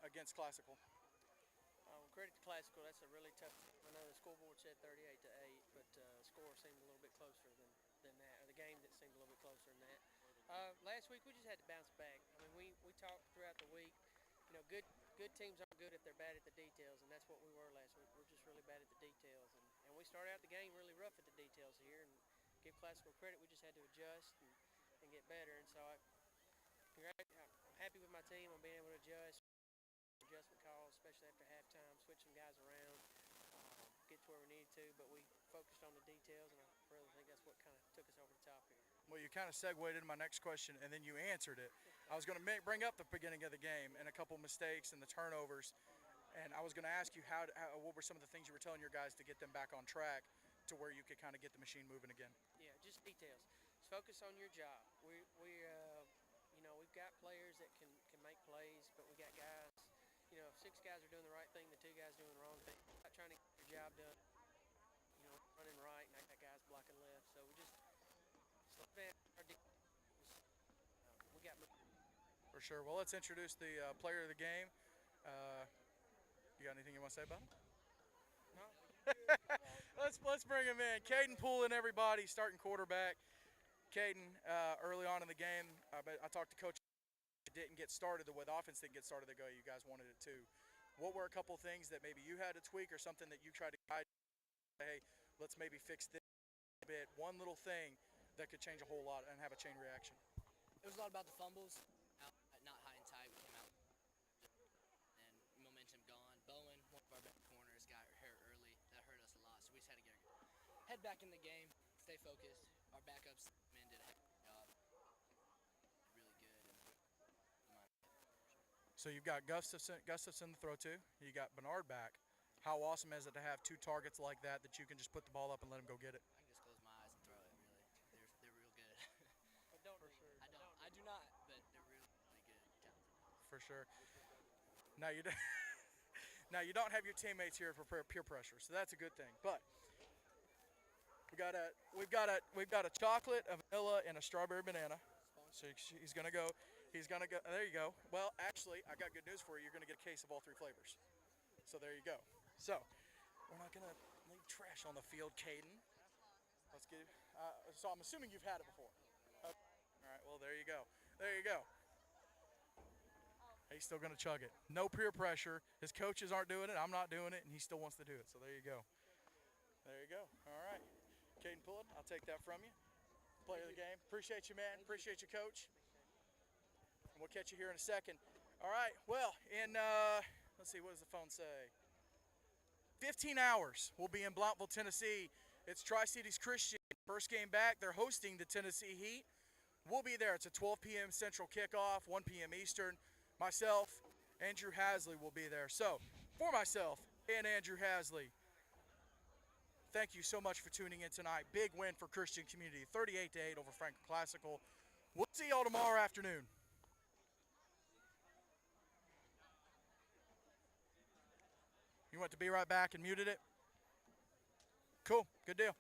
against Classical? Credit to Classical, that's a really tough team. I know the scoreboard said 38-8, but score seemed a little bit closer than that, or the game that seemed a little bit closer than that. Last week we just had to bounce back. I mean, we talked throughout the week. You know, good teams aren't good if they're bad at the details, and that's what we were last week. We're just really bad at the details, and we started out the game really rough at the details here. And give Classical credit, we just had to adjust and get better. And so I'm happy with my team on being able to adjust. Adjustment calls, especially after halftime, switch some guys around, get to where we needed to, but we focused on the details, and I really think that's what kind of took us over the top here. Well, you kind of segued into my next question, and then you answered it. I was going to bring up the beginning of the game and a couple mistakes and the turnovers, and I was going to ask you what were some of the things you were telling your guys to get them back on track to where you could kind of get the machine moving again? Yeah, just details. Just focus on your job. You know, we've got players that can make plays, but we got guys. You know, if 6 guys are doing the right thing, the 2 guys doing the wrong thing. Not trying to get your job done. You know, running right, and I got guys blocking left. So we just slow down our defense. We got moved. For sure. Well, let's introduce the player of the game. You got anything you want to say about him? No. let's bring him in. Caden Poulin, everybody, starting quarterback. Caden, early on in the game, I talked to Coach. It didn't get started the way the offense didn't get started the way you guys wanted it to. What were a couple of things that maybe you had to tweak, or something that you tried to guide? Hey, let's maybe fix this a bit. One little thing that could change a whole lot and have a chain reaction. It was a lot about the fumbles, not high and tight. We came out and momentum gone. Bowen, one of our best corners, got hurt early. That hurt us a lot, so we just had to get our head back in the game, stay focused. Our backups did a heck of a job. Really good. So you've got Gustafson to throw to. You got Bernard back. How awesome is it to have 2 targets like that you can just put the ball up and let him go get it? I can just close my eyes and throw it, really. They're real good. But don't for sure. I do not, but they're really, really good. Talented. For sure. Now you don't have your teammates here for peer pressure, so that's a good thing. But we've got a chocolate, a vanilla, and a strawberry banana. So he's gonna go. There you go. Well, actually, I got good news for you. You're gonna get a case of all 3 flavors. So there you go. So we're not gonna leave trash on the field, Caden. Let's get. So I'm assuming you've had it before. Okay. All right. Well, there you go. There you go. He's still gonna chug it. No peer pressure. His coaches aren't doing it. I'm not doing it, and he still wants to do it. So there you go. There you go. All right. Caden Pullen, I'll take that from you. Player of the game. Appreciate you, man. Appreciate you, Coach. And we'll catch you here in a second. All right. Well, let's see, what does the phone say? 15 hours. We'll be in Blounteville, Tennessee. It's Tri-Cities Christian. First game back. They're hosting the Tennessee Heat. We'll be there. It's a 12 p.m. Central kickoff, 1 p.m. Eastern. Myself, Andrew Hasley will be there. So, for myself and Andrew Hasley, thank you so much for tuning in tonight. Big win for Christian Community, 38-8 over Franklin Classical. We'll see y'all tomorrow afternoon. You went to be right back and muted it? Cool, good deal.